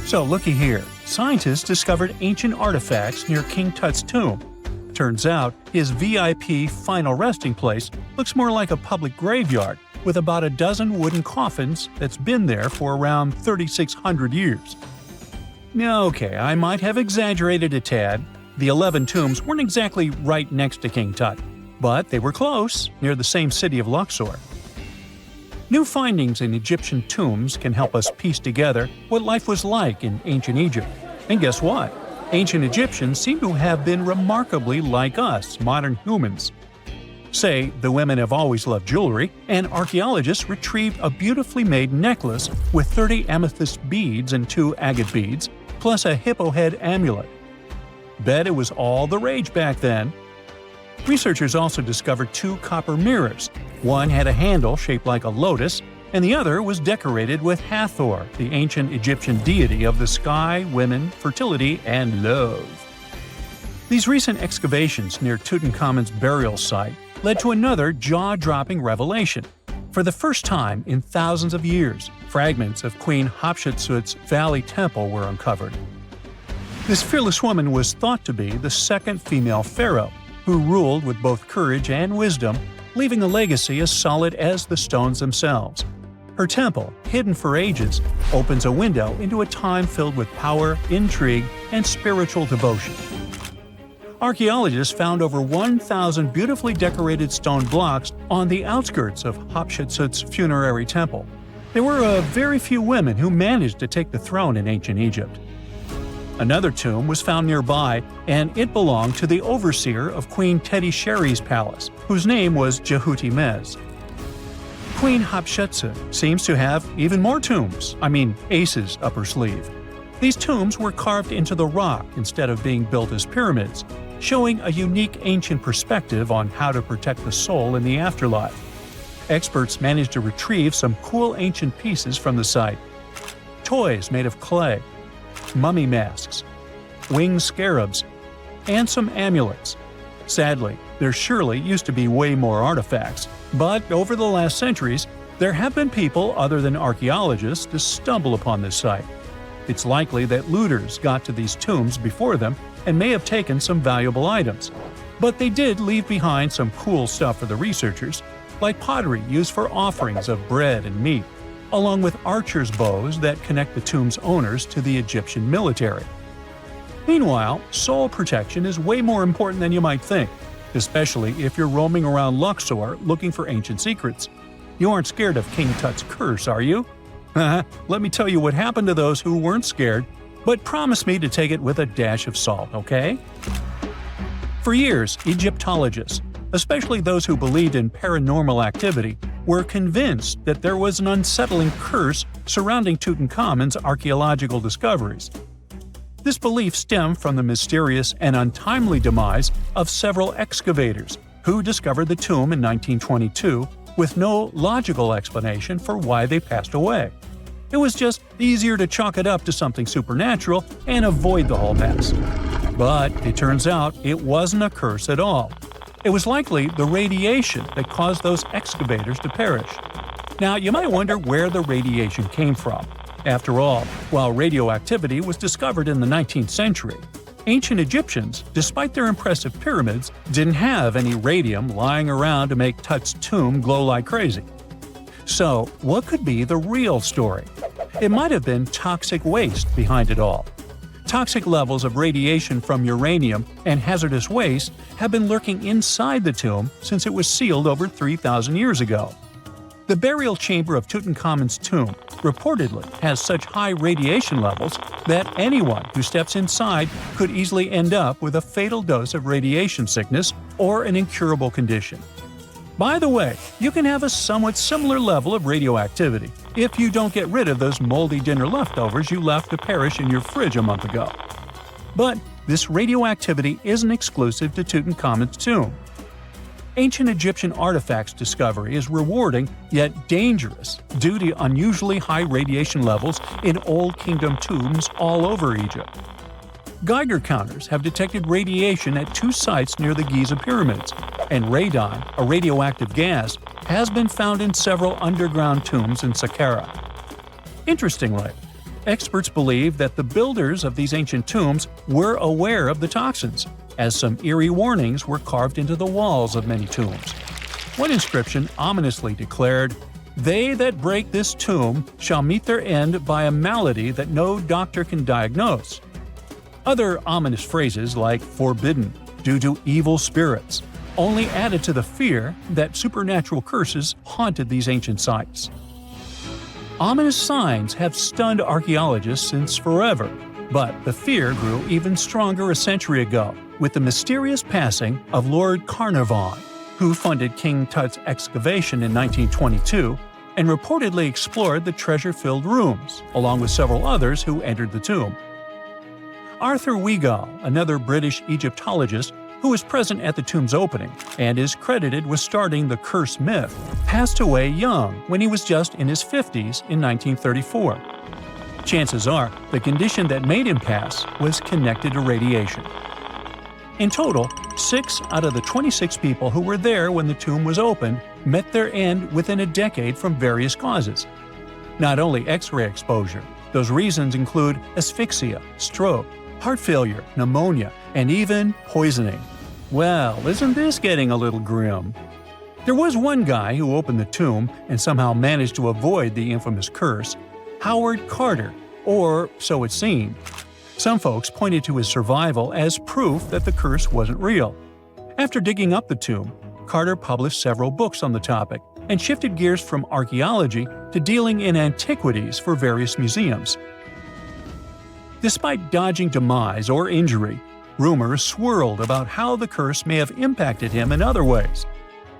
So looky here, scientists discovered ancient artifacts near King Tut's tomb. Turns out, his VIP final resting place looks more like a public graveyard with about a dozen wooden coffins that's been there for around 3,600 years. Okay, I might have exaggerated a tad. The 11 tombs weren't exactly right next to King Tut, but they were close, near the same city of Luxor. New findings in Egyptian tombs can help us piece together what life was like in ancient Egypt. And guess what? Ancient Egyptians seem to have been remarkably like us, modern humans. Say, the women have always loved jewelry, and archaeologists retrieved a beautifully made necklace with 30 amethyst beads and 2 agate beads, plus a hippo head amulet. Bet it was all the rage back then. Researchers also discovered 2 copper mirrors. One had a handle shaped like a lotus, and the other was decorated with Hathor, the ancient Egyptian deity of the sky, women, fertility, and love. These recent excavations near Tutankhamun's burial site led to another jaw-dropping revelation. For the first time in thousands of years, fragments of Queen Hatshepsut's Valley Temple were uncovered. This fearless woman was thought to be the second female pharaoh, who ruled with both courage and wisdom, leaving a legacy as solid as the stones themselves. Her temple, hidden for ages, opens a window into a time filled with power, intrigue, and spiritual devotion. Archaeologists found over 1,000 beautifully decorated stone blocks on the outskirts of Hatshepsut's funerary temple. There were very few women who managed to take the throne in ancient Egypt. Another tomb was found nearby, and it belonged to the overseer of Queen Teti Sheri's palace, whose name was Jehuti-Mez. Queen Hatshepsut seems to have even more tombs, aces up her sleeve. These tombs were carved into the rock instead of being built as pyramids, showing a unique ancient perspective on how to protect the soul in the afterlife. Experts managed to retrieve some cool ancient pieces from the site. Toys made of clay, mummy masks, winged scarabs, and some amulets. Sadly, there surely used to be way more artifacts, but over the last centuries, there have been people other than archaeologists to stumble upon this site. It's likely that looters got to these tombs before them and may have taken some valuable items. But they did leave behind some cool stuff for the researchers, like pottery used for offerings of bread and meat, along with archers' bows that connect the tomb's owners to the Egyptian military. Meanwhile, soul protection is way more important than you might think, especially if you're roaming around Luxor looking for ancient secrets. You aren't scared of King Tut's curse, are you? Let me tell you what happened to those who weren't scared, but promise me to take it with a dash of salt, okay? For years, Egyptologists, especially those who believed in paranormal activity, were convinced that there was an unsettling curse surrounding Tutankhamun's archaeological discoveries. This belief stemmed from the mysterious and untimely demise of several excavators who discovered the tomb in 1922 with no logical explanation for why they passed away. It was just easier to chalk it up to something supernatural and avoid the whole mess. But it turns out it wasn't a curse at all. It was likely the radiation that caused those excavators to perish. Now, you might wonder where the radiation came from. After all, while radioactivity was discovered in the 19th century, ancient Egyptians, despite their impressive pyramids, didn't have any radium lying around to make Tut's tomb glow like crazy. So, what could be the real story? It might have been toxic waste behind it all. Toxic levels of radiation from uranium and hazardous waste have been lurking inside the tomb since it was sealed over 3,000 years ago. The burial chamber of Tutankhamun's tomb reportedly has such high radiation levels that anyone who steps inside could easily end up with a fatal dose of radiation sickness or an incurable condition. By the way, you can have a somewhat similar level of radioactivity if you don't get rid of those moldy dinner leftovers you left to perish in your fridge a month ago. But this radioactivity isn't exclusive to Tutankhamun's tomb. Ancient Egyptian artifacts discovery is rewarding yet dangerous due to unusually high radiation levels in Old Kingdom tombs all over Egypt. Geiger counters have detected radiation at 2 sites near the Giza pyramids, and radon, a radioactive gas, has been found in several underground tombs in Saqqara. Interestingly, Experts believe that the builders of these ancient tombs were aware of the toxins, as some eerie warnings were carved into the walls of many tombs. One inscription ominously declared, "They that break this tomb shall meet their end by a malady that no doctor can diagnose." Other ominous phrases like "forbidden," "due to evil spirits," only added to the fear that supernatural curses haunted these ancient sites. Ominous signs have stunned archaeologists since forever, but the fear grew even stronger a century ago with the mysterious passing of Lord Carnarvon, who funded King Tut's excavation in 1922 and reportedly explored the treasure-filled rooms, along with several others who entered the tomb. Arthur Weigall, another British Egyptologist who was present at the tomb's opening and is credited with starting the curse myth, passed away young when he was just in his 50s in 1934. Chances are the condition that made him pass was connected to radiation. In total, 6 out of the 26 people who were there when the tomb was opened met their end within a decade from various causes. Not only X-ray exposure, those reasons include asphyxia, stroke, heart failure, pneumonia, and even poisoning. Well, isn't this getting a little grim? There was one guy who opened the tomb and somehow managed to avoid the infamous curse, Howard Carter, or so it seemed. Some folks pointed to his survival as proof that the curse wasn't real. After digging up the tomb, Carter published several books on the topic and shifted gears from archaeology to dealing in antiquities for various museums. Despite dodging demise or injury, rumors swirled about how the curse may have impacted him in other ways.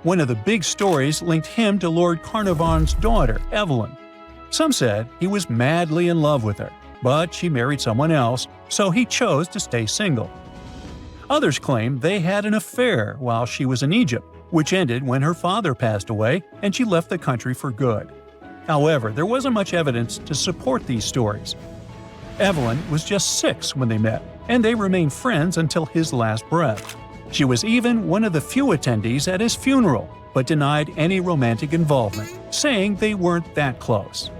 One of the big stories linked him to Lord Carnarvon's daughter, Evelyn. Some said he was madly in love with her, but she married someone else, so he chose to stay single. Others claimed they had an affair while she was in Egypt, which ended when her father passed away and she left the country for good. However, there wasn't much evidence to support these stories. Evelyn was just 6 when they met, and they remained friends until his last breath. She was even one of the few attendees at his funeral, but denied any romantic involvement, saying they weren't that close.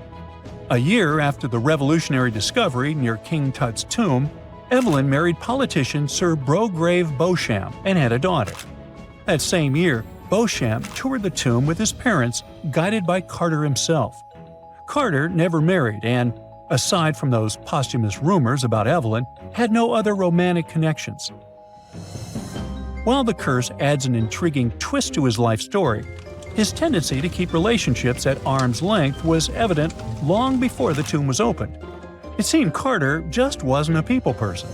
A year after the revolutionary discovery near King Tut's tomb, Evelyn married politician Sir Brograve Beauchamp and had a daughter. That same year, Beauchamp toured the tomb with his parents, guided by Carter himself. Carter never married and, aside from those posthumous rumors about Evelyn, had no other romantic connections. While the curse adds an intriguing twist to his life story, his tendency to keep relationships at arm's length was evident long before the tomb was opened. It seemed Carter just wasn't a people person.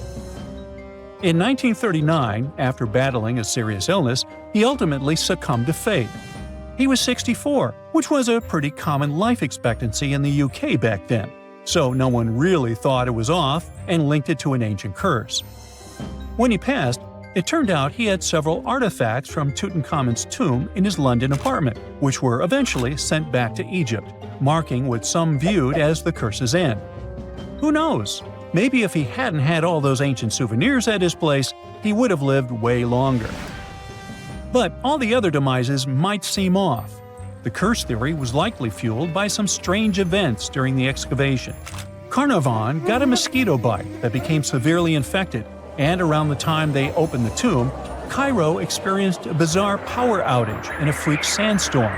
In 1939, after battling a serious illness, he ultimately succumbed to fate. He was 64, which was a pretty common life expectancy in the UK back then, so no one really thought it was off and linked it to an ancient curse. When he passed, it turned out he had several artifacts from Tutankhamun's tomb in his London apartment, which were eventually sent back to Egypt, marking what some viewed as the curse's end. Who knows? Maybe if he hadn't had all those ancient souvenirs at his place, he would have lived way longer. But all the other demises might seem off. The curse theory was likely fueled by some strange events during the excavation. Carnarvon got a mosquito bite that became severely infected, and around the time they opened the tomb, Cairo experienced a bizarre power outage and a freak sandstorm.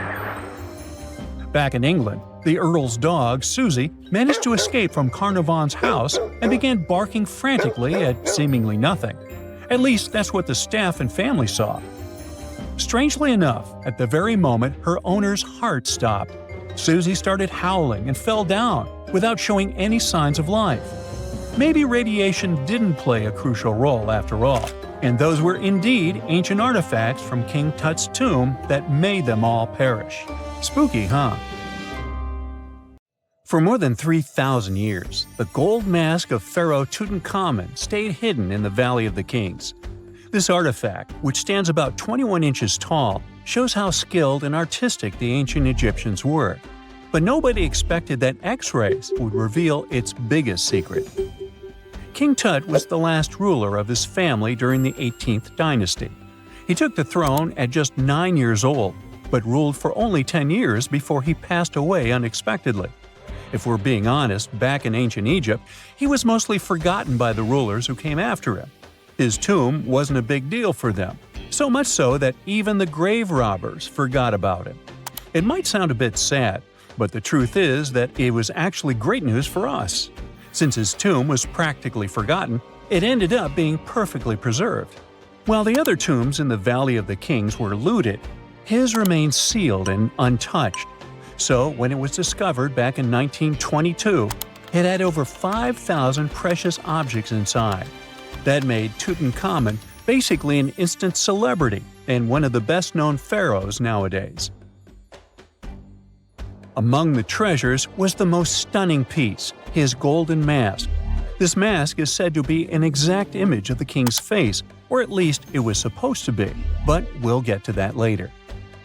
Back in England, the Earl's dog, Susie, managed to escape from Carnarvon's house and began barking frantically at seemingly nothing. At least that's what the staff and family saw. Strangely enough, at the very moment her owner's heart stopped, Susie started howling and fell down without showing any signs of life. Maybe radiation didn't play a crucial role after all, and those were indeed ancient artifacts from King Tut's tomb that made them all perish. Spooky, huh? For more than 3,000 years, the gold mask of Pharaoh Tutankhamun stayed hidden in the Valley of the Kings. This artifact, which stands about 21 inches tall, shows how skilled and artistic the ancient Egyptians were. But nobody expected that X-rays would reveal its biggest secret. King Tut was the last ruler of his family during the 18th dynasty. He took the throne at just 9 years old, but ruled for only 10 years before he passed away unexpectedly. If we're being honest, back in ancient Egypt, he was mostly forgotten by the rulers who came after him. His tomb wasn't a big deal for them, so much so that even the grave robbers forgot about him. It might sound a bit sad, but the truth is that it was actually great news for us. Since his tomb was practically forgotten, it ended up being perfectly preserved. While the other tombs in the Valley of the Kings were looted, his remained sealed and untouched. So when it was discovered back in 1922, it had over 5,000 precious objects inside. That made Tutankhamun basically an instant celebrity and one of the best-known pharaohs nowadays. Among the treasures was the most stunning piece, his golden mask. This mask is said to be an exact image of the king's face, or at least it was supposed to be, but we'll get to that later.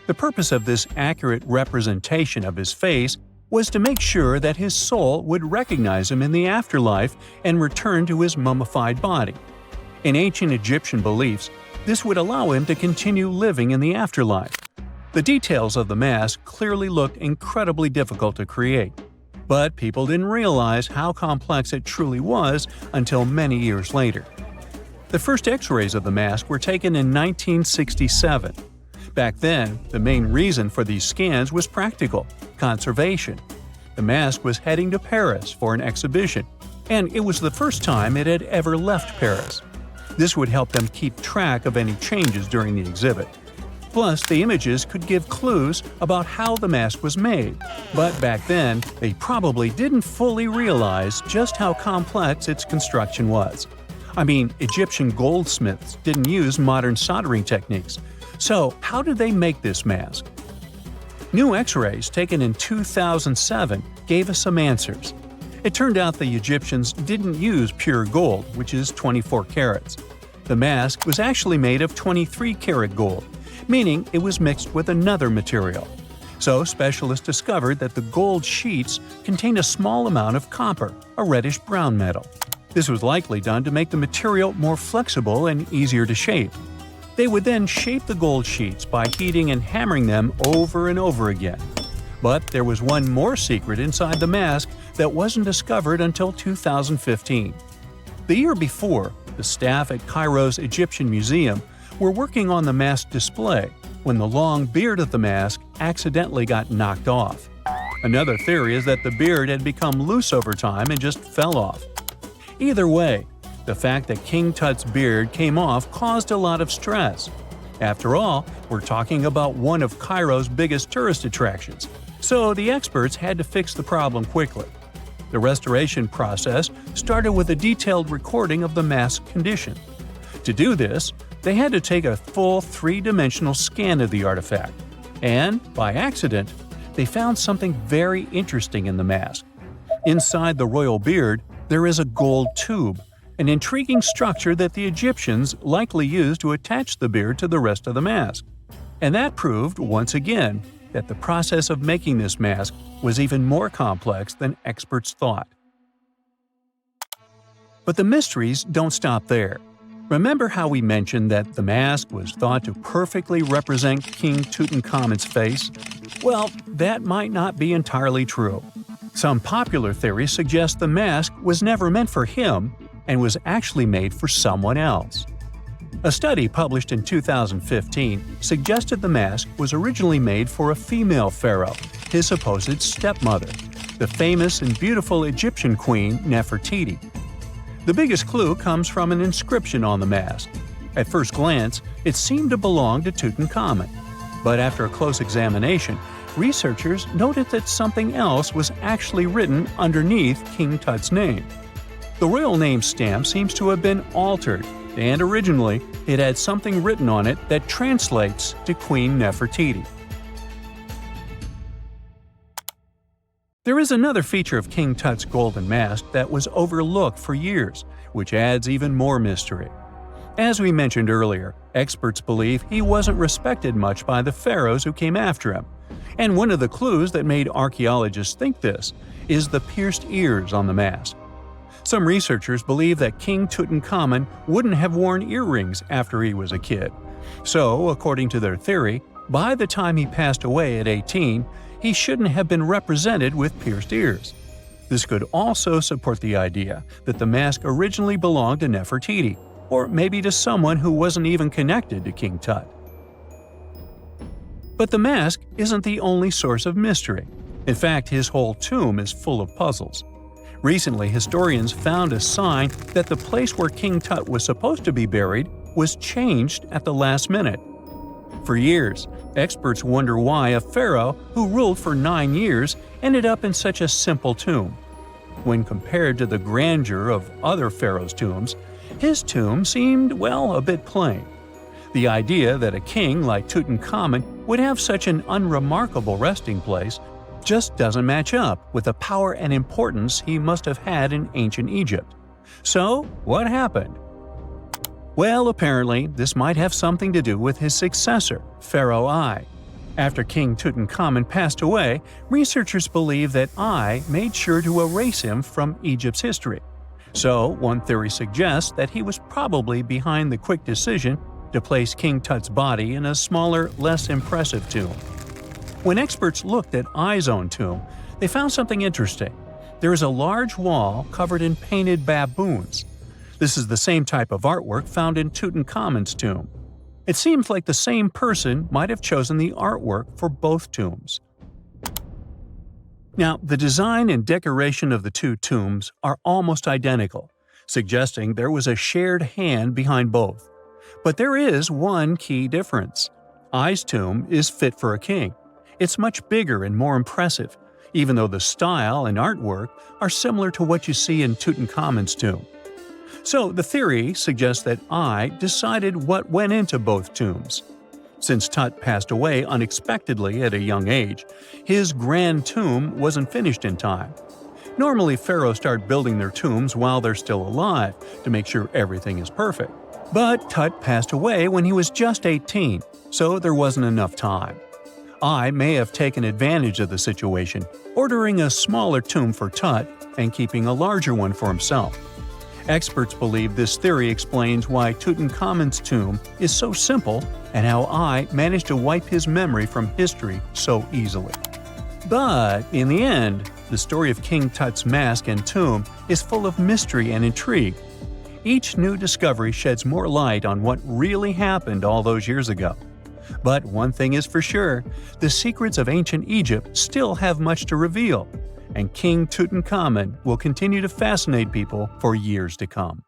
The purpose of this accurate representation of his face was to make sure that his soul would recognize him in the afterlife and return to his mummified body. In ancient Egyptian beliefs, this would allow him to continue living in the afterlife. The details of the mask clearly looked incredibly difficult to create, but people didn't realize how complex it truly was until many years later. The first X-rays of the mask were taken in 1967. Back then, the main reason for these scans was practical – conservation. The mask was heading to Paris for an exhibition, and it was the first time it had ever left Paris. This would help them keep track of any changes during the exhibit. Plus, the images could give clues about how the mask was made, but back then, they probably didn't fully realize just how complex its construction was. I mean, Egyptian goldsmiths didn't use modern soldering techniques, so how did they make this mask? New X-rays taken in 2007 gave us some answers. It turned out the Egyptians didn't use pure gold, which is 24 carats. The mask was actually made of 23-karat gold, meaning it was mixed with another material. So specialists discovered that the gold sheets contained a small amount of copper, a reddish-brown metal. This was likely done to make the material more flexible and easier to shape. They would then shape the gold sheets by heating and hammering them over and over again. But there was one more secret inside the mask that wasn't discovered until 2015. The year before, the staff at Cairo's Egyptian Museum were working on the mask display when the long beard of the mask accidentally got knocked off. Another theory is that the beard had become loose over time and just fell off. Either way, the fact that King Tut's beard came off caused a lot of stress. After all, we're talking about one of Cairo's biggest tourist attractions, so the experts had to fix the problem quickly. The restoration process started with a detailed recording of the mask's condition. To do this, they had to take a full three-dimensional scan of the artifact, and, by accident, they found something very interesting in the mask. Inside the royal beard, there is a gold tube, an intriguing structure that the Egyptians likely used to attach the beard to the rest of the mask. And that proved, once again, that the process of making this mask was even more complex than experts thought. But the mysteries don't stop there. Remember how we mentioned that the mask was thought to perfectly represent King Tutankhamun's face? Well, that might not be entirely true. Some popular theories suggest the mask was never meant for him and was actually made for someone else. A study published in 2015 suggested the mask was originally made for a female pharaoh, his supposed stepmother, the famous and beautiful Egyptian queen Nefertiti. The biggest clue comes from an inscription on the mask. At first glance, it seemed to belong to Tutankhamun, but after a close examination, researchers noted that something else was actually written underneath King Tut's name. The royal name stamp seems to have been altered, and originally it had something written on it that translates to Queen Nefertiti. There is another feature of King Tut's golden mask that was overlooked for years, which adds even more mystery. As we mentioned earlier, experts believe he wasn't respected much by the pharaohs who came after him. And one of the clues that made archaeologists think this is the pierced ears on the mask. Some researchers believe that King Tutankhamun wouldn't have worn earrings after he was a kid. So, according to their theory, by the time he passed away at 18, he shouldn't have been represented with pierced ears. This could also support the idea that the mask originally belonged to Nefertiti, or maybe to someone who wasn't even connected to King Tut. But the mask isn't the only source of mystery. In fact, his whole tomb is full of puzzles. Recently, historians found a sign that the place where King Tut was supposed to be buried was changed at the last minute. For years, experts wonder why a pharaoh who ruled for 9 years ended up in such a simple tomb. When compared to the grandeur of other pharaohs' tombs, his tomb seemed, well, a bit plain. The idea that a king like Tutankhamun would have such an unremarkable resting place just doesn't match up with the power and importance he must have had in ancient Egypt. So, what happened? Well, apparently, this might have something to do with his successor, Pharaoh I. After King Tutankhamun passed away, researchers believe that I made sure to erase him from Egypt's history. So, one theory suggests that he was probably behind the quick decision to place King Tut's body in a smaller, less impressive tomb. When experts looked at I's own tomb, they found something interesting. There is a large wall covered in painted baboons. This is the same type of artwork found in Tutankhamun's tomb. It seems like the same person might have chosen the artwork for both tombs. Now, the design and decoration of the two tombs are almost identical, suggesting there was a shared hand behind both. But there is one key difference. I's tomb is fit for a king. It's much bigger and more impressive, even though the style and artwork are similar to what you see in Tutankhamun's tomb. So the theory suggests that I decided what went into both tombs. Since Tut passed away unexpectedly at a young age, his grand tomb wasn't finished in time. Normally, pharaohs start building their tombs while they're still alive to make sure everything is perfect. But Tut passed away when he was just 18, so there wasn't enough time. I may have taken advantage of the situation, ordering a smaller tomb for Tut and keeping a larger one for himself. Experts believe this theory explains why Tutankhamun's tomb is so simple and how I managed to wipe his memory from history so easily. But in the end, the story of King Tut's mask and tomb is full of mystery and intrigue. Each new discovery sheds more light on what really happened all those years ago. But one thing is for sure, the secrets of ancient Egypt still have much to reveal, and King Tutankhamun will continue to fascinate people for years to come.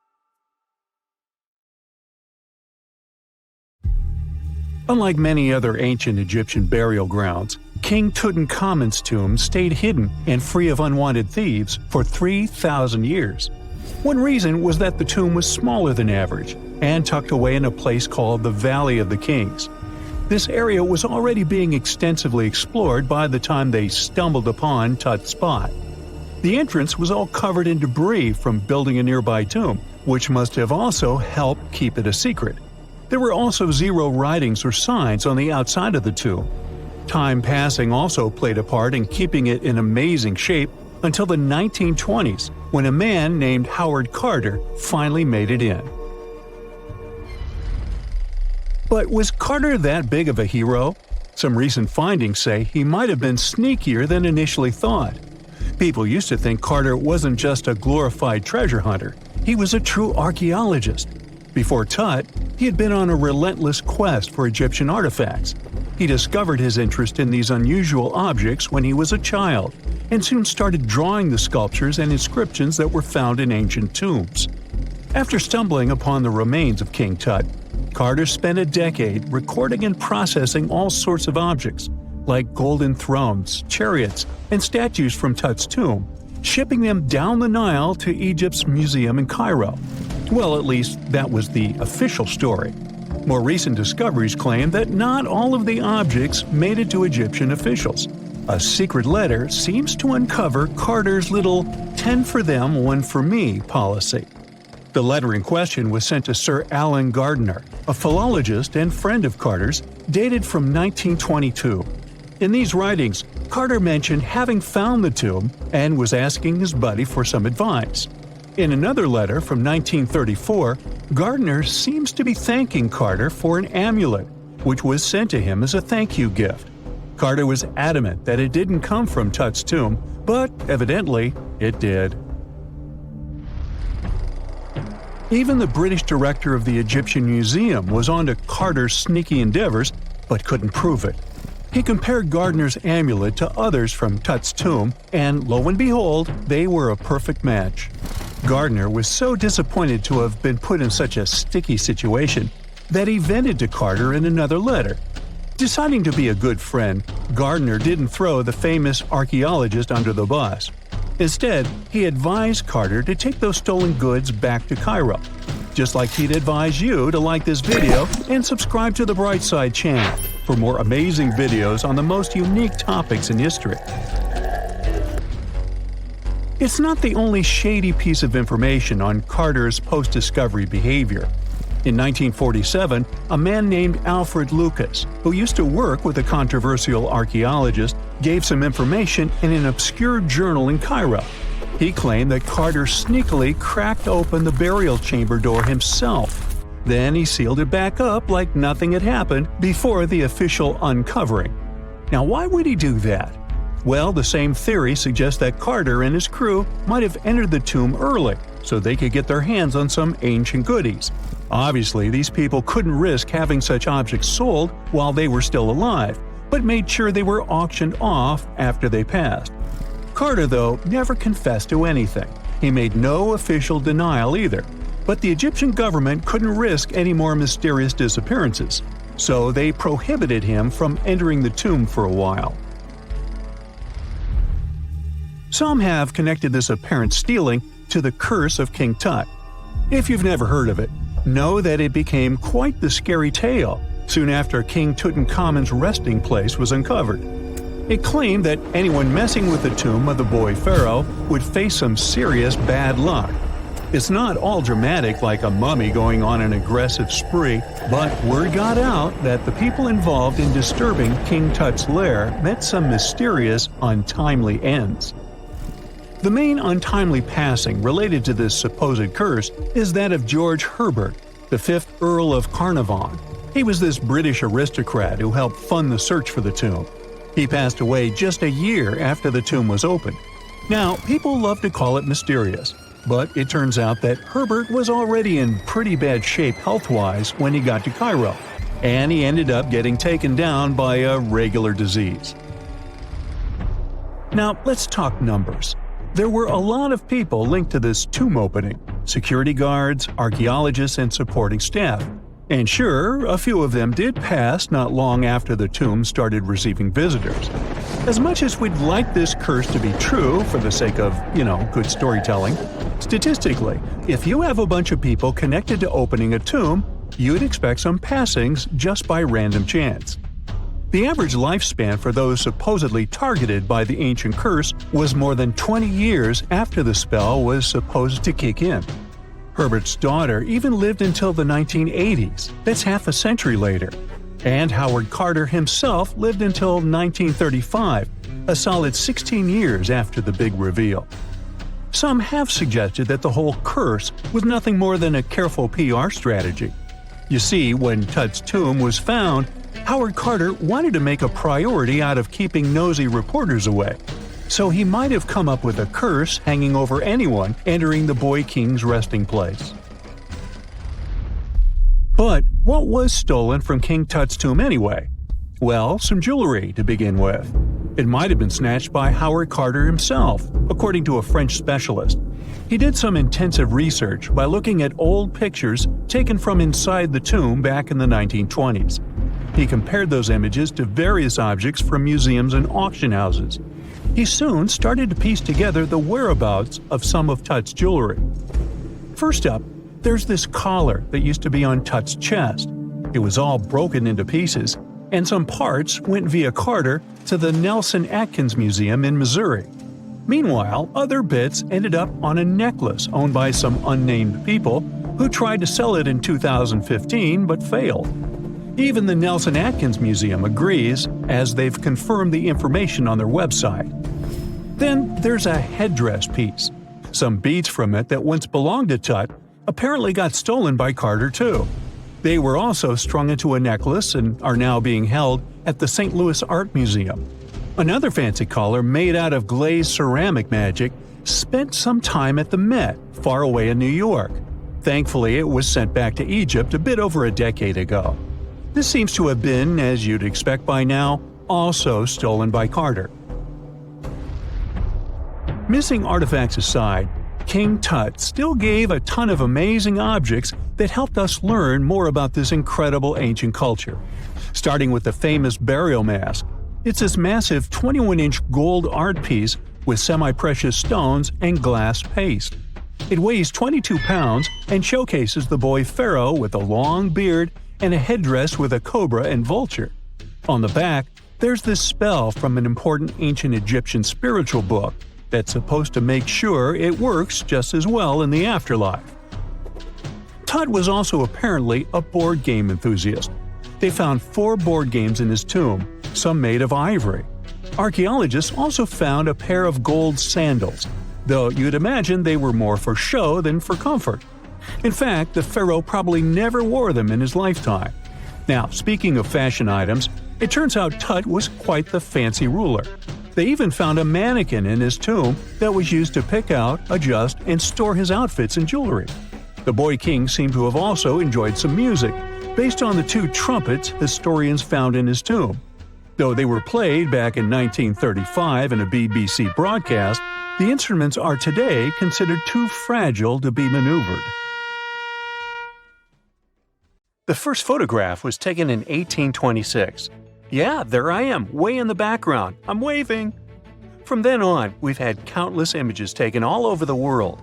Unlike many other ancient Egyptian burial grounds, King Tutankhamun's tomb stayed hidden and free of unwanted thieves for 3,000 years. One reason was that the tomb was smaller than average and tucked away in a place called the Valley of the Kings. This area was already being extensively explored by the time they stumbled upon Tut's spot. The entrance was all covered in debris from building a nearby tomb, which must have also helped keep it a secret. There were also zero writings or signs on the outside of the tomb. Time passing also played a part in keeping it in amazing shape until the 1920s, when a man named Howard Carter finally made it in. But was Carter that big of a hero? Some recent findings say he might have been sneakier than initially thought. People used to think Carter wasn't just a glorified treasure hunter, he was a true archaeologist. Before Tut, he had been on a relentless quest for Egyptian artifacts. He discovered his interest in these unusual objects when he was a child, and soon started drawing the sculptures and inscriptions that were found in ancient tombs. After stumbling upon the remains of King Tut, Carter spent a decade recording and processing all sorts of objects, like golden thrones, chariots, and statues from Tut's tomb, shipping them down the Nile to Egypt's museum in Cairo. Well, at least that was the official story. More recent discoveries claim that not all of the objects made it to Egyptian officials. A secret letter seems to uncover Carter's little 10 for them, 1 for me policy. The letter in question was sent to Sir Alan Gardiner, a philologist and friend of Carter's, dated from 1922. In these writings, Carter mentioned having found the tomb and was asking his buddy for some advice. In another letter from 1934, Gardiner seems to be thanking Carter for an amulet, which was sent to him as a thank you gift. Carter was adamant that it didn't come from Tut's tomb, but evidently it did. Even the British director of the Egyptian Museum was onto Carter's sneaky endeavors, but couldn't prove it. He compared Gardner's amulet to others from Tut's tomb, and lo and behold, they were a perfect match. Gardner was so disappointed to have been put in such a sticky situation that he vented to Carter in another letter. Deciding to be a good friend, Gardner didn't throw the famous archaeologist under the bus. Instead, he advised Carter to take those stolen goods back to Cairo, just like he'd advise you to like this video and subscribe to the Brightside channel for more amazing videos on the most unique topics in history. It's not the only shady piece of information on Carter's post-discovery behavior. In 1947, a man named Alfred Lucas, who used to work with a controversial archaeologist, gave some information in an obscure journal in Cairo. He claimed that Carter sneakily cracked open the burial chamber door himself. Then he sealed it back up like nothing had happened before the official uncovering. Now, why would he do that? Well, the same theory suggests that Carter and his crew might have entered the tomb early so they could get their hands on some ancient goodies. Obviously, these people couldn't risk having such objects sold while they were still alive, but made sure they were auctioned off after they passed. Carter, though, never confessed to anything. He made no official denial either, but the Egyptian government couldn't risk any more mysterious disappearances, so they prohibited him from entering the tomb for a while. Some have connected this apparent stealing to the curse of King Tut. If you've never heard of it, know that it became quite the scary tale soon after King Tutankhamun's resting place was uncovered. It claimed that anyone messing with the tomb of the boy pharaoh would face some serious bad luck. It's not all dramatic like a mummy going on an aggressive spree, but word got out that the people involved in disturbing King Tut's lair met some mysterious, untimely ends. The main untimely passing related to this supposed curse is that of George Herbert, the 5th Earl of Carnarvon. He was this British aristocrat who helped fund the search for the tomb. He passed away just a year after the tomb was opened. Now, people love to call it mysterious, but it turns out that Herbert was already in pretty bad shape health-wise when he got to Cairo, and he ended up getting taken down by a regular disease. Now, let's talk numbers. There were a lot of people linked to this tomb opening – security guards, archaeologists, and supporting staff. And sure, a few of them did pass not long after the tomb started receiving visitors. As much as we'd like this curse to be true for the sake of, good storytelling, statistically, if you have a bunch of people connected to opening a tomb, you'd expect some passings just by random chance. The average lifespan for those supposedly targeted by the ancient curse was more than 20 years after the spell was supposed to kick in. Herbert's daughter even lived until the 1980s, that's half a century later. And Howard Carter himself lived until 1935, a solid 16 years after the big reveal. Some have suggested that the whole curse was nothing more than a careful PR strategy. You see, when Tut's tomb was found, Howard Carter wanted to make a priority out of keeping nosy reporters away, so he might have come up with a curse hanging over anyone entering the boy king's resting place. But what was stolen from King Tut's tomb anyway? Well, some jewelry to begin with. It might have been snatched by Howard Carter himself, according to a French specialist. He did some intensive research by looking at old pictures taken from inside the tomb back in the 1920s. He compared those images to various objects from museums and auction houses. He soon started to piece together the whereabouts of some of Tut's jewelry. First up, there's this collar that used to be on Tut's chest. It was all broken into pieces, and some parts went via Carter to the Nelson Atkins Museum in Missouri. Meanwhile, other bits ended up on a necklace owned by some unnamed people who tried to sell it in 2015 but failed. Even the Nelson Atkins Museum agrees, as they've confirmed the information on their website. Then there's a headdress piece. Some beads from it that once belonged to Tut apparently got stolen by Carter too. They were also strung into a necklace and are now being held at the St. Louis Art Museum. Another fancy collar made out of glazed ceramic magic spent some time at the Met, far away in New York. Thankfully, it was sent back to Egypt a bit over a decade ago. This seems to have been, as you'd expect by now, also stolen by Carter. Missing artifacts aside, King Tut still gave a ton of amazing objects that helped us learn more about this incredible ancient culture. Starting with the famous burial mask. It's this massive 21-inch gold art piece with semi-precious stones and glass paste. It weighs 22 pounds and showcases the boy pharaoh with a long beard and a headdress with a cobra and vulture. On the back, there's this spell from an important ancient Egyptian spiritual book that's supposed to make sure it works just as well in the afterlife. Tut was also apparently a board game enthusiast. They found 4 board games in his tomb, some made of ivory. Archaeologists also found a pair of gold sandals, though you'd imagine they were more for show than for comfort. In fact, the pharaoh probably never wore them in his lifetime. Now, speaking of fashion items, it turns out Tut was quite the fancy ruler. They even found a mannequin in his tomb that was used to pick out, adjust, and store his outfits and jewelry. The boy king seemed to have also enjoyed some music, based on the 2 trumpets historians found in his tomb. Though they were played back in 1935 in a BBC broadcast, the instruments are today considered too fragile to be maneuvered. The first photograph was taken in 1826. Yeah, there I am, way in the background. I'm waving. From then on, we've had countless images taken all over the world.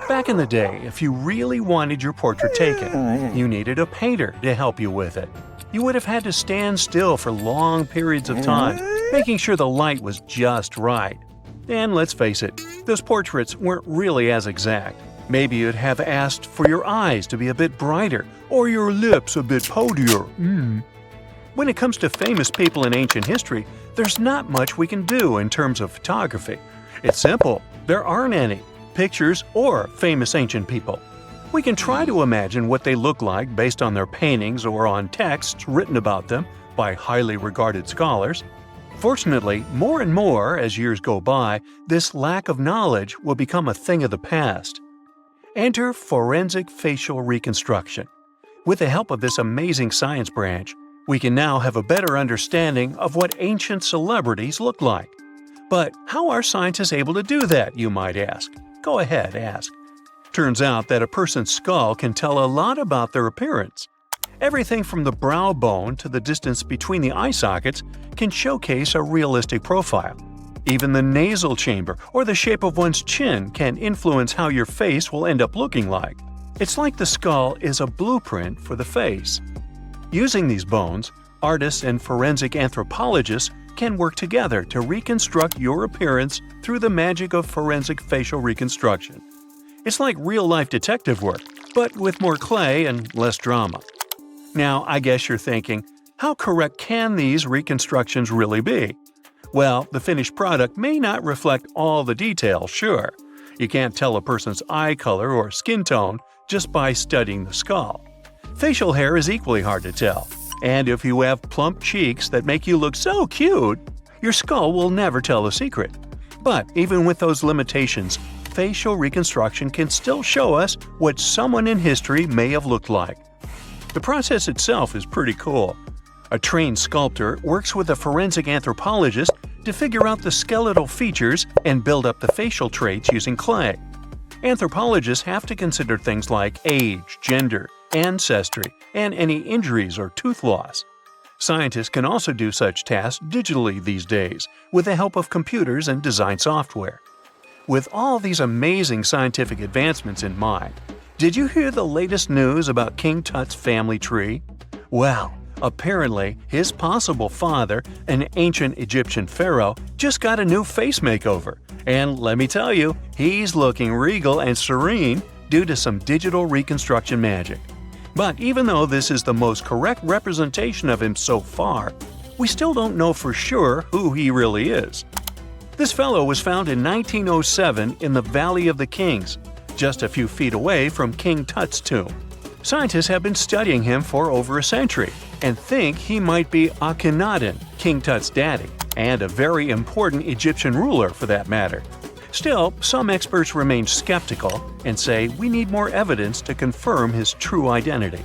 Back in the day, if you really wanted your portrait taken, you needed a painter to help you with it. You would have had to stand still for long periods of time, making sure the light was just right. And let's face it, those portraits weren't really as exact. Maybe you'd have asked for your eyes to be a bit brighter, or your lips a bit podier. When it comes to famous people in ancient history, there's not much we can do in terms of photography. It's simple. There aren't any pictures or famous ancient people. We can try to imagine what they look like based on their paintings or on texts written about them by highly regarded scholars. Fortunately, more and more as years go by, this lack of knowledge will become a thing of the past. Enter forensic facial reconstruction. With the help of this amazing science branch, we can now have a better understanding of what ancient celebrities look like. But how are scientists able to do that, you might ask? Go ahead, ask. Turns out that a person's skull can tell a lot about their appearance. Everything from the brow bone to the distance between the eye sockets can showcase a realistic profile. Even the nasal chamber or the shape of one's chin can influence how your face will end up looking like. It's like the skull is a blueprint for the face. Using these bones, artists and forensic anthropologists can work together to reconstruct your appearance through the magic of forensic facial reconstruction. It's like real-life detective work, but with more clay and less drama. Now, I guess you're thinking, how correct can these reconstructions really be? Well, the finished product may not reflect all the details, sure. You can't tell a person's eye color or skin tone just by studying the skull. Facial hair is equally hard to tell, and if you have plump cheeks that make you look so cute, your skull will never tell the secret. But even with those limitations, facial reconstruction can still show us what someone in history may have looked like. The process itself is pretty cool. A trained sculptor works with a forensic anthropologist to figure out the skeletal features and build up the facial traits using clay. Anthropologists have to consider things like age, gender, ancestry, and any injuries or tooth loss. Scientists can also do such tasks digitally these days with the help of computers and design software. With all these amazing scientific advancements in mind, did you hear the latest news about King Tut's family tree? Well, apparently his possible father, an ancient Egyptian pharaoh, just got a new face makeover. And let me tell you, he's looking regal and serene due to some digital reconstruction magic. But even though this is the most correct representation of him so far, we still don't know for sure who he really is. This fellow was found in 1907 in the Valley of the Kings, just a few feet away from King Tut's tomb. Scientists have been studying him for over a century and think he might be Akhenaten, King Tut's daddy, and a very important Egyptian ruler for that matter. Still, some experts remain skeptical and say we need more evidence to confirm his true identity.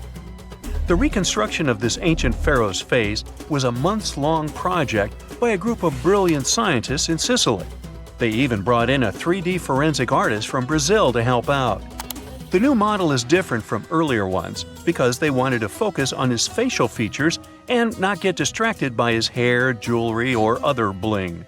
The reconstruction of this ancient pharaoh's face was a months-long project by a group of brilliant scientists in Sicily. They even brought in a 3D forensic artist from Brazil to help out. The new model is different from earlier ones because they wanted to focus on his facial features and not get distracted by his hair, jewelry, or other bling.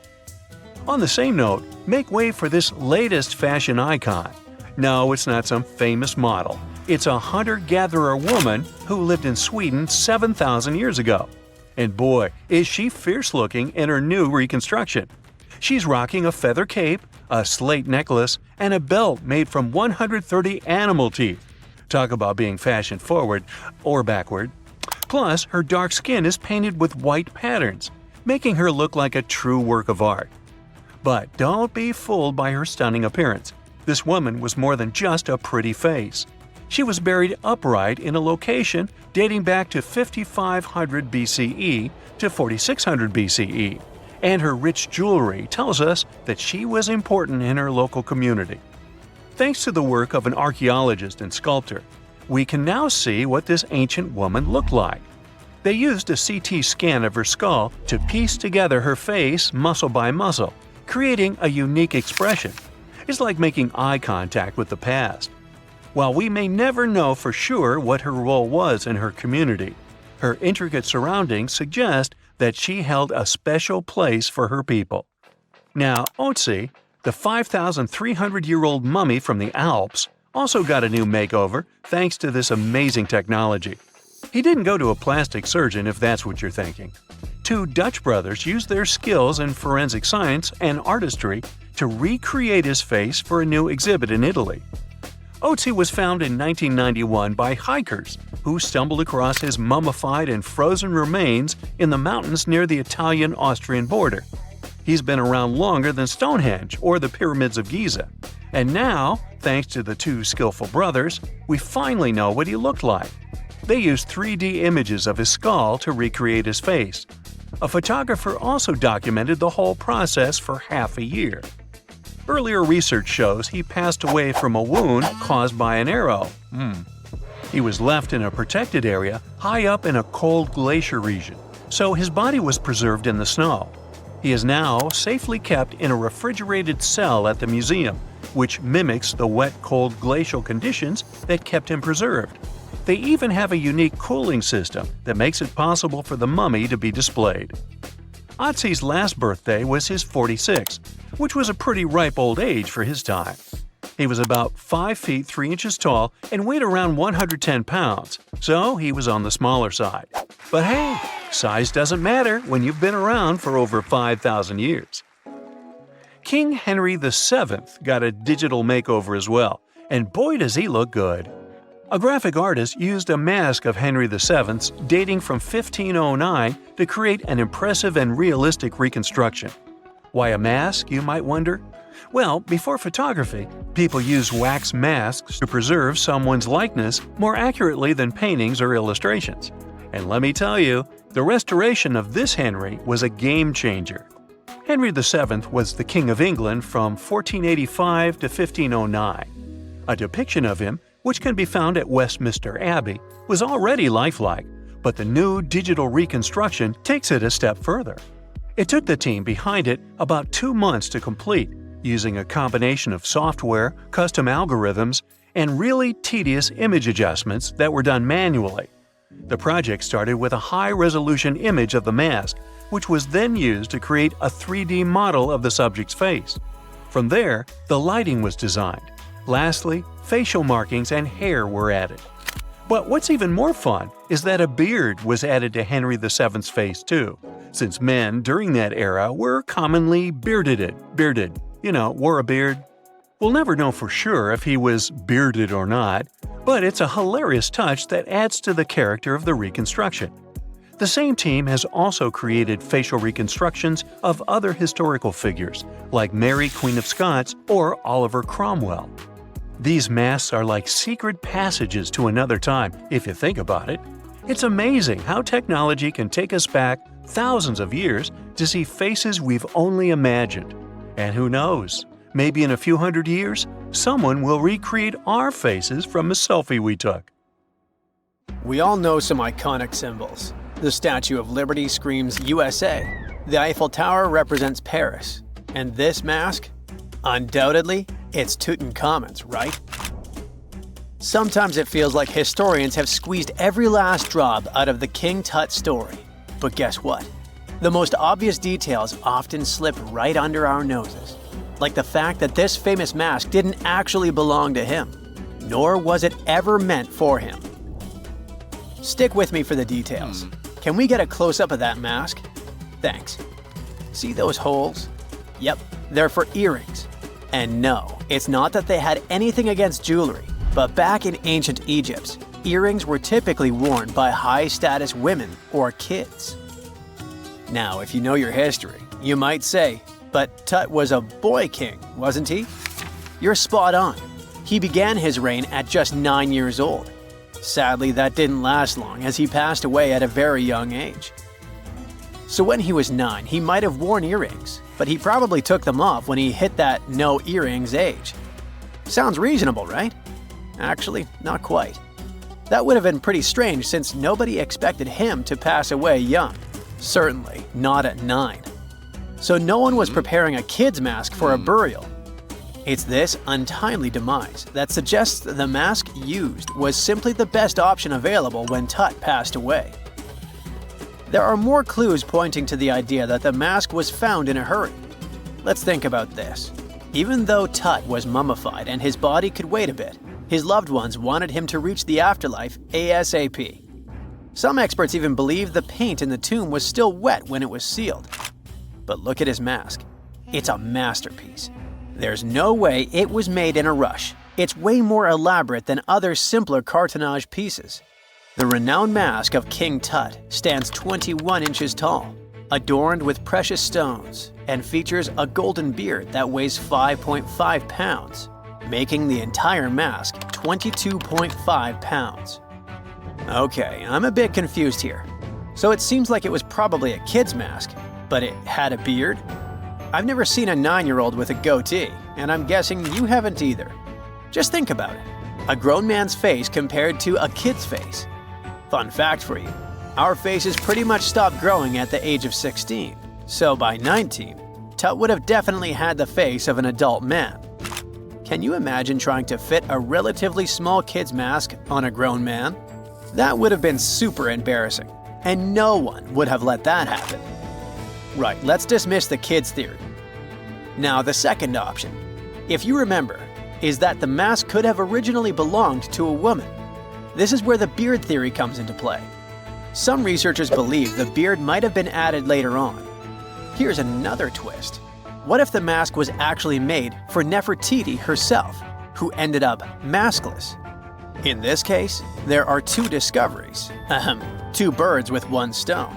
On the same note, make way for this latest fashion icon. No, it's not some famous model. It's a hunter-gatherer woman who lived in Sweden 7,000 years ago. And boy, is she fierce-looking in her new reconstruction. She's rocking a feather cape, a slate necklace, and a belt made from 130 animal teeth. Talk about being fashion-forward or backward. Plus, her dark skin is painted with white patterns, making her look like a true work of art. But don't be fooled by her stunning appearance. This woman was more than just a pretty face. She was buried upright in a location dating back to 5500 BCE to 4600 BCE, and her rich jewelry tells us that she was important in her local community. Thanks to the work of an archaeologist and sculptor, we can now see what this ancient woman looked like. They used a CT scan of her skull to piece together her face muscle by muscle, creating a unique expression. It's like making eye contact with the past. While we may never know for sure what her role was in her community, her intricate surroundings suggest that she held a special place for her people. Now, Otzi, the 5,300-year-old mummy from the Alps, also got a new makeover thanks to this amazing technology. He didn't go to a plastic surgeon if that's what you're thinking. Two Dutch brothers used their skills in forensic science and artistry to recreate his face for a new exhibit in Italy. Otzi was found in 1991 by hikers who stumbled across his mummified and frozen remains in the mountains near the Italian-Austrian border. He's been around longer than Stonehenge or the Pyramids of Giza. And now, thanks to the two skillful brothers, we finally know what he looked like. They used 3D images of his skull to recreate his face. A photographer also documented the whole process for half a year. Earlier research shows he passed away from a wound caused by an arrow. He was left in a protected area high up in a cold glacier region, so his body was preserved in the snow. He is now safely kept in a refrigerated cell at the museum, which mimics the wet, cold glacial conditions that kept him preserved. They even have a unique cooling system that makes it possible for the mummy to be displayed. Otzi's last birthday was his 46th, which was a pretty ripe old age for his time. He was about 5 feet 3 inches tall and weighed around 110 pounds, so he was on the smaller side. But hey, size doesn't matter when you've been around for over 5,000 years. King Henry VII got a digital makeover as well, and boy does he look good. A graphic artist used a mask of Henry VII's dating from 1509 to create an impressive and realistic reconstruction. Why a mask, you might wonder? Well, before photography, people used wax masks to preserve someone's likeness more accurately than paintings or illustrations. And let me tell you, the restoration of this Henry was a game changer. Henry VII was the King of England from 1485 to 1509. A depiction of him, which can be found at Westminster Abbey, was already lifelike, but the new digital reconstruction takes it a step further. It took the team behind it about 2 months to complete, using a combination of software, custom algorithms, and really tedious image adjustments that were done manually. The project started with a high-resolution image of the mask, which was then used to create a 3D model of the subject's face. From there, the lighting was designed. Lastly, facial markings and hair were added. But what's even more fun is that a beard was added to Henry VII's face too, since men during that era were commonly bearded, wore a beard. We'll never know for sure if he was bearded or not, but it's a hilarious touch that adds to the character of the reconstruction. The same team has also created facial reconstructions of other historical figures, like Mary, Queen of Scots, or Oliver Cromwell. These masks are like secret passages to another time, if you think about it. It's amazing how technology can take us back thousands of years to see faces we've only imagined. And who knows, maybe in a few hundred years, someone will recreate our faces from a selfie we took. We all know some iconic symbols. The Statue of Liberty screams USA. The Eiffel Tower represents Paris. And this mask? Undoubtedly, it's Tutankhamun's, right? Sometimes it feels like historians have squeezed every last drop out of the King Tut story. But guess what? The most obvious details often slip right under our noses. Like the fact that this famous mask didn't actually belong to him, nor was it ever meant for him. Stick with me for the details. Can we get a close-up of that mask? Thanks. See those holes? Yep, they're for earrings. And no, it's not that they had anything against jewelry, but back in ancient Egypt, earrings were typically worn by high-status women or kids. Now, if you know your history, you might say, but Tut was a boy king, wasn't he? You're spot on. He began his reign at just 9 years old. Sadly, that didn't last long as he passed away at a very young age. So when he was 9, he might have worn earrings, but he probably took them off when he hit that no earrings age. Sounds reasonable, right? Actually, not quite. That would have been pretty strange since nobody expected him to pass away young. Certainly not at 9. So no one was preparing a kid's mask for a burial. It's this untimely demise that suggests the mask used was simply the best option available when Tut passed away. There are more clues pointing to the idea that the mask was found in a hurry. Let's think about this. Even though Tut was mummified and his body could wait a bit, his loved ones wanted him to reach the afterlife ASAP. Some experts even believe the paint in the tomb was still wet when it was sealed. But look at his mask. It's a masterpiece. There's no way it was made in a rush. It's way more elaborate than other simpler cartonnage pieces. The renowned mask of King Tut stands 21 inches tall, adorned with precious stones, and features a golden beard that weighs 5.5 pounds, making the entire mask 22.5 pounds. Okay, I'm a bit confused here. So it seems like it was probably a kid's mask, but it had a beard? I've never seen a 9-year-old with a goatee, and I'm guessing you haven't either. Just think about it. A grown man's face compared to a kid's face. Fun fact for you, our faces pretty much stopped growing at the age of 16, so by 19, Tut would have definitely had the face of an adult man. Can you imagine trying to fit a relatively small kid's mask on a grown man? That would have been super embarrassing, and no one would have let that happen. Right, let's dismiss the kids' theory. Now, the second option, if you remember, is that the mask could have originally belonged to a woman. This is where the beard theory comes into play. Some researchers believe the beard might have been added later on. Here's another twist. What if the mask was actually made for Nefertiti herself, who ended up maskless? In this case, there are two discoveries. Two birds with one stone.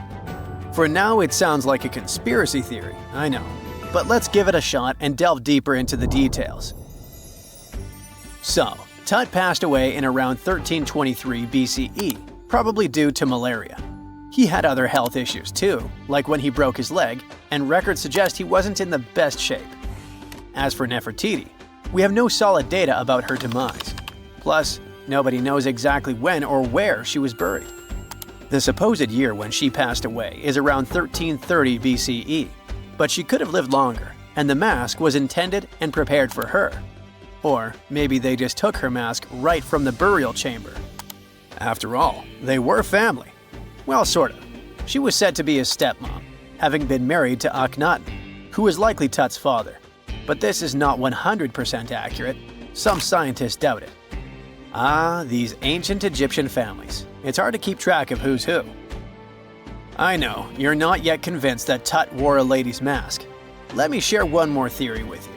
For now, it sounds like a conspiracy theory, I know. But let's give it a shot and delve deeper into the details. So, Tut passed away in around 1323 BCE, probably due to malaria. He had other health issues too, like when he broke his leg, and records suggest he wasn't in the best shape. As for Nefertiti, we have no solid data about her demise. Plus, nobody knows exactly when or where she was buried. The supposed year when she passed away is around 1330 BCE, but she could have lived longer, and the mask was intended and prepared for her. Or maybe they just took her mask right from the burial chamber. After all, they were family. Well, sort of. She was said to be his stepmom, having been married to Akhenaten, who was likely Tut's father. But this is not 100% accurate. Some scientists doubt it. Ah, these ancient Egyptian families. It's hard to keep track of who's who. I know, you're not yet convinced that Tut wore a lady's mask. Let me share one more theory with you.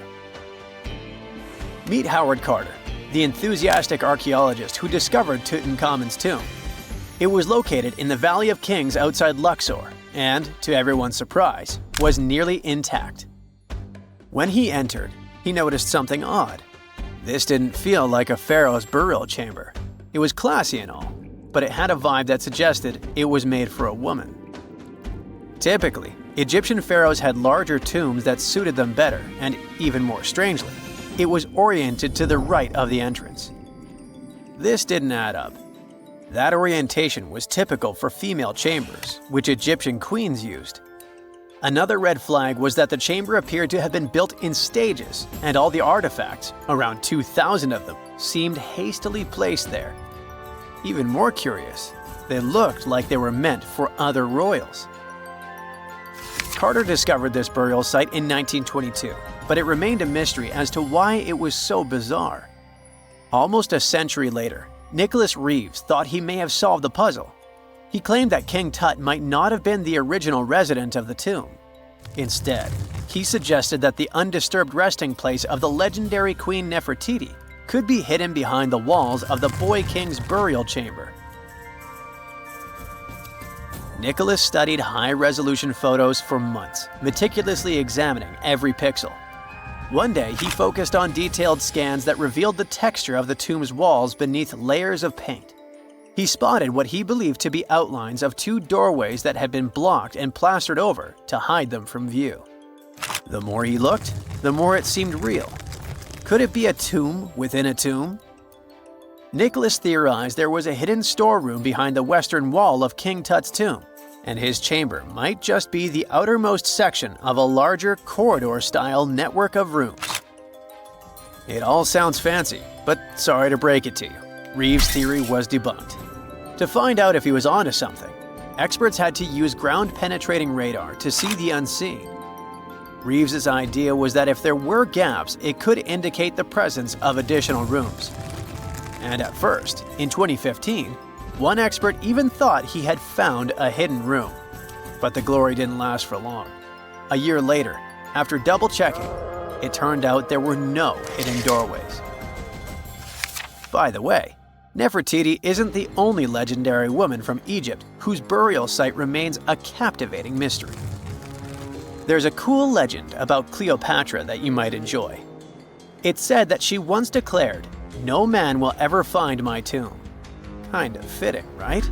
Meet Howard Carter, the enthusiastic archaeologist who discovered Tutankhamun's tomb. It was located in the Valley of Kings outside Luxor and, to everyone's surprise, was nearly intact. When he entered, he noticed something odd. This didn't feel like a pharaoh's burial chamber. It was classy and all, but it had a vibe that suggested it was made for a woman. Typically, Egyptian pharaohs had larger tombs that suited them better, and even more strangely, it was oriented to the right of the entrance. This didn't add up. That orientation was typical for female chambers, which Egyptian queens used. Another red flag was that the chamber appeared to have been built in stages, and all the artifacts, around 2,000 of them, seemed hastily placed there. Even more curious, they looked like they were meant for other royals. Carter discovered this burial site in 1922, but it remained a mystery as to why it was so bizarre. Almost a century later, Nicholas Reeves thought he may have solved the puzzle. He claimed that King Tut might not have been the original resident of the tomb. Instead, he suggested that the undisturbed resting place of the legendary Queen Nefertiti could be hidden behind the walls of the boy king's burial chamber. Nicholas studied high-resolution photos for months, meticulously examining every pixel. One day, he focused on detailed scans that revealed the texture of the tomb's walls beneath layers of paint. He spotted what he believed to be outlines of two doorways that had been blocked and plastered over to hide them from view. The more he looked, the more it seemed real. Could it be a tomb within a tomb? Nicholas theorized there was a hidden storeroom behind the western wall of King Tut's tomb, and his chamber might just be the outermost section of a larger corridor-style network of rooms. It all sounds fancy, but sorry to break it to you. Reeves' theory was debunked. To find out if he was onto something, experts had to use ground-penetrating radar to see the unseen. Reeves' idea was that if there were gaps, it could indicate the presence of additional rooms. And at first, in 2015, one expert even thought he had found a hidden room. But the glory didn't last for long. A year later, after double-checking, it turned out there were no hidden doorways. By the way, Nefertiti isn't the only legendary woman from Egypt whose burial site remains a captivating mystery. There's a cool legend about Cleopatra that you might enjoy. It's said that she once declared, "No man will ever find my tomb." Kind of fitting, right?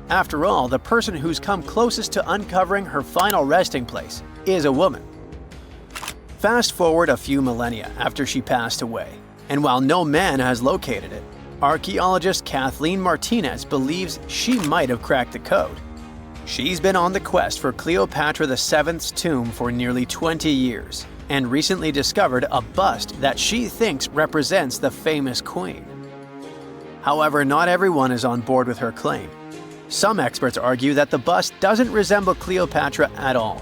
After all, the person who's come closest to uncovering her final resting place is a woman. Fast forward a few millennia after she passed away, and while no man has located it, archaeologist Kathleen Martinez believes she might have cracked the code. She's been on the quest for Cleopatra VII's tomb for nearly 20 years, and recently discovered a bust that she thinks represents the famous queen. However, not everyone is on board with her claim. Some experts argue that the bust doesn't resemble Cleopatra at all.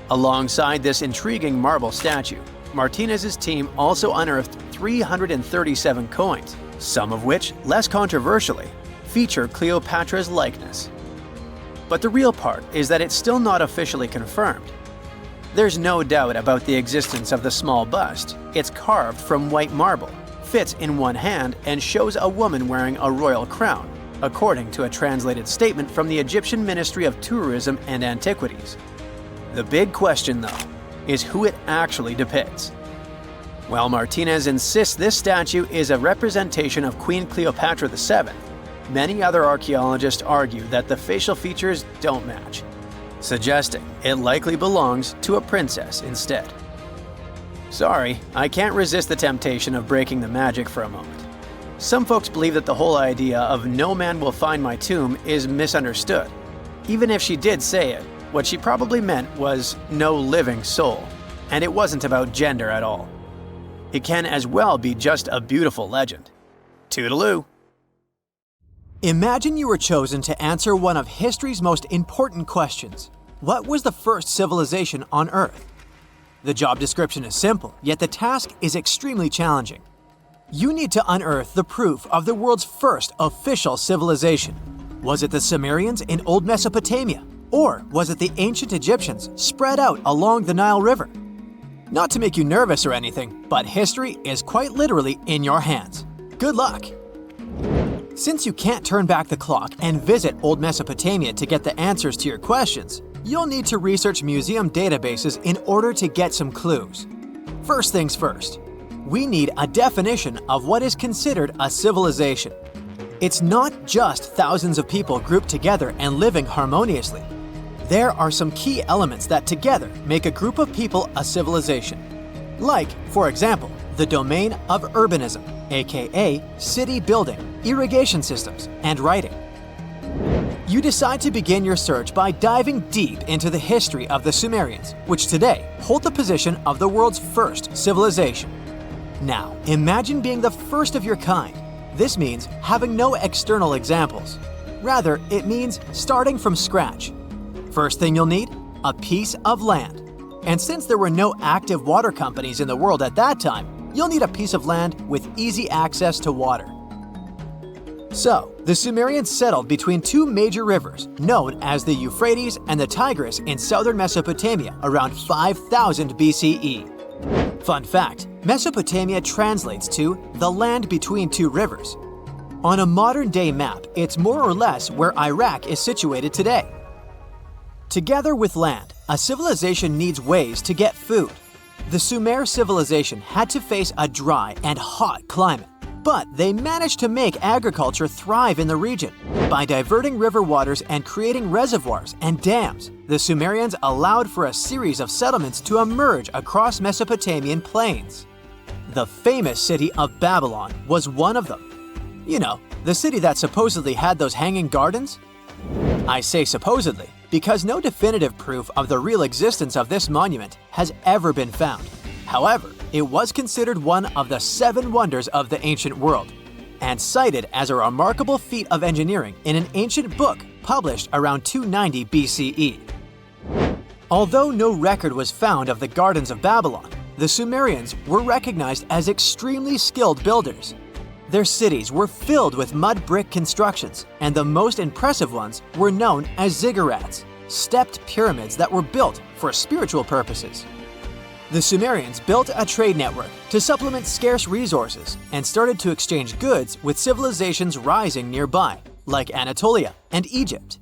Alongside this intriguing marble statue, Martinez's team also unearthed 337 coins, some of which, less controversially, feature Cleopatra's likeness. But the real part is that it's still not officially confirmed. There's no doubt about the existence of the small bust. It's carved from white marble, fits in one hand, and shows a woman wearing a royal crown, according to a translated statement from the Egyptian Ministry of Tourism and Antiquities. The big question, though, is who it actually depicts. While Martinez insists this statue is a representation of Queen Cleopatra VII, many other archaeologists argue that the facial features don't match, suggesting it likely belongs to a princess instead. Sorry, I can't resist the temptation of breaking the magic for a moment. Some folks believe that the whole idea of "no man will find my tomb" is misunderstood. Even if she did say it, what she probably meant was "no living soul," and it wasn't about gender at all. It can as well be just a beautiful legend. Toodaloo! Imagine you were chosen to answer one of history's most important questions. What was the first civilization on Earth? The job description is simple, yet the task is extremely challenging. You need to unearth the proof of the world's first official civilization. Was it the Sumerians in Old Mesopotamia? Or was it the ancient Egyptians spread out along the Nile River? Not to make you nervous or anything, but history is quite literally in your hands. Good luck! Since you can't turn back the clock and visit Old Mesopotamia to get the answers to your questions, you'll need to research museum databases in order to get some clues. First things first, we need a definition of what is considered a civilization. It's not just thousands of people grouped together and living harmoniously. There are some key elements that together make a group of people a civilization. Like, for example, the domain of urbanism, aka city building, irrigation systems, and writing. You decide to begin your search by diving deep into the history of the Sumerians, which today hold the position of the world's first civilization. Now, imagine being the first of your kind. This means having no external examples. Rather, it means starting from scratch. First thing you'll need? A piece of land. And since there were no active water companies in the world at that time, you'll need a piece of land with easy access to water. So, the Sumerians settled between two major rivers, known as the Euphrates and the Tigris in southern Mesopotamia around 5000 BCE. Fun fact, Mesopotamia translates to the land between two rivers. On a modern-day map, it's more or less where Iraq is situated today. Together with land, a civilization needs ways to get food. The Sumer civilization had to face a dry and hot climate, but they managed to make agriculture thrive in the region. By diverting river waters and creating reservoirs and dams, the Sumerians allowed for a series of settlements to emerge across Mesopotamian plains. The famous city of Babylon was one of them. You know, the city that supposedly had those hanging gardens? I say supposedly because no definitive proof of the real existence of this monument has ever been found. However, it was considered one of the 7 wonders of the ancient world, and cited as a remarkable feat of engineering in an ancient book published around 290 BCE. Although no record was found of the Gardens of Babylon, the Sumerians were recognized as extremely skilled builders. Their cities were filled with mud brick constructions, and the most impressive ones were known as ziggurats, stepped pyramids that were built for spiritual purposes. The Sumerians built a trade network to supplement scarce resources and started to exchange goods with civilizations rising nearby, like Anatolia and Egypt.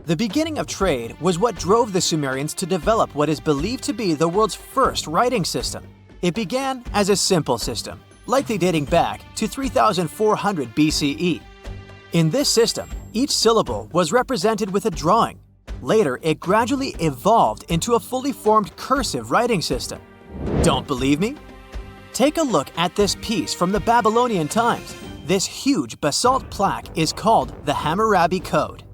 The beginning of trade was what drove the Sumerians to develop what is believed to be the world's first writing system. It began as a simple system, likely dating back to 3400 BCE. In this system, each syllable was represented with a drawing. Later, it gradually evolved into a fully formed cursive writing system. Don't believe me? Take a look at this piece from the Babylonian times. This huge basalt plaque is called the Hammurabi Code.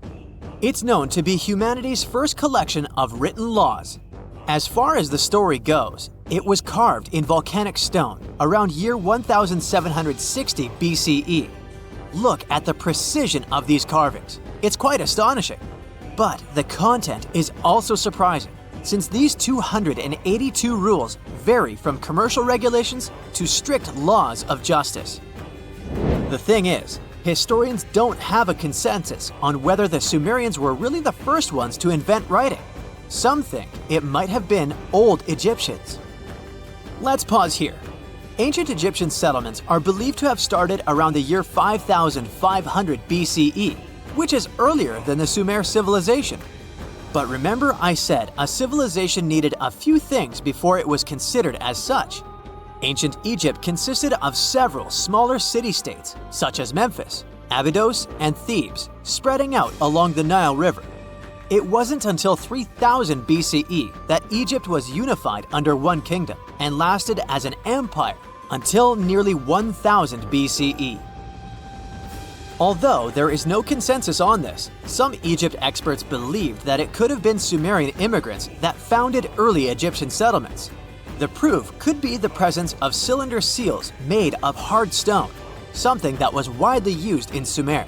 It's known to be humanity's first collection of written laws. As far as the story goes, it was carved in volcanic stone around year 1760 BCE. Look at the precision of these carvings. It's quite astonishing. But the content is also surprising, since these 282 rules vary from commercial regulations to strict laws of justice. The thing is, historians don't have a consensus on whether the Sumerians were really the first ones to invent writing. Some think it might have been old Egyptians. Let's pause here. Ancient Egyptian settlements are believed to have started around the year 5500 BCE, which is earlier than the Sumer civilization. But remember I said a civilization needed a few things before it was considered as such. Ancient Egypt consisted of several smaller city-states, such as Memphis, Abydos, and Thebes, spreading out along the Nile River. It wasn't until 3000 BCE that Egypt was unified under one kingdom and lasted as an empire until nearly 1000 BCE. Although there is no consensus on this, some Egypt experts believed that it could have been Sumerian immigrants that founded early Egyptian settlements. The proof could be the presence of cylinder seals made of hard stone, something that was widely used in Sumer.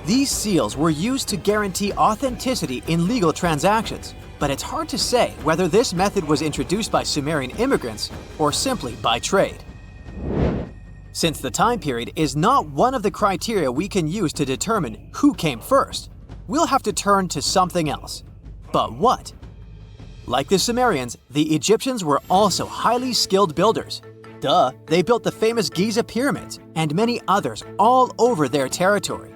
These seals were used to guarantee authenticity in legal transactions, but it's hard to say whether this method was introduced by Sumerian immigrants or simply by trade. Since the time period is not one of the criteria we can use to determine who came first, we'll have to turn to something else. But what? Like the Sumerians, the Egyptians were also highly skilled builders. Duh, they built the famous Giza pyramids and many others all over their territory.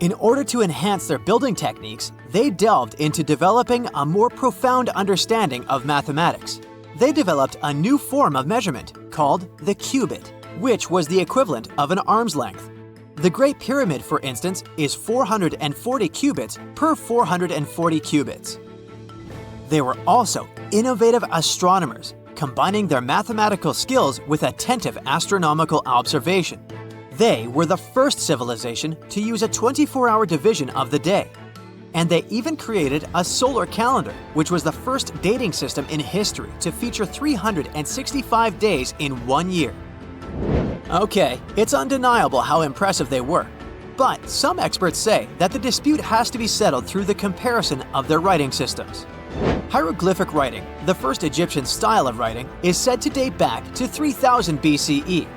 In order to enhance their building techniques, they delved into developing a more profound understanding of mathematics. They developed a new form of measurement, called the cubit, which was the equivalent of an arm's length. The Great Pyramid, for instance, is 440 cubits per 440 cubits. They were also innovative astronomers, combining their mathematical skills with attentive astronomical observation. They were the first civilization to use a 24-hour division of the day. And they even created a solar calendar, which was the first dating system in history to feature 365 days in 1 year. Okay, it's undeniable how impressive they were. But some experts say that the dispute has to be settled through the comparison of their writing systems. Hieroglyphic writing, the first Egyptian style of writing, is said to date back to 3000 BCE.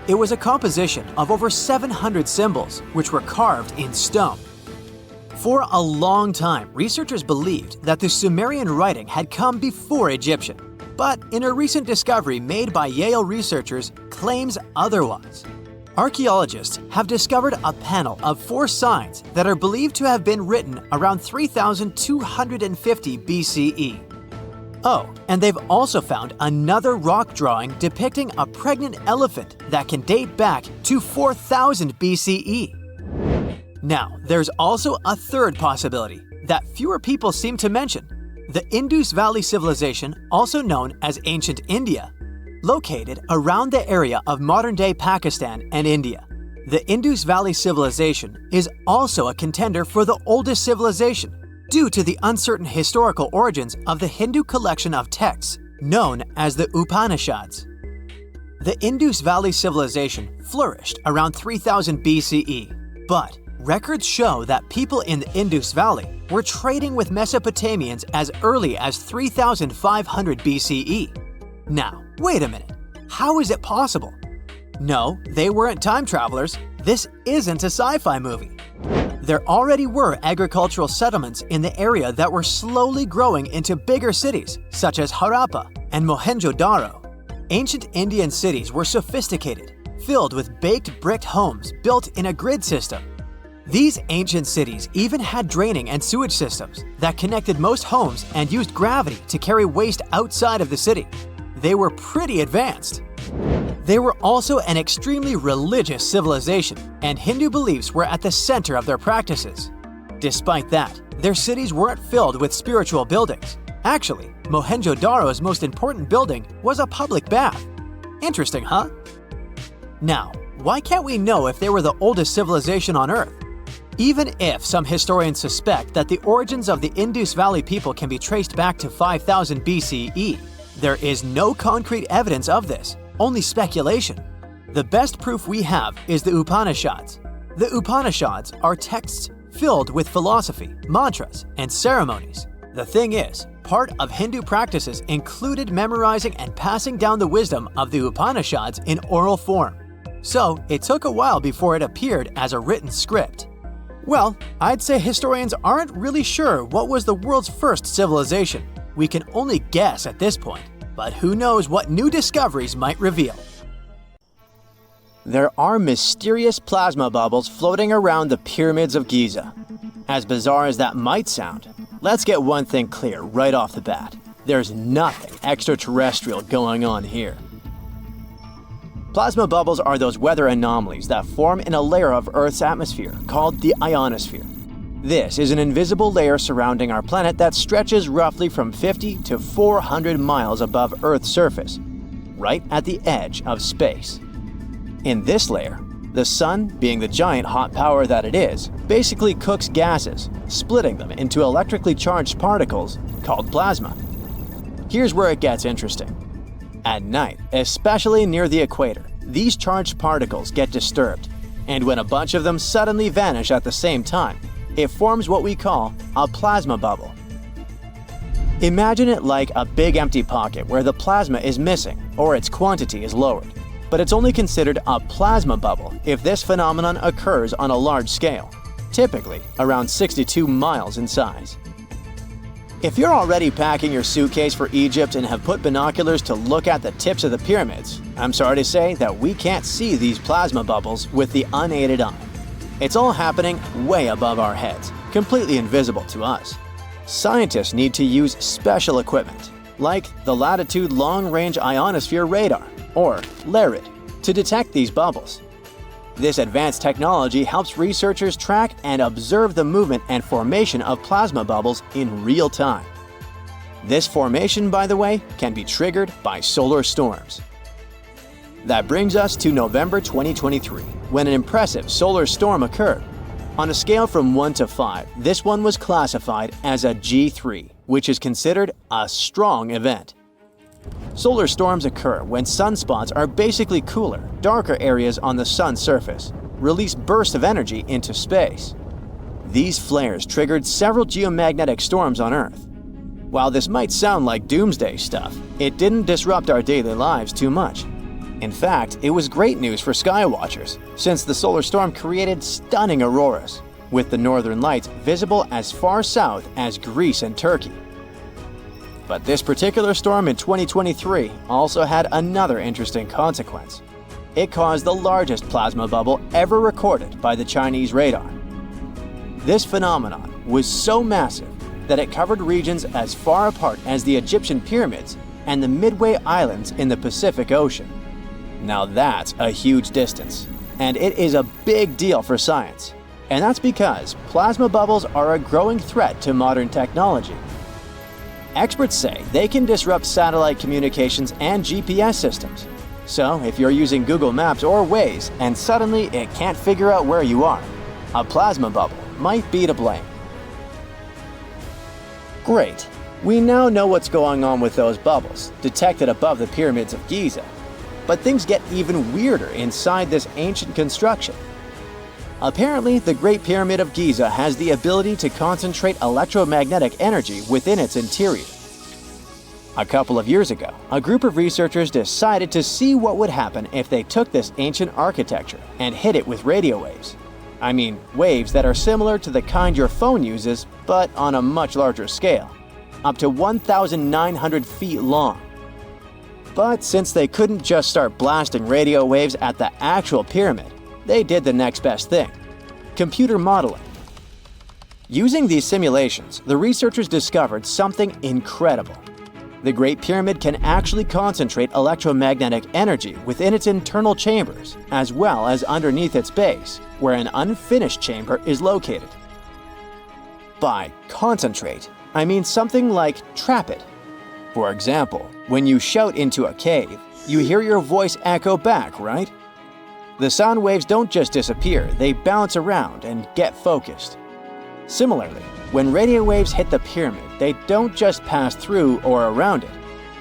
It was a composition of over 700 symbols, which were carved in stone. For a long time, researchers believed that the Sumerian writing had come before Egyptian, but in a recent discovery made by Yale researchers claims otherwise. Archaeologists have discovered a panel of 4 signs that are believed to have been written around 3250 BCE. Oh, and they've also found another rock drawing depicting a pregnant elephant that can date back to 4000 BCE. Now, there's also a third possibility that fewer people seem to mention: the Indus Valley Civilization, also known as Ancient India, located around the area of modern-day Pakistan and India. The Indus Valley Civilization is also a contender for the oldest civilization due to the uncertain historical origins of the Hindu collection of texts known as the Upanishads. The Indus Valley Civilization flourished around 3000 BCE, but records show that people in the Indus Valley were trading with Mesopotamians as early as 3500 BCE. Now, wait a minute. How is it possible? No, they weren't time travelers. This isn't a sci-fi movie. There already were agricultural settlements in the area that were slowly growing into bigger cities, such as Harappa and Mohenjo-Daro. Ancient Indian cities were sophisticated, filled with baked brick homes built in a grid system. These ancient cities even had draining and sewage systems that connected most homes and used gravity to carry waste outside of the city. They were pretty advanced. They were also an extremely religious civilization, and Hindu beliefs were at the center of their practices. Despite that, their cities weren't filled with spiritual buildings. Actually, Mohenjo-Daro's most important building was a public bath. Interesting, huh? Now, why can't we know if they were the oldest civilization on Earth? Even if some historians suspect that the origins of the Indus Valley people can be traced back to 5000 BCE, there is no concrete evidence of this, only speculation. The best proof we have is the Upanishads. The Upanishads are texts filled with philosophy, mantras, and ceremonies. The thing is, part of Hindu practices included memorizing and passing down the wisdom of the Upanishads in oral form. So it took a while before it appeared as a written script. Well, I'd say historians aren't really sure what was the world's first civilization. We can only guess at this point, but who knows what new discoveries might reveal. There are mysterious plasma bubbles floating around the pyramids of Giza. As bizarre as that might sound, let's get one thing clear right off the bat. There's nothing extraterrestrial going on here. Plasma bubbles are those weather anomalies that form in a layer of Earth's atmosphere called the ionosphere. This is an invisible layer surrounding our planet that stretches roughly from 50 to 400 miles above Earth's surface, right at the edge of space. In this layer, the sun, being the giant hot power that it is, basically cooks gases, splitting them into electrically charged particles called plasma. Here's where it gets interesting. At night, especially near the equator, these charged particles get disturbed, and when a bunch of them suddenly vanish at the same time, it forms what we call a plasma bubble. Imagine it like a big empty pocket where the plasma is missing or its quantity is lowered, but it's only considered a plasma bubble if this phenomenon occurs on a large scale, typically around 62 miles in size. If you're already packing your suitcase for Egypt and have put binoculars to look at the tips of the pyramids, I'm sorry to say that we can't see these plasma bubbles with the unaided eye. It's all happening way above our heads, completely invisible to us. Scientists need to use special equipment, like the Latitude Long Range Ionosphere Radar, or LARID, to detect these bubbles. This advanced technology helps researchers track and observe the movement and formation of plasma bubbles in real time. This formation, by the way, can be triggered by solar storms. That brings us to November 2023, when an impressive solar storm occurred. On a scale from 1 to 5, this one was classified as a G3, which is considered a strong event. Solar storms occur when sunspots are basically cooler, darker areas on the sun's surface, release bursts of energy into space. These flares triggered several geomagnetic storms on Earth. While this might sound like doomsday stuff, it didn't disrupt our daily lives too much. In fact, it was great news for skywatchers, since the solar storm created stunning auroras, with the northern lights visible as far south as Greece and Turkey. But this particular storm in 2023 also had another interesting consequence. It caused the largest plasma bubble ever recorded by the Chinese radar. This phenomenon was so massive that it covered regions as far apart as the Egyptian pyramids and the Midway Islands in the Pacific Ocean. Now that's a huge distance, and it is a big deal for science. And that's because plasma bubbles are a growing threat to modern technology. Experts say they can disrupt satellite communications and GPS systems. So if you're using Google Maps or Waze and suddenly it can't figure out where you are, a plasma bubble might be to blame. Great. We now know what's going on with those bubbles, detected above the pyramids of Giza. But things get even weirder inside this ancient construction. Apparently, the Great Pyramid of Giza has the ability to concentrate electromagnetic energy within its interior. A couple of years ago, a group of researchers decided to see what would happen if they took this ancient architecture and hit it with radio waves. I mean, waves that are similar to the kind your phone uses, but on a much larger scale, up to 1,900 feet long. But since they couldn't just start blasting radio waves at the actual pyramid, they did the next best thing: computer modeling. Using these simulations, the researchers discovered something incredible. The Great Pyramid can actually concentrate electromagnetic energy within its internal chambers, as well as underneath its base, where an unfinished chamber is located. By concentrate, I mean something like trap it. For example, when you shout into a cave, you hear your voice echo back, right? The sound waves don't just disappear, they bounce around and get focused. Similarly, when radio waves hit the pyramid, they don't just pass through or around it.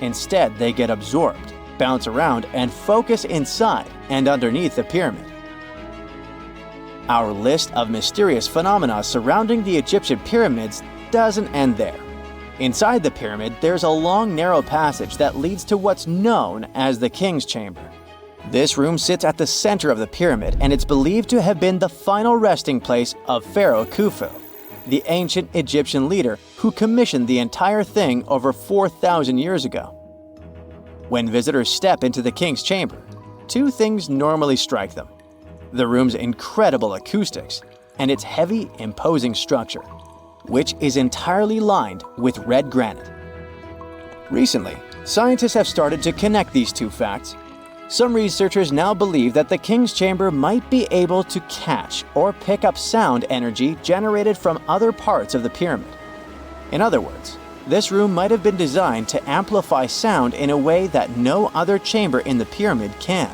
Instead, they get absorbed, bounce around, and focus inside and underneath the pyramid. Our list of mysterious phenomena surrounding the Egyptian pyramids doesn't end there. Inside the pyramid, there's a long, narrow passage that leads to what's known as the King's Chamber. This room sits at the center of the pyramid, and it's believed to have been the final resting place of Pharaoh Khufu, the ancient Egyptian leader who commissioned the entire thing over 4,000 years ago. When visitors step into the King's Chamber, two things normally strike them: the room's incredible acoustics and its heavy, imposing structure, which is entirely lined with red granite. Recently, scientists have started to connect these two facts. Some researchers now believe that the King's Chamber might be able to catch or pick up sound energy generated from other parts of the pyramid. In other words, this room might have been designed to amplify sound in a way that no other chamber in the pyramid can.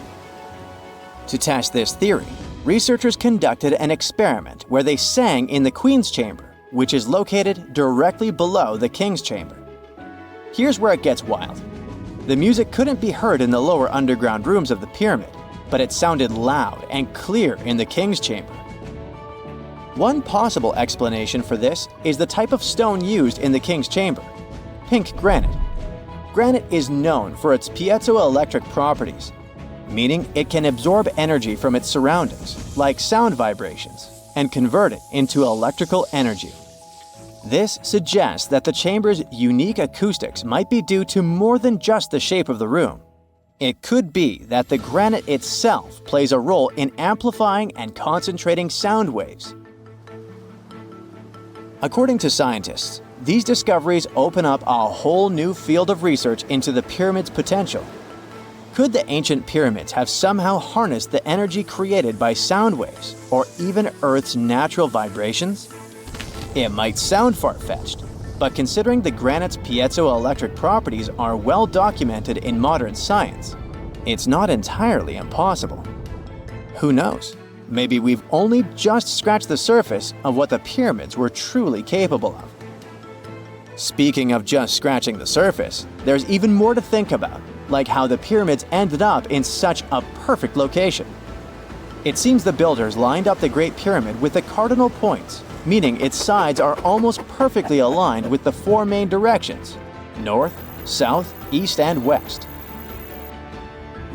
To test this theory, researchers conducted an experiment where they sang in the Queen's Chamber, which is located directly below the King's Chamber. Here's where it gets wild. The music couldn't be heard in the lower underground rooms of the pyramid, but it sounded loud and clear in the King's Chamber. One possible explanation for this is the type of stone used in the King's Chamber: pink granite. Granite is known for its piezoelectric properties, meaning it can absorb energy from its surroundings, like sound vibrations, and convert it into electrical energy. This suggests that the chamber's unique acoustics might be due to more than just the shape of the room. It could be that the granite itself plays a role in amplifying and concentrating sound waves. According to scientists, these discoveries open up a whole new field of research into the pyramid's potential. Could the ancient pyramids have somehow harnessed the energy created by sound waves or even Earth's natural vibrations? It might sound far-fetched, but considering the granite's piezoelectric properties are well documented in modern science, it's not entirely impossible. Who knows? Maybe we've only just scratched the surface of what the pyramids were truly capable of. Speaking of just scratching the surface, there's even more to think about, like how the pyramids ended up in such a perfect location. It seems the builders lined up the Great Pyramid with the cardinal points, meaning its sides are almost perfectly aligned with the four main directions: north, south, east, and west.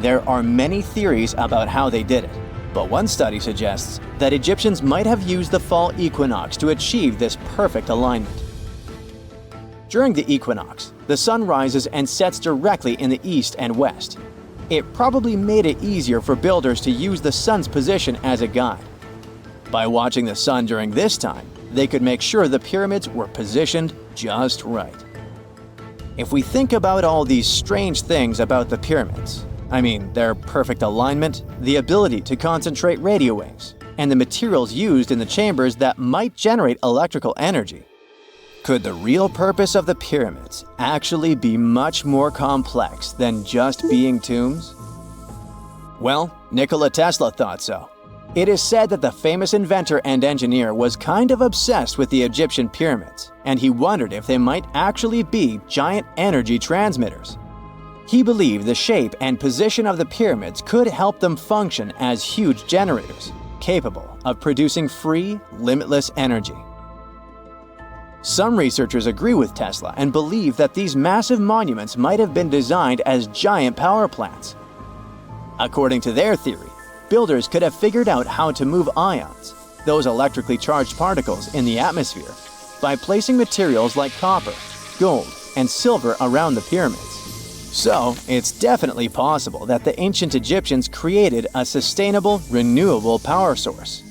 There are many theories about how they did it, but one study suggests that Egyptians might have used the fall equinox to achieve this perfect alignment. During the equinox, the sun rises and sets directly in the east and west. It probably made it easier for builders to use the sun's position as a guide. By watching the sun during this time, they could make sure the pyramids were positioned just right. If we think about all these strange things about the pyramids, I mean their perfect alignment, the ability to concentrate radio waves, and the materials used in the chambers that might generate electrical energy, could the real purpose of the pyramids actually be much more complex than just being tombs? Well, Nikola Tesla thought so. It is said that the famous inventor and engineer was kind of obsessed with the Egyptian pyramids, and he wondered if they might actually be giant energy transmitters. He believed the shape and position of the pyramids could help them function as huge generators, capable of producing free, limitless energy. Some researchers agree with Tesla and believe that these massive monuments might have been designed as giant power plants. According to their theory, builders could have figured out how to move ions, those electrically charged particles in the atmosphere, by placing materials like copper, gold, and silver around the pyramids. So, it's definitely possible that the ancient Egyptians created a sustainable, renewable power source.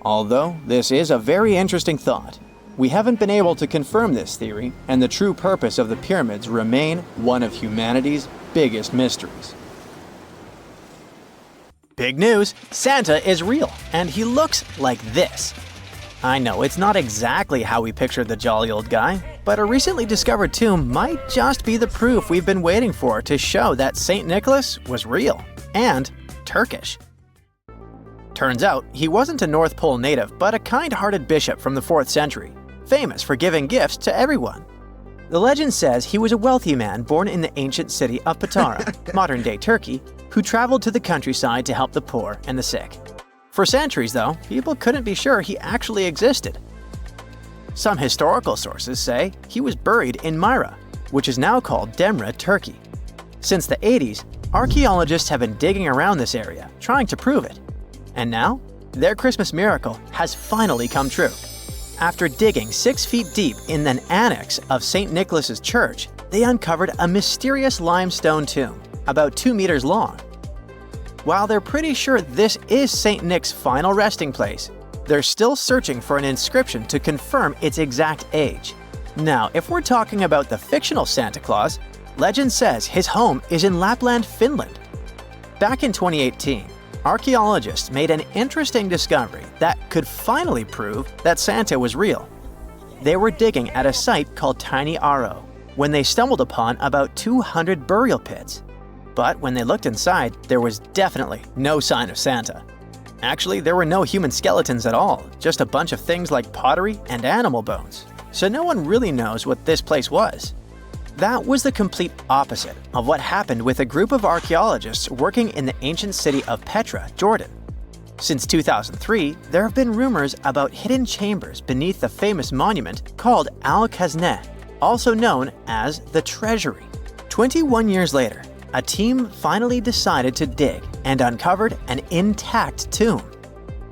Although this is a very interesting thought, we haven't been able to confirm this theory, and the true purpose of the pyramids remain one of humanity's biggest mysteries. Big news! Santa is real, and he looks like this. I know it's not exactly how we pictured the jolly old guy, but a recently discovered tomb might just be the proof we've been waiting for to show that St. Nicholas was real and Turkish. Turns out, he wasn't a North Pole native, but a kind-hearted bishop from the 4th century, famous for giving gifts to everyone. The legend says he was a wealthy man born in the ancient city of Patara, modern-day Turkey, who traveled to the countryside to help the poor and the sick. For centuries, though, people couldn't be sure he actually existed. Some historical sources say he was buried in Myra, which is now called Demre, Turkey. Since the 80s, archaeologists have been digging around this area, trying to prove it. And now, their Christmas miracle has finally come true. After digging 6 feet deep in an annex of St. Nicholas's church, they uncovered a mysterious limestone tomb, about 2 meters long. While they're pretty sure this is St. Nick's final resting place, they're still searching for an inscription to confirm its exact age. Now, if we're talking about the fictional Santa Claus, legend says his home is in Lapland, Finland. Back in 2018, archaeologists made an interesting discovery that could finally prove that Santa was real. They were digging at a site called Tiny Aro when they stumbled upon about 200 burial pits. But when they looked inside, there was definitely no sign of Santa. Actually, there were no human skeletons at all, just a bunch of things like pottery and animal bones. So no one really knows what this place was. That was the complete opposite of what happened with a group of archaeologists working in the ancient city of Petra, Jordan. Since 2003, there have been rumors about hidden chambers beneath the famous monument called Al-Khazneh, also known as the Treasury. 21 years later, a team finally decided to dig and uncovered an intact tomb.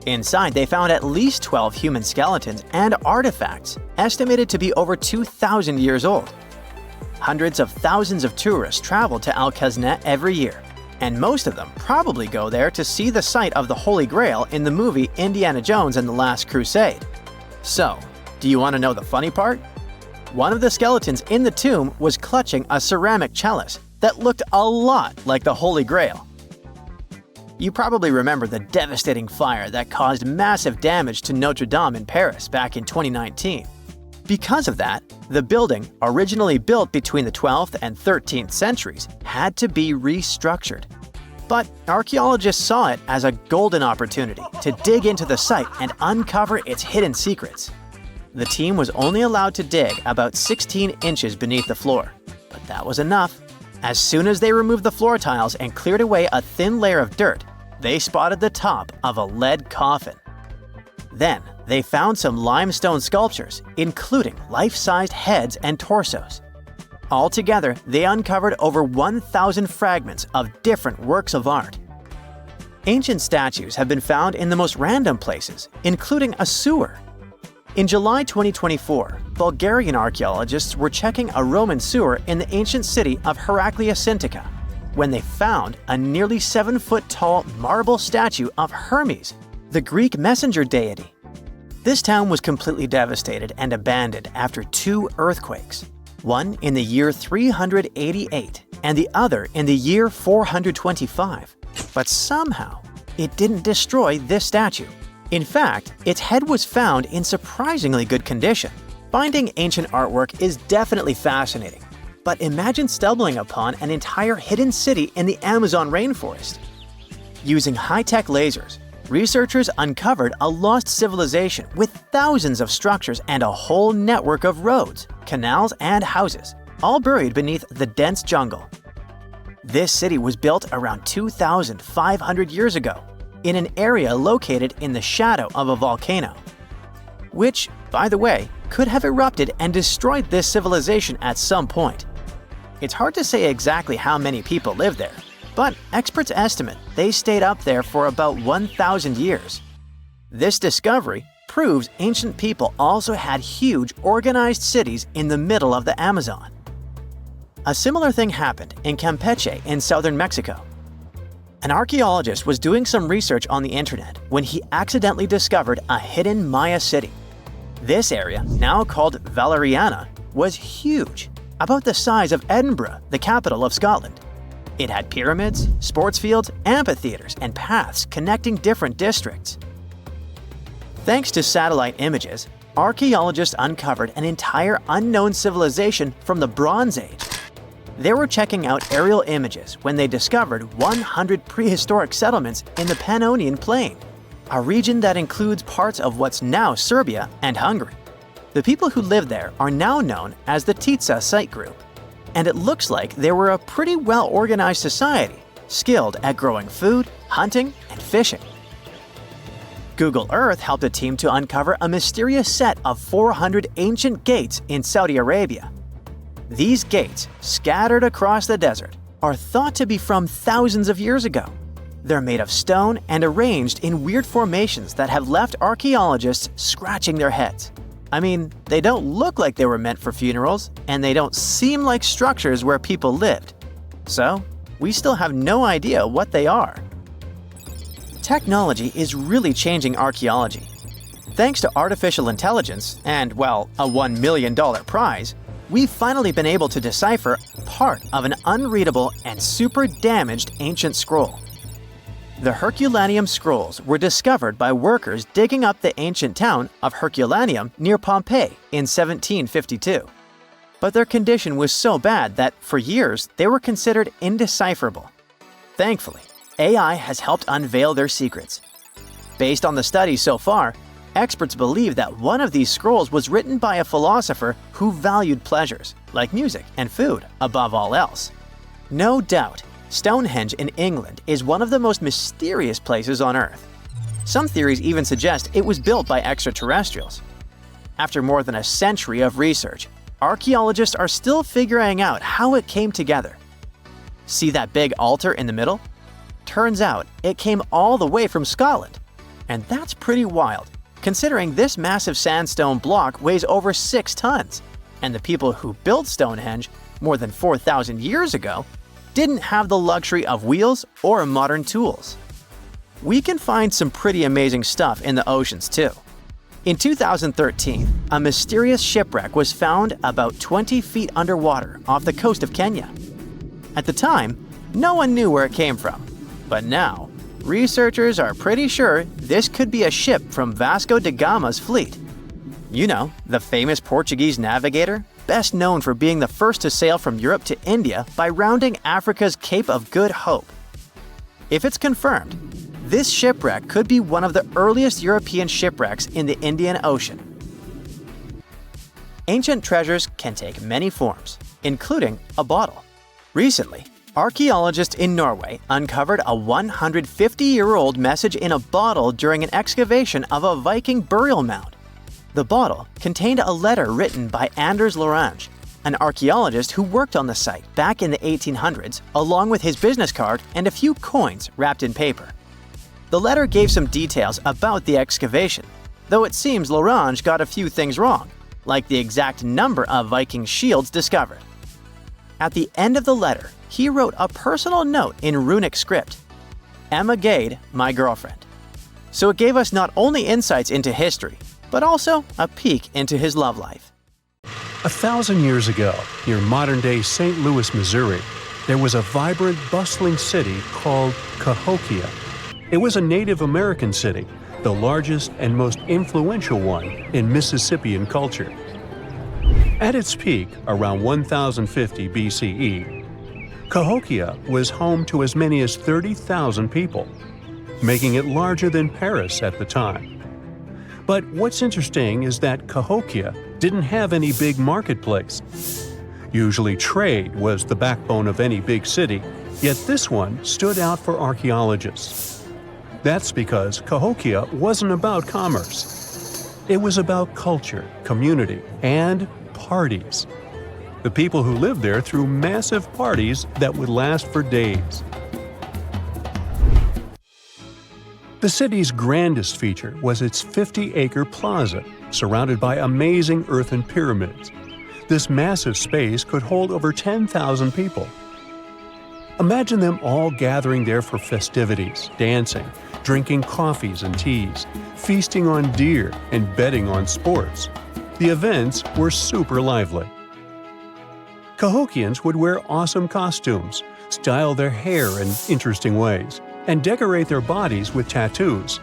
Inside, they found at least 12 human skeletons and artifacts, estimated to be over 2,000 years old. Hundreds of thousands of tourists travel to Al-Khazneh every year, and most of them probably go there to see the site of the Holy Grail in the movie Indiana Jones and the Last Crusade. So, do you want to know the funny part? One of the skeletons in the tomb was clutching a ceramic chalice that looked a lot like the Holy Grail. You probably remember the devastating fire that caused massive damage to Notre Dame in Paris back in 2019. Because of that, the building, originally built between the 12th and 13th centuries, had to be restructured. But archaeologists saw it as a golden opportunity to dig into the site and uncover its hidden secrets. The team was only allowed to dig about 16 inches beneath the floor, but that was enough. As soon as they removed the floor tiles and cleared away a thin layer of dirt, they spotted the top of a lead coffin. Then, they found some limestone sculptures, including life-sized heads and torsos. Altogether, they uncovered over 1,000 fragments of different works of art. Ancient statues have been found in the most random places, including a sewer. In July 2024, Bulgarian archaeologists were checking a Roman sewer in the ancient city of Heraklia Sintika when they found a nearly 7-foot-tall marble statue of Hermes, the Greek messenger deity. This town was completely devastated and abandoned after 2 earthquakes, one in the year 388 and the other in the year 425. But somehow, it didn't destroy this statue. In fact, its head was found in surprisingly good condition. Finding ancient artwork is definitely fascinating, but imagine stumbling upon an entire hidden city in the Amazon rainforest. Using high-tech lasers, researchers uncovered a lost civilization with thousands of structures and a whole network of roads, canals, and houses, all buried beneath the dense jungle. This city was built around 2,500 years ago, in an area located in the shadow of a volcano, which, by the way, could have erupted and destroyed this civilization at some point. It's hard to say exactly how many people lived there, but experts estimate they stayed up there for about 1,000 years. This discovery proves ancient people also had huge organized cities in the middle of the Amazon. A similar thing happened in Campeche in southern Mexico. An archaeologist was doing some research on the internet when he accidentally discovered a hidden Maya city. This area, now called Valeriana, was huge, about the size of Edinburgh, the capital of Scotland. It had pyramids, sports fields, amphitheaters, and paths connecting different districts. Thanks to satellite images, archaeologists uncovered an entire unknown civilization from the Bronze Age. They were checking out aerial images when they discovered 100 prehistoric settlements in the Pannonian Plain, a region that includes parts of what's now Serbia and Hungary. The people who lived there are now known as the Titsa site group, and it looks like they were a pretty well-organized society, skilled at growing food, hunting, and fishing. Google Earth helped a team to uncover a mysterious set of 400 ancient gates in Saudi Arabia. These gates, scattered across the desert, are thought to be from thousands of years ago. They're made of stone and arranged in weird formations that have left archaeologists scratching their heads. I mean, they don't look like they were meant for funerals, and they don't seem like structures where people lived. So, we still have no idea what they are. Technology is really changing archaeology. Thanks to artificial intelligence and, well, a $1 million prize, we've finally been able to decipher part of an unreadable and super damaged ancient scroll. The Herculaneum scrolls were discovered by workers digging up the ancient town of Herculaneum near Pompeii in 1752. But their condition was so bad that, for years, they were considered indecipherable. Thankfully, AI has helped unveil their secrets. Based on the studies so far, experts believe that one of these scrolls was written by a philosopher who valued pleasures, like music and food, above all else. No doubt, Stonehenge in England is one of the most mysterious places on Earth. Some theories even suggest it was built by extraterrestrials. After more than a century of research, archaeologists are still figuring out how it came together. See that big altar in the middle? Turns out it came all the way from Scotland. And that's pretty wild, considering this massive sandstone block weighs over 6 tons, and the people who built Stonehenge more than 4,000 years ago didn't have the luxury of wheels or modern tools. We can find some pretty amazing stuff in the oceans too. In 2013, a mysterious shipwreck was found about 20 feet underwater off the coast of Kenya. At the time, no one knew where it came from. But now, researchers are pretty sure this could be a ship from Vasco da Gama's fleet. You know, the famous Portuguese navigator, best known for being the first to sail from Europe to India by rounding Africa's Cape of Good Hope. If it's confirmed, this shipwreck could be one of the earliest European shipwrecks in the Indian Ocean. Ancient treasures can take many forms, including a bottle. Recently, archaeologists in Norway uncovered a 150-year-old message in a bottle during an excavation of a Viking burial mound. The bottle contained a letter written by Anders Lorange, an archaeologist who worked on the site back in the 1800s, along with his business card and a few coins wrapped in paper. The letter gave some details about the excavation, though it seems Lorange got a few things wrong, like the exact number of Viking shields discovered. At the end of the letter, he wrote a personal note in runic script, "Emma Gade, my girlfriend." So it gave us not only insights into history, but also a peek into his love life. 1,000 years ago, near modern-day St. Louis, Missouri, there was a vibrant, bustling city called Cahokia. It was a Native American city, the largest and most influential one in Mississippian culture. At its peak, around 1050 BCE, Cahokia was home to as many as 30,000 people, making it larger than Paris at the time. But what's interesting is that Cahokia didn't have any big marketplace. Usually trade was the backbone of any big city, yet this one stood out for archaeologists. That's because Cahokia wasn't about commerce. It was about culture, community, and parties. The people who lived there threw massive parties that would last for days. The city's grandest feature was its 50-acre plaza, surrounded by amazing earthen pyramids. This massive space could hold over 10,000 people. Imagine them all gathering there for festivities, dancing, drinking coffees and teas, feasting on deer, and betting on sports. The events were super lively. Cahokians would wear awesome costumes, style their hair in interesting ways, and decorate their bodies with tattoos.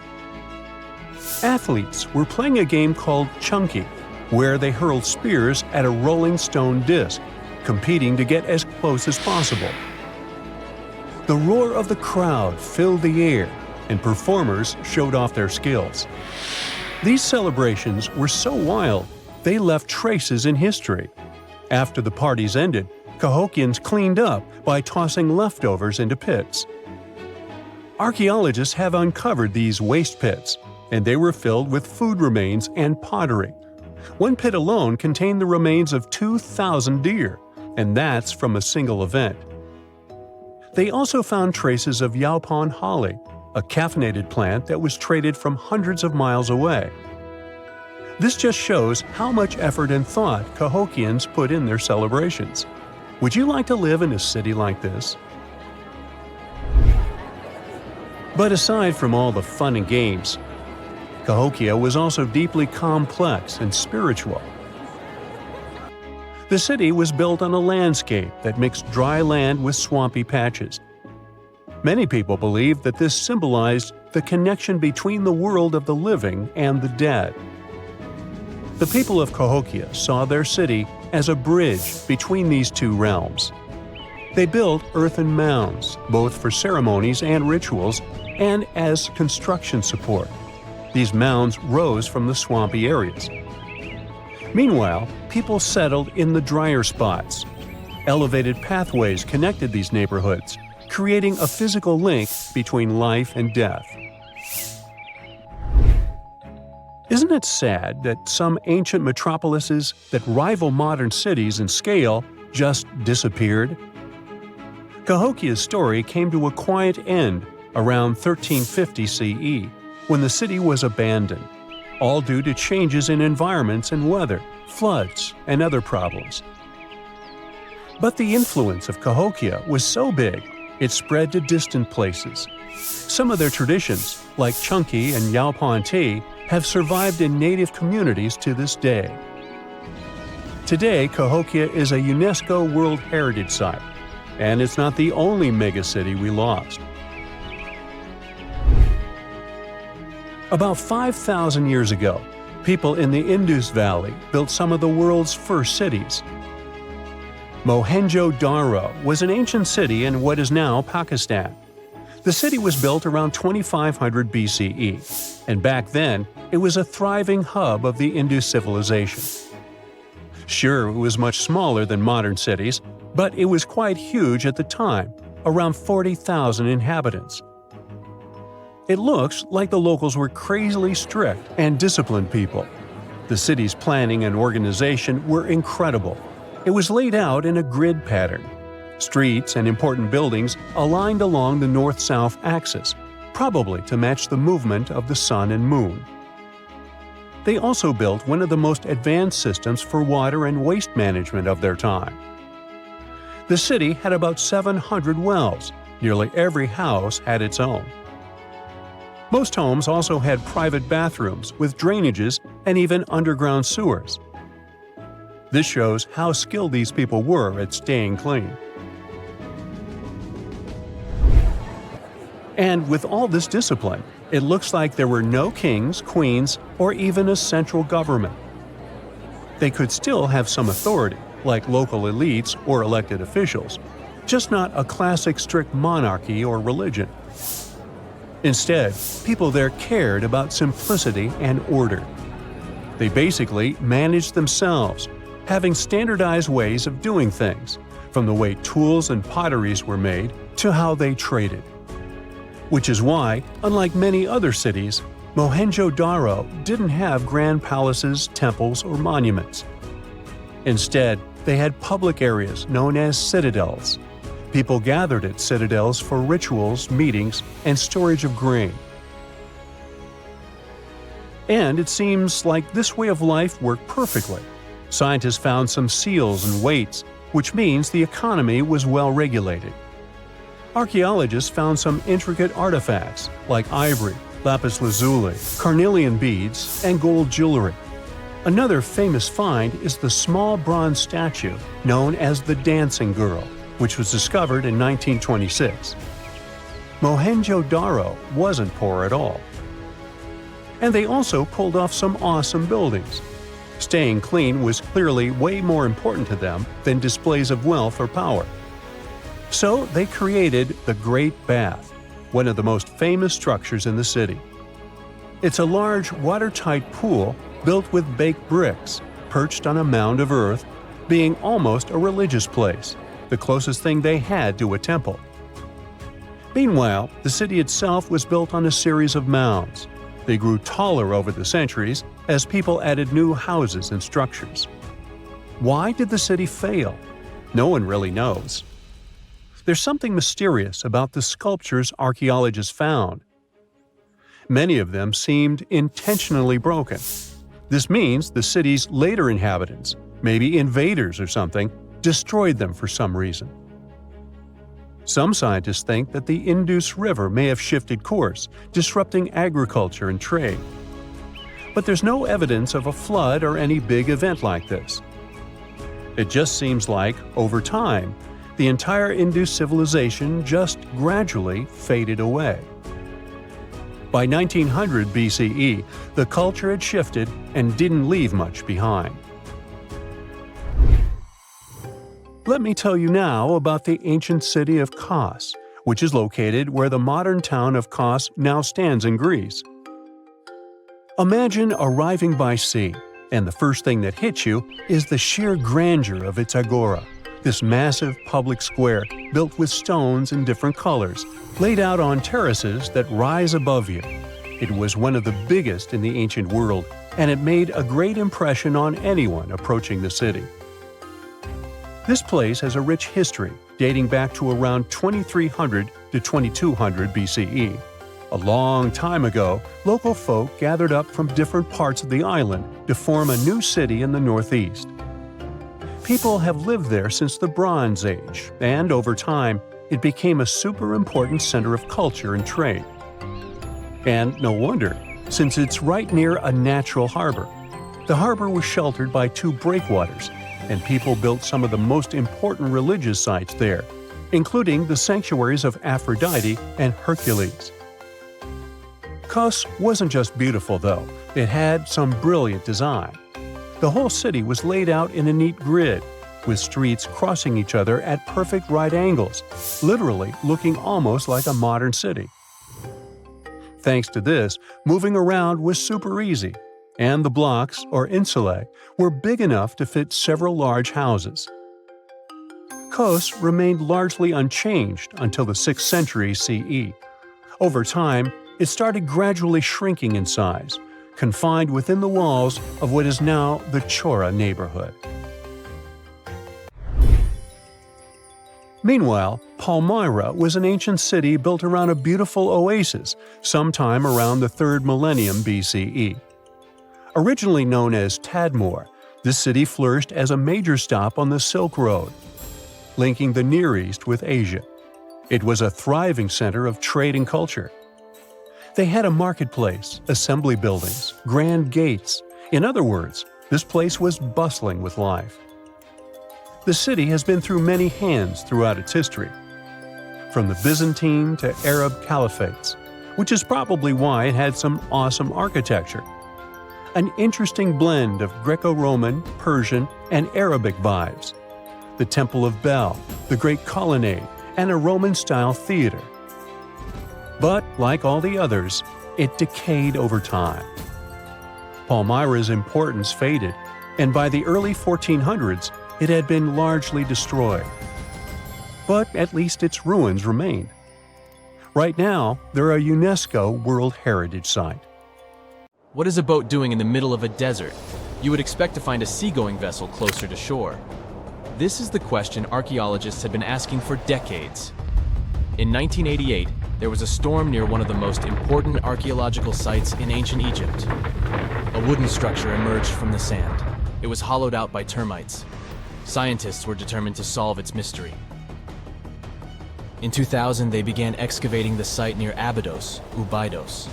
Athletes were playing a game called Chunky, where they hurled spears at a rolling stone disc, competing to get as close as possible. The roar of the crowd filled the air, and performers showed off their skills. These celebrations were so wild, they left traces in history. After the parties ended, Cahokians cleaned up by tossing leftovers into pits. Archaeologists have uncovered these waste pits, and they were filled with food remains and pottery. One pit alone contained the remains of 2,000 deer, and that's from a single event. They also found traces of yaupon holly, a caffeinated plant that was traded from hundreds of miles away. This just shows how much effort and thought Cahokians put in their celebrations. Would you like to live in a city like this? But aside from all the fun and games, Cahokia was also deeply complex and spiritual. The city was built on a landscape that mixed dry land with swampy patches. Many people believe that this symbolized the connection between the world of the living and the dead. The people of Cahokia saw their city as a bridge between these two realms. They built earthen mounds, both for ceremonies and rituals, and as construction support. These mounds rose from the swampy areas. Meanwhile, people settled in the drier spots. Elevated pathways connected these neighborhoods, creating a physical link between life and death. Isn't it sad that some ancient metropolises that rival modern cities in scale just disappeared? Cahokia's story came to a quiet end around 1350 CE, when the city was abandoned, all due to changes in environments and weather, floods, and other problems. But the influence of Cahokia was so big, it spread to distant places. Some of their traditions, like Chunky and Yaupon tea, have survived in native communities to this day. Today, Cahokia is a UNESCO World Heritage Site. And it's not the only megacity we lost. About 5,000 years ago, people in the Indus Valley built some of the world's first cities. Mohenjo-Daro was an ancient city in what is now Pakistan. The city was built around 2500 BCE, and back then it was a thriving hub of the Indus civilization. Sure, it was much smaller than modern cities, but it was quite huge at the time, around 40,000 inhabitants. It looks like the locals were crazily strict and disciplined people. The city's planning and organization were incredible. It was laid out in a grid pattern. Streets and important buildings aligned along the north-south axis, probably to match the movement of the sun and moon. They also built one of the most advanced systems for water and waste management of their time. The city had about 700 wells. Nearly every house had its own. Most homes also had private bathrooms with drainages and even underground sewers. This shows how skilled these people were at staying clean. And with all this discipline, it looks like there were no kings, queens, or even a central government. They could still have some authority, like local elites or elected officials, just not a classic strict monarchy or religion. Instead, people there cared about simplicity and order. They basically managed themselves, having standardized ways of doing things, from the way tools and potteries were made to how they traded. Which is why, unlike many other cities, Mohenjo-Daro didn't have grand palaces, temples, or monuments. Instead, they had public areas known as citadels. People gathered at citadels for rituals, meetings, and storage of grain. And it seems like this way of life worked perfectly. Scientists found some seals and weights, which means the economy was well regulated. Archaeologists found some intricate artifacts like ivory, lapis lazuli, carnelian beads, and gold jewelry. Another famous find is the small bronze statue known as the Dancing Girl, which was discovered in 1926. Mohenjo-Daro wasn't poor at all. And they also pulled off some awesome buildings. Staying clean was clearly way more important to them than displays of wealth or power. So they created the Great Bath, one of the most famous structures in the city. It's a large, watertight pool built with baked bricks, perched on a mound of earth, being almost a religious place, the closest thing they had to a temple. Meanwhile, the city itself was built on a series of mounds. They grew taller over the centuries as people added new houses and structures. Why did the city fail? No one really knows. There's something mysterious about the sculptures archaeologists found. Many of them seemed intentionally broken. This means the city's later inhabitants, maybe invaders or something, destroyed them for some reason. Some scientists think that the Indus River may have shifted course, disrupting agriculture and trade. But there's no evidence of a flood or any big event like this. It just seems like, over time, the entire Indus civilization just gradually faded away. By 1900 BCE, the culture had shifted and didn't leave much behind. Let me tell you now about the ancient city of Kos, which is located where the modern town of Kos now stands in Greece. Imagine arriving by sea, and the first thing that hits you is the sheer grandeur of its agora, this massive public square built with stones in different colors, laid out on terraces that rise above you. It was one of the biggest in the ancient world, and it made a great impression on anyone approaching the city. This place has a rich history, dating back to around 2300 to 2200 BCE. A long time ago, local folk gathered up from different parts of the island to form a new city in the northeast. People have lived there since the Bronze Age, and over time, it became a super important center of culture and trade. And no wonder, since it's right near a natural harbor. The harbor was sheltered by two breakwaters, and people built some of the most important religious sites there, including the sanctuaries of Aphrodite and Hercules. Kos wasn't just beautiful, though. It had some brilliant design. The whole city was laid out in a neat grid, with streets crossing each other at perfect right angles, literally looking almost like a modern city. Thanks to this, moving around was super easy, and the blocks, or insulae, were big enough to fit several large houses. Kos remained largely unchanged until the 6th century CE. Over time, it started gradually shrinking in size, confined within the walls of what is now the Chora neighborhood. Meanwhile, Palmyra was an ancient city built around a beautiful oasis sometime around the 3rd millennium BCE. Originally known as Tadmor, this city flourished as a major stop on the Silk Road, linking the Near East with Asia. It was a thriving center of trade and culture. They had a marketplace, assembly buildings, grand gates. In other words, this place was bustling with life. The city has been through many hands throughout its history, from the Byzantine to Arab caliphates, which is probably why it had some awesome architecture. An interesting blend of Greco-Roman, Persian, and Arabic vibes. The Temple of Bel, the Great Colonnade, and a Roman-style theater. But, like all the others, it decayed over time. Palmyra's importance faded, and by the early 1400s, it had been largely destroyed. But at least its ruins remained. Right now, they're a UNESCO World Heritage Site. What is a boat doing in the middle of a desert? You would expect to find a seagoing vessel closer to shore. This is the question archaeologists have been asking for decades. In 1988, there was a storm near one of the most important archaeological sites in ancient Egypt. A wooden structure emerged from the sand. It was hollowed out by termites. Scientists were determined to solve its mystery. In 2000, they began excavating the site near Abydos, Abydos.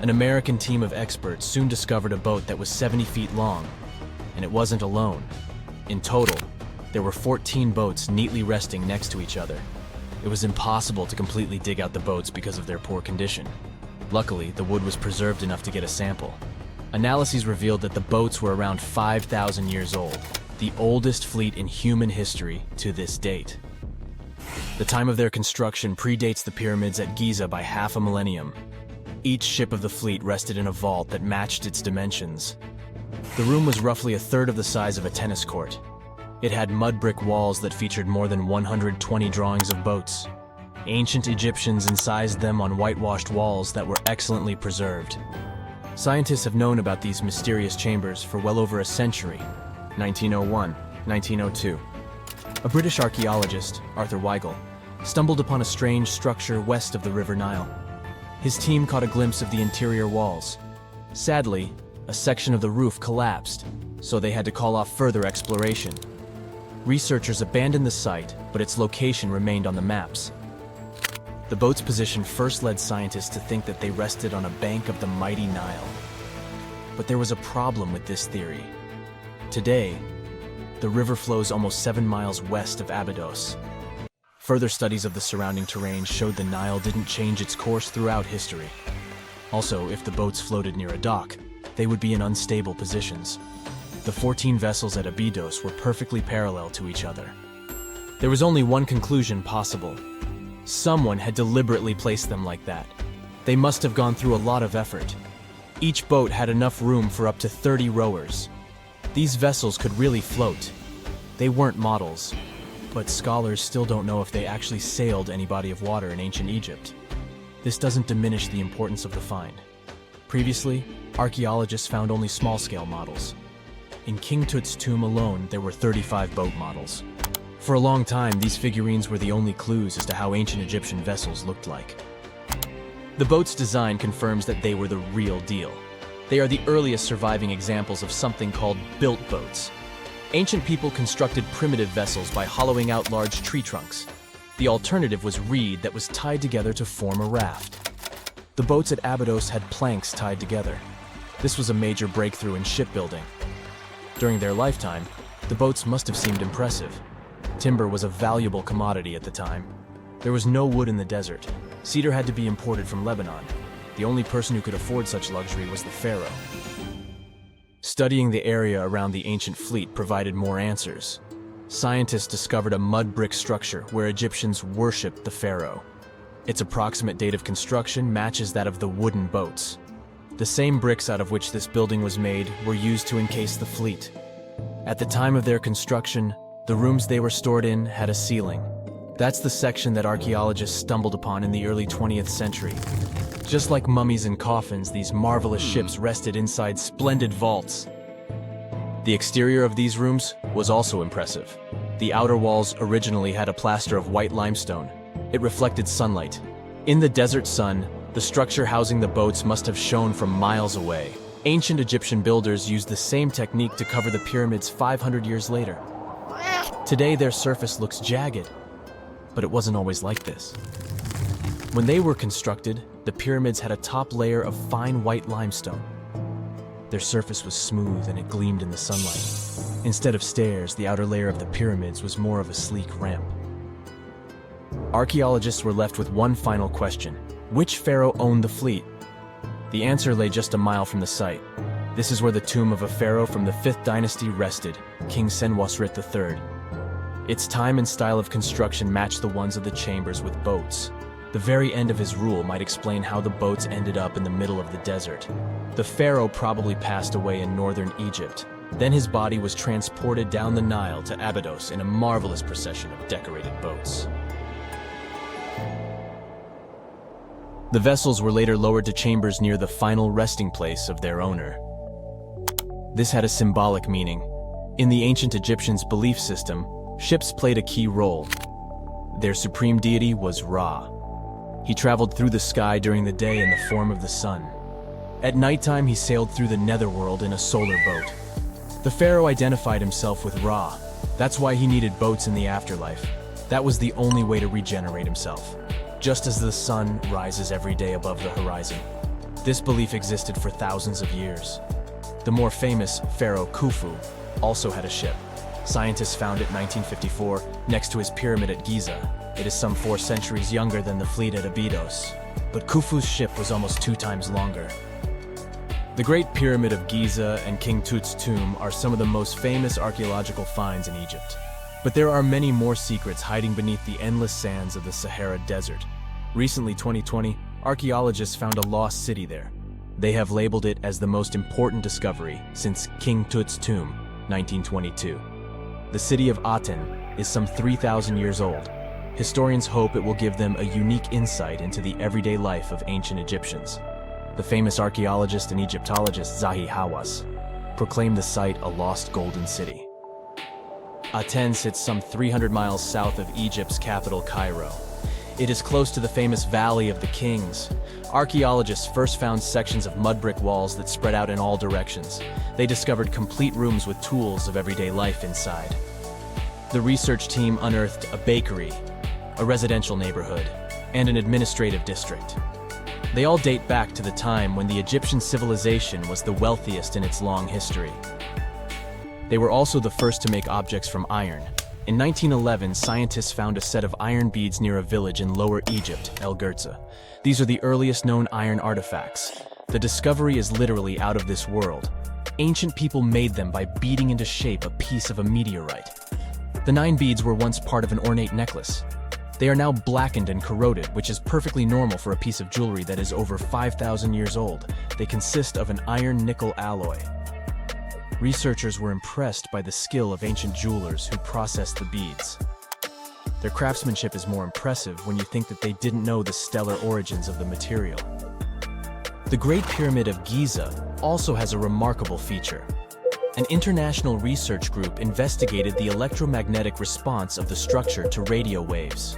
An American team of experts soon discovered a boat that was 70 feet long, and it wasn't alone. In total, there were 14 boats neatly resting next to each other. It was impossible to completely dig out the boats because of their poor condition. Luckily, the wood was preserved enough to get a sample. Analyses revealed that the boats were around 5,000 years old, the oldest fleet in human history to this date. The time of their construction predates the pyramids at Giza by half a millennium. Each ship of the fleet rested in a vault that matched its dimensions. The room was roughly a third of the size of a tennis court. It had mud brick walls that featured more than 120 drawings of boats. Ancient Egyptians incised them on whitewashed walls that were excellently preserved. Scientists have known about these mysterious chambers for well over a century. 1901, 1902. A British archaeologist, Arthur Weigel, stumbled upon a strange structure west of the River Nile. His team caught a glimpse of the interior walls. Sadly, a section of the roof collapsed, so they had to call off further exploration. Researchers abandoned the site, but its location remained on the maps. The boat's position first led scientists to think that they rested on a bank of the mighty Nile. But there was a problem with this theory. Today, the river flows almost 7 miles west of Abydos. Further studies of the surrounding terrain showed the Nile didn't change its course throughout history. Also, if the boats floated near a dock, they would be in unstable positions. The 14 vessels at Abydos were perfectly parallel to each other. There was only one conclusion possible. Someone had deliberately placed them like that. They must have gone through a lot of effort. Each boat had enough room for up to 30 rowers. These vessels could really float. They weren't models, but scholars still don't know if they actually sailed any body of water in ancient Egypt. This doesn't diminish the importance of the find. Previously, archaeologists found only small-scale models. In King Tut's tomb alone, there were 35 boat models. For a long time, these figurines were the only clues as to how ancient Egyptian vessels looked like. The boat's design confirms that they were the real deal. They are the earliest surviving examples of something called built boats. Ancient people constructed primitive vessels by hollowing out large tree trunks. The alternative was reed that was tied together to form a raft. The boats at Abydos had planks tied together. This was a major breakthrough in shipbuilding. During their lifetime, the boats must have seemed impressive. Timber was a valuable commodity at the time. There was no wood in the desert. Cedar had to be imported from Lebanon. The only person who could afford such luxury was the pharaoh. Studying the area around the ancient fleet provided more answers. Scientists discovered a mud brick structure where Egyptians worshipped the pharaoh. Its approximate date of construction matches that of the wooden boats. The same bricks out of which this building was made were used to encase the fleet. At the time of their construction, the rooms they were stored in had a ceiling. That's the section that archaeologists stumbled upon in the early 20th century. Just like mummies and coffins, these marvelous ships rested inside splendid vaults. The exterior of these rooms was also impressive. The outer walls originally had a plaster of white limestone. It reflected sunlight. In the desert sun, the structure housing the boats must have shone from miles away. Ancient Egyptian builders used the same technique to cover the pyramids 500 years later. Today, their surface looks jagged, but it wasn't always like this. When they were constructed, the pyramids had a top layer of fine white limestone. Their surface was smooth and it gleamed in the sunlight. Instead of stairs, the outer layer of the pyramids was more of a sleek ramp. Archaeologists were left with one final question. Which pharaoh owned the fleet? The answer lay just a mile from the site. This is where the tomb of a pharaoh from the 5th dynasty rested, King Senwosret III. Its time and style of construction matched the ones of the chambers with boats. The very end of his rule might explain how the boats ended up in the middle of the desert. The pharaoh probably passed away in northern Egypt. Then his body was transported down the Nile to Abydos in a marvelous procession of decorated boats. The vessels were later lowered to chambers near the final resting place of their owner. This had a symbolic meaning. In the ancient Egyptians' belief system, ships played a key role. Their supreme deity was Ra. He traveled through the sky during the day in the form of the sun. At nighttime, he sailed through the netherworld in a solar boat. The pharaoh identified himself with Ra. That's why he needed boats in the afterlife. That was the only way to regenerate himself. Just as the sun rises every day above the horizon. This belief existed for thousands of years. The more famous Pharaoh Khufu also had a ship. Scientists found it in 1954 next to his pyramid at Giza. It is some 4 centuries younger than the fleet at Abydos, but Khufu's ship was almost 2 times longer. The Great Pyramid of Giza and King Tut's tomb are some of the most famous archaeological finds in Egypt. But there are many more secrets hiding beneath the endless sands of the Sahara Desert. Recently, 2020, archaeologists found a lost city there. They have labeled it as the most important discovery since King Tut's tomb, 1922. The city of Aten is some 3,000 years old. Historians hope it will give them a unique insight into the everyday life of ancient Egyptians. The famous archaeologist and Egyptologist Zahi Hawass proclaimed the site a lost golden city. Aten sits some 300 miles south of Egypt's capital, Cairo. It is close to the famous Valley of the Kings. Archaeologists first found sections of mud brick walls that spread out in all directions. They discovered complete rooms with tools of everyday life inside. The research team unearthed a bakery, a residential neighborhood, and an administrative district. They all date back to the time when the Egyptian civilization was the wealthiest in its long history. They were also the first to make objects from iron. In 1911, scientists found a set of iron beads near a village in Lower Egypt, El Girza. These are the earliest known iron artifacts. The discovery is literally out of this world. Ancient people made them by beating into shape a piece of a meteorite. The 9 beads were once part of an ornate necklace. They are now blackened and corroded, which is perfectly normal for a piece of jewelry that is over 5,000 years old. They consist of an iron-nickel alloy. Researchers were impressed by the skill of ancient jewelers who processed the beads. Their craftsmanship is more impressive when you think that they didn't know the stellar origins of the material. The Great Pyramid of Giza also has a remarkable feature. An international research group investigated the electromagnetic response of the structure to radio waves.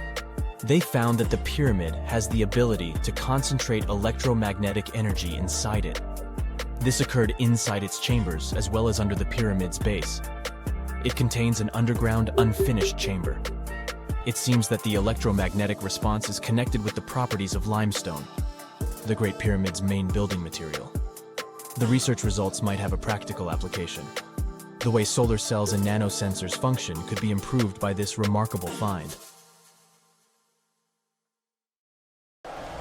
They found that the pyramid has the ability to concentrate electromagnetic energy inside it. This occurred inside its chambers as well as under the pyramid's base. It contains an underground, unfinished chamber. It seems that the electromagnetic response is connected with the properties of limestone, the Great Pyramid's main building material. The research results might have a practical application. The way solar cells and nanosensors function could be improved by this remarkable find.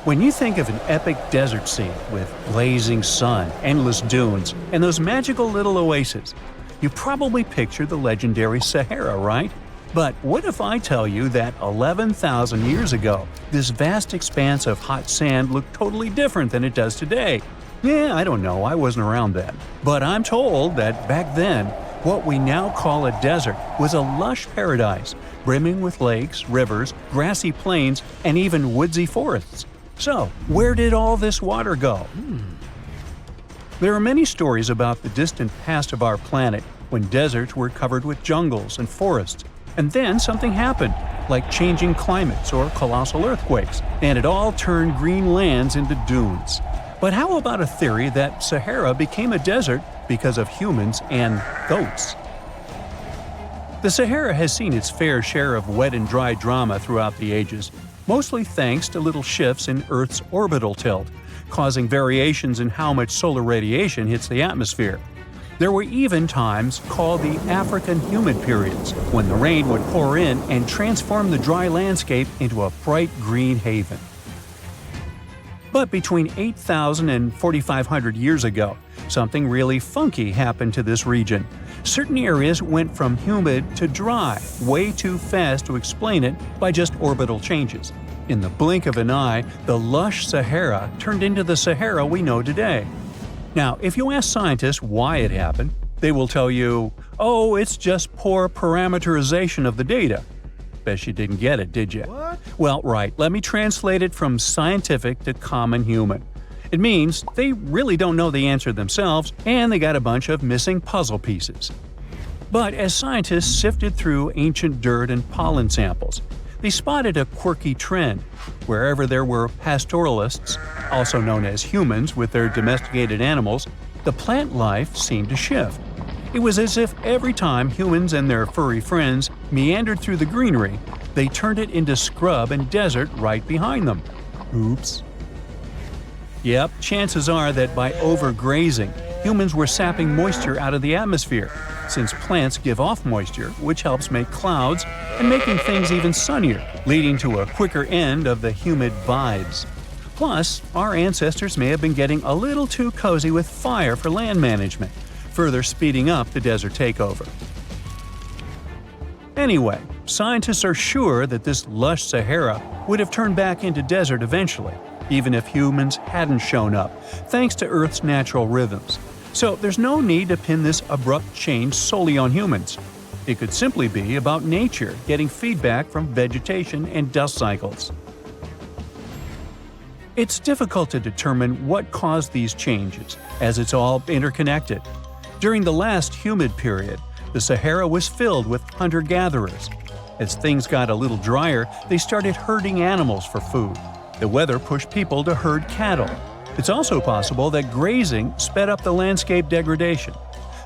When you think of an epic desert scene with blazing sun, endless dunes, and those magical little oases, you probably picture the legendary Sahara, right? But what if I tell you that 11,000 years ago, this vast expanse of hot sand looked totally different than it does today? Yeah, I don't know, I wasn't around then. But I'm told that back then, what we now call a desert was a lush paradise, brimming with lakes, rivers, grassy plains, and even woodsy forests. So, where did all this water go? There are many stories about the distant past of our planet when deserts were covered with jungles and forests, and then something happened, like changing climates or colossal earthquakes, and it all turned green lands into dunes. But how about a theory that Sahara became a desert because of humans and goats? The Sahara has seen its fair share of wet and dry drama throughout the ages, mostly thanks to little shifts in Earth's orbital tilt, causing variations in how much solar radiation hits the atmosphere. There were even times called the African humid periods, when the rain would pour in and transform the dry landscape into a bright green haven. But between 8,000 and 4,500 years ago, something really funky happened to this region. Certain areas went from humid to dry way too fast to explain it by just orbital changes. In the blink of an eye, the lush Sahara turned into the Sahara we know today. Now, if you ask scientists why it happened, they will tell you, oh, it's just poor parameterization of the data. Bet you didn't get it, did you? What? Well, right, let me translate it from scientific to common human. It means they really don't know the answer themselves, and they got a bunch of missing puzzle pieces. But as scientists sifted through ancient dirt and pollen samples, they spotted a quirky trend. Wherever there were pastoralists, also known as humans with their domesticated animals, the plant life seemed to shift. It was as if every time humans and their furry friends meandered through the greenery, they turned it into scrub and desert right behind them. Oops. Yep, chances are that by overgrazing, humans were sapping moisture out of the atmosphere, since plants give off moisture, which helps make clouds and making things even sunnier, leading to a quicker end of the humid vibes. Plus, our ancestors may have been getting a little too cozy with fire for land management, further speeding up the desert takeover. Anyway, scientists are sure that this lush Sahara would have turned back into desert eventually, even if humans hadn't shown up, thanks to Earth's natural rhythms. So there's no need to pin this abrupt change solely on humans. It could simply be about nature getting feedback from vegetation and dust cycles. It's difficult to determine what caused these changes, as it's all interconnected. During the last humid period, the Sahara was filled with hunter-gatherers. As things got a little drier, they started herding animals for food. The weather pushed people to herd cattle. It's also possible that grazing sped up the landscape degradation.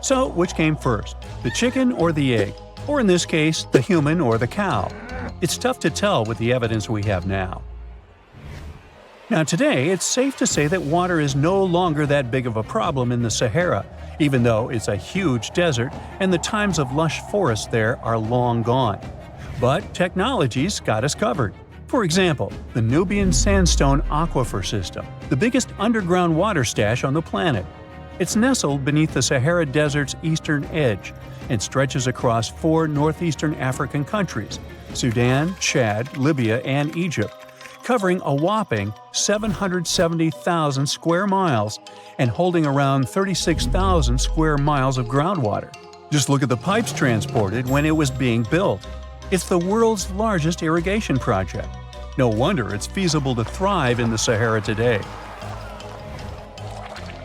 So, which came first, the chicken or the egg? Or in this case, the human or the cow? It's tough to tell with the evidence we have now. Now today, it's safe to say that water is no longer that big of a problem in the Sahara, even though it's a huge desert and the times of lush forests there are long gone. But technology's got us covered. For example, the Nubian Sandstone Aquifer System, the biggest underground water stash on the planet. It's nestled beneath the Sahara Desert's eastern edge and stretches across 4 northeastern African countries – Sudan, Chad, Libya, and Egypt, covering a whopping 770,000 square miles and holding around 36,000 square miles of groundwater. Just look at the pipes transported when it was being built. It's the world's largest irrigation project. No wonder it's feasible to thrive in the Sahara today.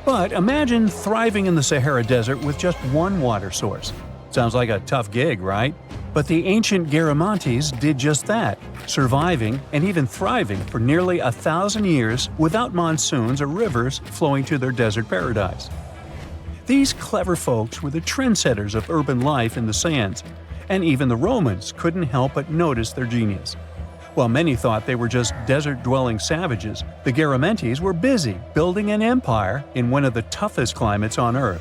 But imagine thriving in the Sahara Desert with just one water source. Sounds like a tough gig, right? But the ancient Garamantes did just that, surviving and even thriving for nearly 1,000 years without monsoons or rivers flowing to their desert paradise. These clever folks were the trendsetters of urban life in the sands, and even the Romans couldn't help but notice their genius. While many thought they were just desert-dwelling savages, the Garamantes were busy building an empire in one of the toughest climates on Earth.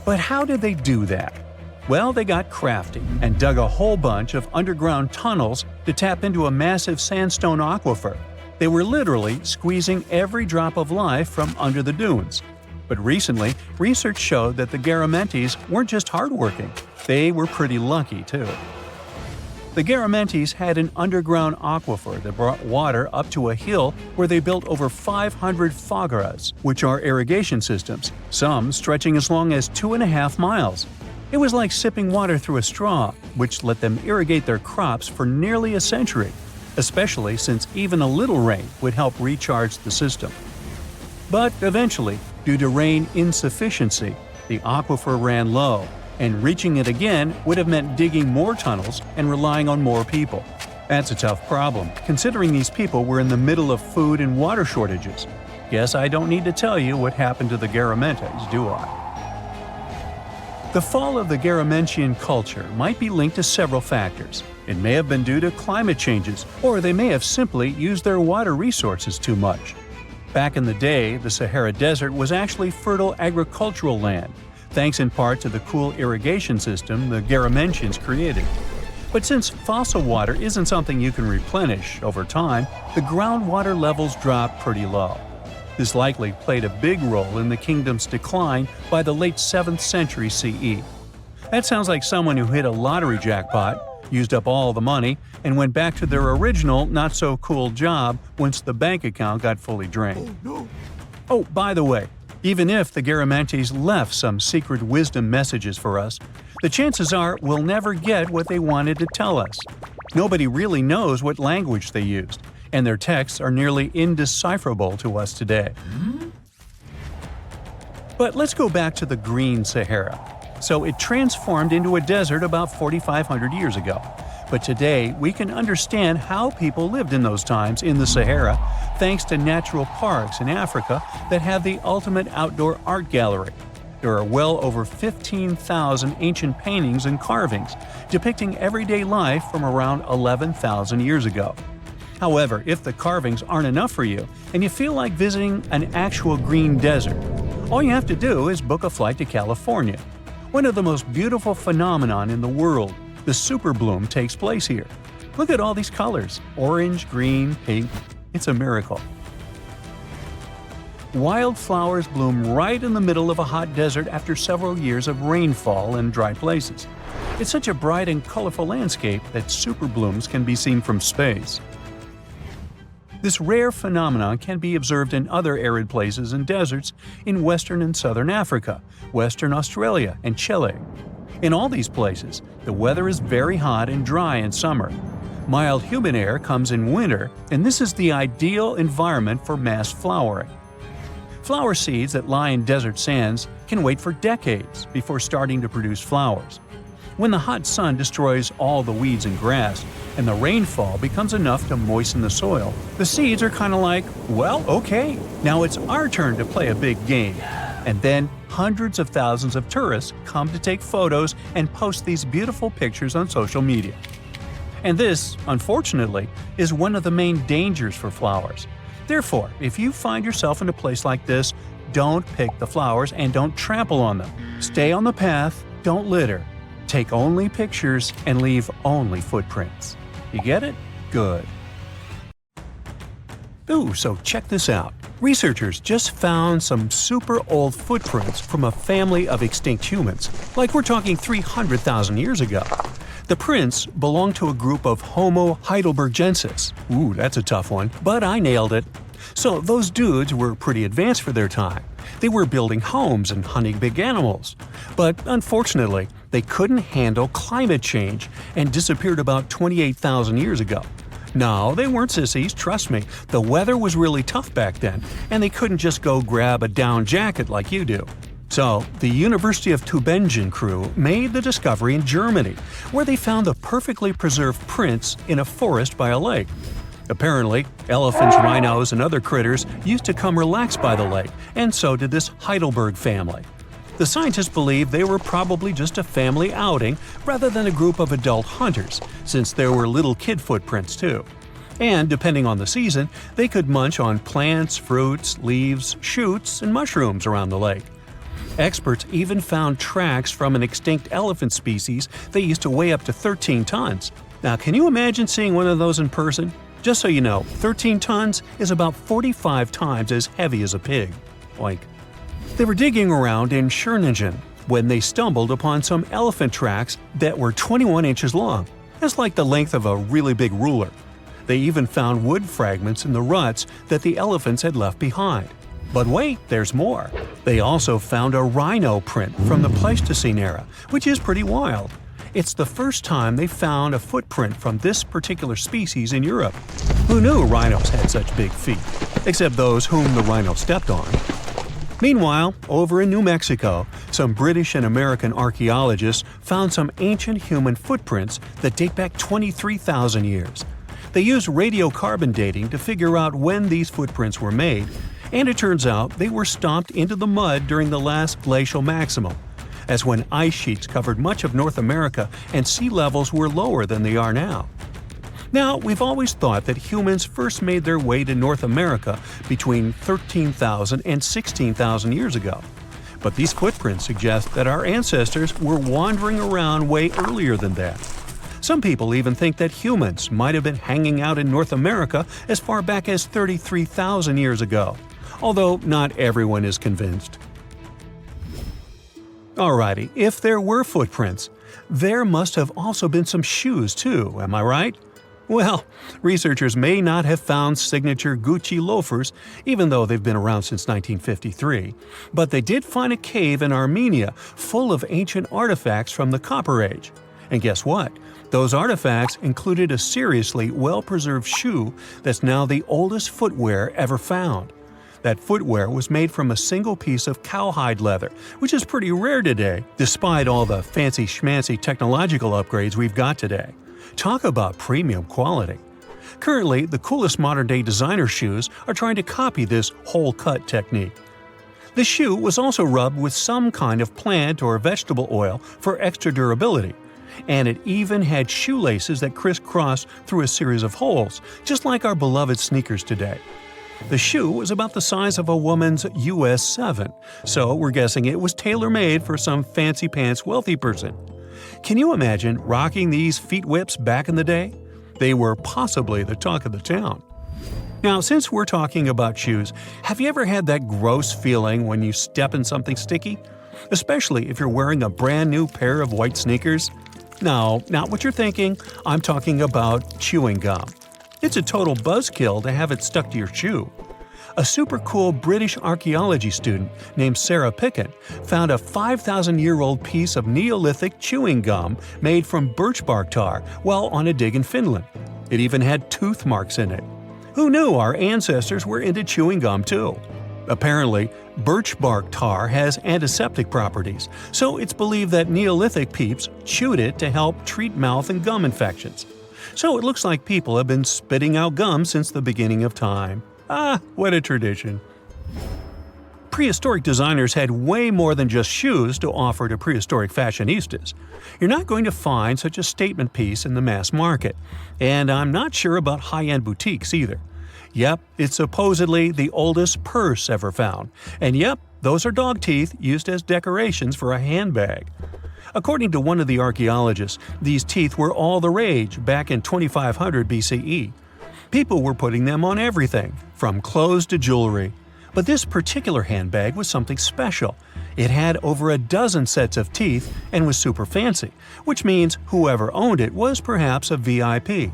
But how did they do that? Well, they got crafty and dug a whole bunch of underground tunnels to tap into a massive sandstone aquifer. They were literally squeezing every drop of life from under the dunes. But recently, research showed that the Garamantes weren't just hardworking, they were pretty lucky too. The Garamantes had an underground aquifer that brought water up to a hill where they built over 500 fogaras, which are irrigation systems, some stretching as long as 2.5 miles. It was like sipping water through a straw, which let them irrigate their crops for nearly a century, especially since even a little rain would help recharge the system. But eventually, due to rain insufficiency, the aquifer ran low, and reaching it again would have meant digging more tunnels and relying on more people. That's a tough problem, considering these people were in the middle of food and water shortages. Guess I don't need to tell you what happened to the Garamantes, do I? The fall of the Garamentian culture might be linked to several factors. It may have been due to climate changes, or they may have simply used their water resources too much. Back in the day, the Sahara Desert was actually fertile agricultural land, thanks in part to the cool irrigation system the Garamentians created. But since fossil water isn't something you can replenish over time, the groundwater levels dropped pretty low. This likely played a big role in the kingdom's decline by the late 7th century CE. That sounds like someone who hit a lottery jackpot, used up all the money, and went back to their original not-so-cool job once the bank account got fully drained. Oh, by the way, even if the Garamantes left some secret wisdom messages for us, the chances are we'll never get what they wanted to tell us. Nobody really knows what language they used, and their texts are nearly indecipherable to us today. But let's go back to the Green Sahara. So it transformed into a desert about 4,500 years ago. But today, we can understand how people lived in those times in the Sahara thanks to natural parks in Africa that have the ultimate outdoor art gallery. There are well over 15,000 ancient paintings and carvings depicting everyday life from around 11,000 years ago. However, if the carvings aren't enough for you and you feel like visiting an actual green desert, all you have to do is book a flight to California. One of the most beautiful phenomenon in the world, the super bloom, takes place here. Look at all these colors: orange, green, pink. It's a miracle. Wildflowers bloom right in the middle of a hot desert after several years of rainfall in dry places. It's such a bright and colorful landscape that super blooms can be seen from space. This rare phenomenon can be observed in other arid places and deserts in western and southern Africa, Western Australia, and Chile. In all these places, the weather is very hot and dry in summer. Mild humid air comes in winter, and this is the ideal environment for mass flowering. Flower seeds that lie in desert sands can wait for decades before starting to produce flowers. When the hot sun destroys all the weeds and grass, and the rainfall becomes enough to moisten the soil, the seeds are kind of like, well, okay, now it's our turn to play a big game. And then hundreds of thousands of tourists come to take photos and post these beautiful pictures on social media. And this, unfortunately, is one of the main dangers for flowers. Therefore, if you find yourself in a place like this, don't pick the flowers and don't trample on them. Stay on the path, don't litter. Take only pictures and leave only footprints. You get it? Good. Ooh, so check this out. Researchers just found some super old footprints from a family of extinct humans, like we're talking 300,000 years ago. The prints belong to a group of Homo heidelbergensis. Ooh, that's a tough one, but I nailed it. So those dudes were pretty advanced for their time. They were building homes and hunting big animals. But unfortunately, they couldn't handle climate change and disappeared about 28,000 years ago. No, they weren't sissies, trust me. The weather was really tough back then, and they couldn't just go grab a down jacket like you do. So, the University of Tübingen crew made the discovery in Germany, where they found the perfectly preserved prints in a forest by a lake. Apparently, elephants, rhinos, and other critters used to come relax by the lake, and so did this Heidelberg family. The scientists believe they were probably just a family outing rather than a group of adult hunters, since there were little kid footprints too. And depending on the season, they could munch on plants, fruits, leaves, shoots, and mushrooms around the lake. Experts even found tracks from an extinct elephant species that used to weigh up to 13 tons. Now, can you imagine seeing one of those in person? Just so you know, 13 tons is about 45 times as heavy as a pig. Oink. They were digging around in Schöningen when they stumbled upon some elephant tracks that were 21 inches long. That's like the length of a really big ruler. They even found wood fragments in the ruts that the elephants had left behind. But wait, there's more. They also found a rhino print from the Pleistocene era, which is pretty wild. It's the first time they found a footprint from this particular species in Europe. Who knew rhinos had such big feet? Except those whom the rhino stepped on. Meanwhile, over in New Mexico, some British and American archaeologists found some ancient human footprints that date back 23,000 years. They used radiocarbon dating to figure out when these footprints were made, and it turns out they were stomped into the mud during the last glacial maximum. That's when ice sheets covered much of North America and sea levels were lower than they are now. Now, we've always thought that humans first made their way to North America between 13,000 and 16,000 years ago. But these footprints suggest that our ancestors were wandering around way earlier than that. Some people even think that humans might have been hanging out in North America as far back as 33,000 years ago, although not everyone is convinced. Alrighty, if there were footprints, there must have also been some shoes too, am I right? Well, researchers may not have found signature Gucci loafers, even though they've been around since 1953, but they did find a cave in Armenia full of ancient artifacts from the Copper Age. And guess what? Those artifacts included a seriously well-preserved shoe that's now the oldest footwear ever found. That footwear was made from a single piece of cowhide leather, which is pretty rare today, despite all the fancy schmancy technological upgrades we've got today. Talk about premium quality. Currently, the coolest modern-day designer shoes are trying to copy this hole-cut technique. The shoe was also rubbed with some kind of plant or vegetable oil for extra durability, and it even had shoelaces that crisscrossed through a series of holes, just like our beloved sneakers today. The shoe was about the size of a woman's US 7, so we're guessing it was tailor-made for some fancy-pants wealthy person. Can you imagine rocking these feet whips back in the day? They were possibly the talk of the town. Now, since we're talking about shoes, have you ever had that gross feeling when you step in something sticky? Especially if you're wearing a brand new pair of white sneakers? No, not what you're thinking. I'm talking about chewing gum. It's a total buzzkill to have it stuck to your shoe. A super cool British archaeology student named Sarah Pickett found a 5,000-year-old piece of Neolithic chewing gum made from birch bark tar while on a dig in Finland. It even had tooth marks in it. Who knew our ancestors were into chewing gum too? Apparently, birch bark tar has antiseptic properties, so it's believed that Neolithic peeps chewed it to help treat mouth and gum infections. So it looks like people have been spitting out gum since the beginning of time. Ah, what a tradition. Prehistoric designers had way more than just shoes to offer to prehistoric fashionistas. You're not going to find such a statement piece in the mass market, and I'm not sure about high-end boutiques either. Yep, it's supposedly the oldest purse ever found, and yep, those are dog teeth used as decorations for a handbag. According to one of the archaeologists, these teeth were all the rage back in 2500 BCE. People were putting them on everything, from clothes to jewelry. But this particular handbag was something special. It had over a dozen sets of teeth and was super fancy, which means whoever owned it was perhaps a VIP.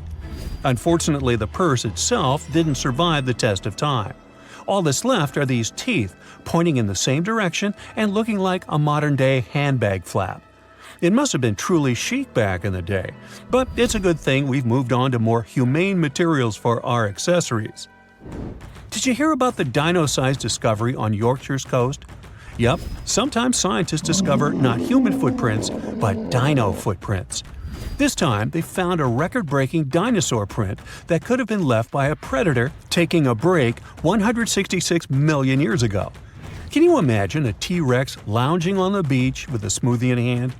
Unfortunately, the purse itself didn't survive the test of time. All that's left are these teeth, pointing in the same direction and looking like a modern-day handbag flap. It must have been truly chic back in the day, but it's a good thing we've moved on to more humane materials for our accessories. Did you hear about the dino-sized discovery on Yorkshire's coast? Yep, sometimes scientists discover not human footprints, but dino footprints. This time, they found a record-breaking dinosaur print that could have been left by a predator taking a break 166 million years ago. Can you imagine a T-Rex lounging on the beach with a smoothie in hand?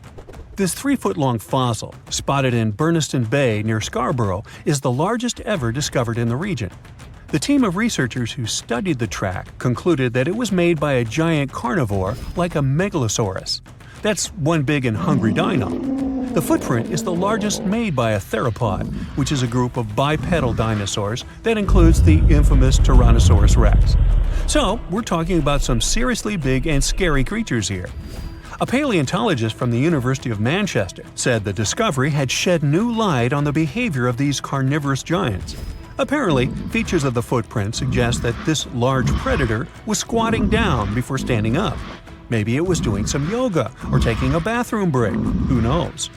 This 3-foot-long fossil, spotted in Burniston Bay near Scarborough, is the largest ever discovered in the region. The team of researchers who studied the track concluded that it was made by a giant carnivore like a megalosaurus. That's one big and hungry dino. The footprint is the largest made by a theropod, which is a group of bipedal dinosaurs that includes the infamous Tyrannosaurus rex. So, we're talking about some seriously big and scary creatures here. A paleontologist from the University of Manchester said the discovery had shed new light on the behavior of these carnivorous giants. Apparently, features of the footprint suggest that this large predator was squatting down before standing up. Maybe it was doing some yoga or taking a bathroom break. Who knows?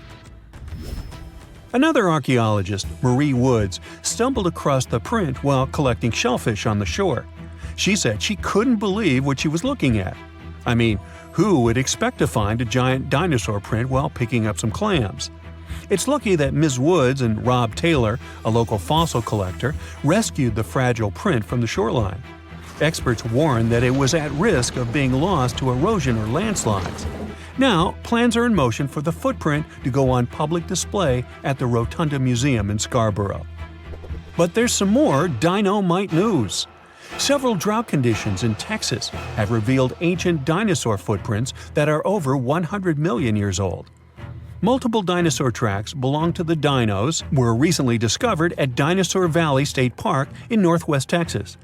Another archaeologist, Marie Woods, stumbled across the print while collecting shellfish on the shore. She said she couldn't believe what she was looking at. I mean, who would expect to find a giant dinosaur print while picking up some clams? It's lucky that Ms. Woods and Rob Taylor, a local fossil collector, rescued the fragile print from the shoreline. Experts warned that it was at risk of being lost to erosion or landslides. Now, plans are in motion for the footprint to go on public display at the Rotunda Museum in Scarborough. But there's some more dino-mite news. Several drought conditions in Texas have revealed ancient dinosaur footprints that are over 100 million years old. Multiple dinosaur tracks belong to the dinos were recently discovered at Dinosaur Valley State Park in northwest Texas.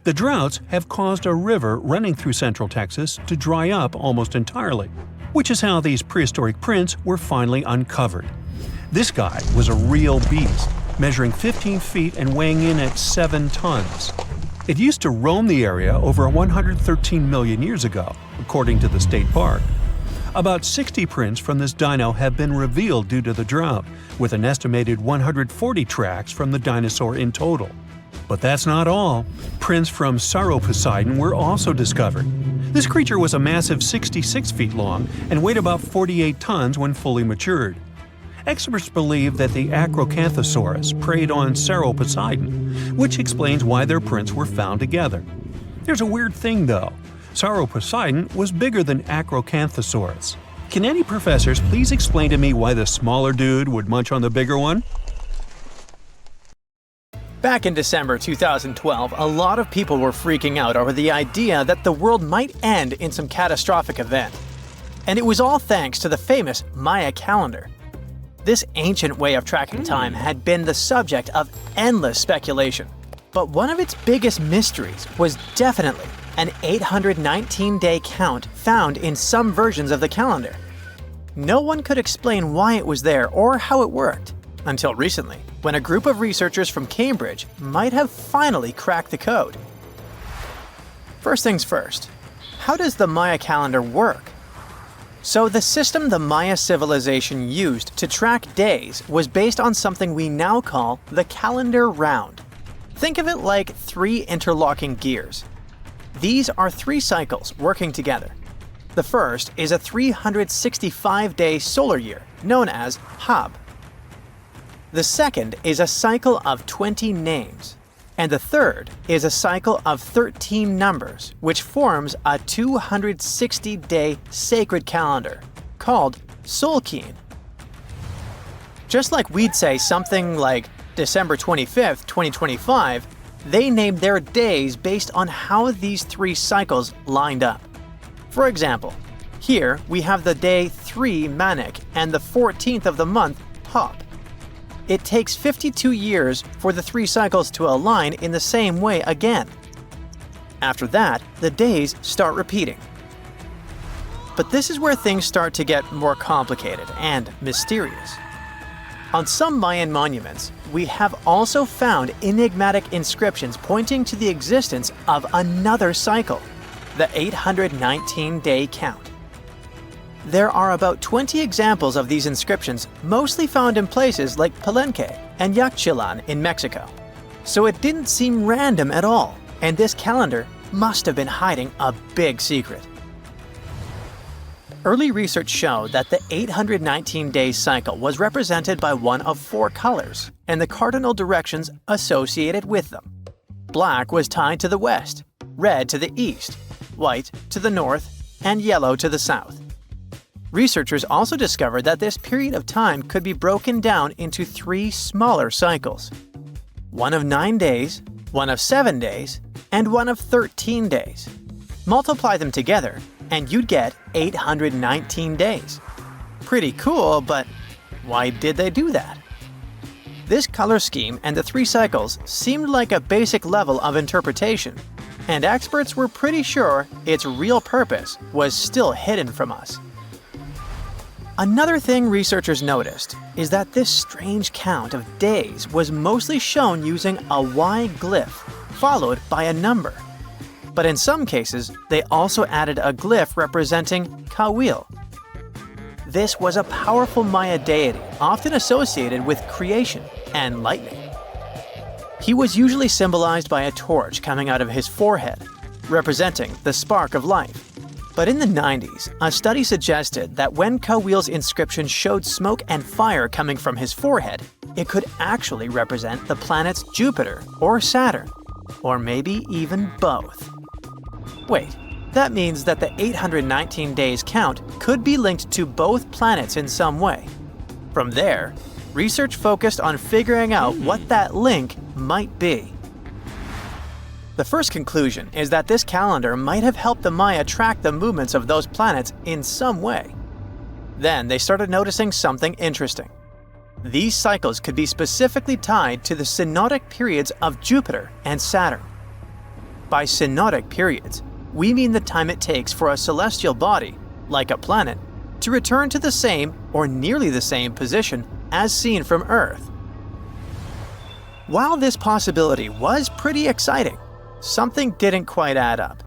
The droughts have caused a river running through central Texas to dry up almost entirely, which is how these prehistoric prints were finally uncovered. This guy was a real beast, measuring 15 feet and weighing in at 7 tons. It used to roam the area over 113 million years ago, according to the state park. About 60 prints from this dino have been revealed due to the drought, with an estimated 140 tracks from the dinosaur in total. But that's not all. Prints from Sauroposeidon were also discovered. This creature was a massive 66 feet long and weighed about 48 tons when fully matured. Experts believe that the Acrocanthosaurus preyed on Sauroposeidon, which explains why their prints were found together. There's a weird thing though. Sauroposeidon was bigger than Acrocanthosaurus. Can any professors please explain to me why the smaller dude would munch on the bigger one? Back in December 2012, a lot of people were freaking out over the idea that the world might end in some catastrophic event. And it was all thanks to the famous Maya calendar. This ancient way of tracking time had been the subject of endless speculation. But one of its biggest mysteries was definitely an 819-day count found in some versions of the calendar. No one could explain why it was there or how it worked, until recently, when a group of researchers from Cambridge might have finally cracked the code. First things first, how does the Maya calendar work? So the system the Maya civilization used to track days was based on something we now call the calendar round. Think of it like 3 interlocking gears. These are 3 cycles working together. The first is a 365-day solar year, known as Hab. The second is a cycle of 20 names. And the third is a cycle of 13 numbers, which forms a 260-day sacred calendar, called Solkeen. Just like we'd say something like December 25th, 2025, they named their days based on how these 3 cycles lined up. For example, here we have the day 3 Manik and the 14th of the month Hop. It takes 52 years for the 3 cycles to align in the same way again. After that, the days start repeating. But this is where things start to get more complicated and mysterious. On some Mayan monuments, we have also found enigmatic inscriptions pointing to the existence of another cycle, the 819-day count. There are about 20 examples of these inscriptions, mostly found in places like Palenque and Yaxchilan in Mexico. So it didn't seem random at all, and this calendar must have been hiding a big secret. Early research showed that the 819-day cycle was represented by one of 4 colors and the cardinal directions associated with them. Black was tied to the west, red to the east, white to the north, and yellow to the south. Researchers also discovered that this period of time could be broken down into 3 smaller cycles. One of 9 days, one of 7 days, and one of 13 days. Multiply them together, and you'd get 819 days. Pretty cool, but why did they do that? This color scheme and the 3 cycles seemed like a basic level of interpretation, and experts were pretty sure its real purpose was still hidden from us. Another thing researchers noticed is that this strange count of days was mostly shown using a Y glyph followed by a number. But in some cases, they also added a glyph representing Kawil. This was a powerful Maya deity often associated with creation and lightning. He was usually symbolized by a torch coming out of his forehead, representing the spark of life. But in the 90s, a study suggested that when Kawil's inscription showed smoke and fire coming from his forehead, it could actually represent the planets Jupiter or Saturn, or maybe even both. Wait, that means that the 819 days count could be linked to both planets in some way. From there, research focused on figuring out what that link might be. The first conclusion is that this calendar might have helped the Maya track the movements of those planets in some way. Then they started noticing something interesting. These cycles could be specifically tied to the synodic periods of Jupiter and Saturn. By synodic periods, we mean the time it takes for a celestial body, like a planet, to return to the same or nearly the same position as seen from Earth. While this possibility was pretty exciting, something didn't quite add up.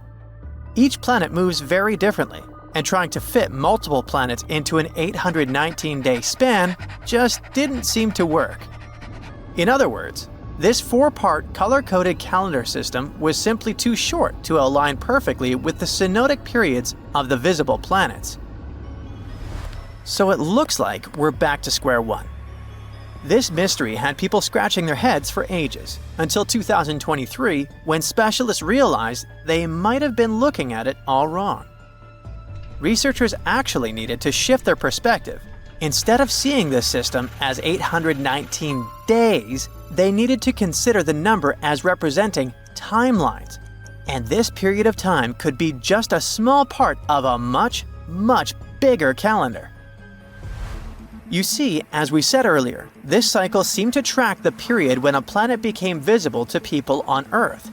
Each planet moves very differently, and trying to fit multiple planets into an 819-day span just didn't seem to work. In other words, this 4-part color-coded calendar system was simply too short to align perfectly with the synodic periods of the visible planets. So it looks like we're back to square one. This mystery had people scratching their heads for ages, until 2023, when specialists realized they might have been looking at it all wrong. Researchers actually needed to shift their perspective. Instead of seeing this system as 819 days, they needed to consider the number as representing timelines. And this period of time could be just a small part of a much, much bigger calendar. You see, as we said earlier, this cycle seemed to track the period when a planet became visible to people on Earth.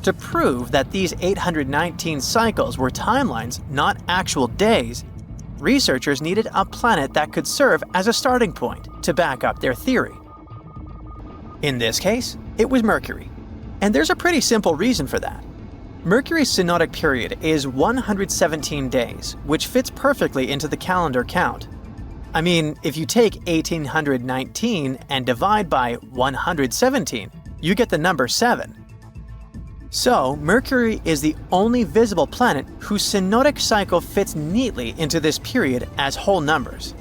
To prove that these 819 cycles were timelines, not actual days, researchers needed a planet that could serve as a starting point to back up their theory. In this case, it was Mercury. And there's a pretty simple reason for that. Mercury's synodic period is 117 days, which fits perfectly into the calendar count. I mean, if you take 1819 and divide by 117, you get the number 7. So, Mercury is the only visible planet whose synodic cycle fits neatly into this period as whole numbers.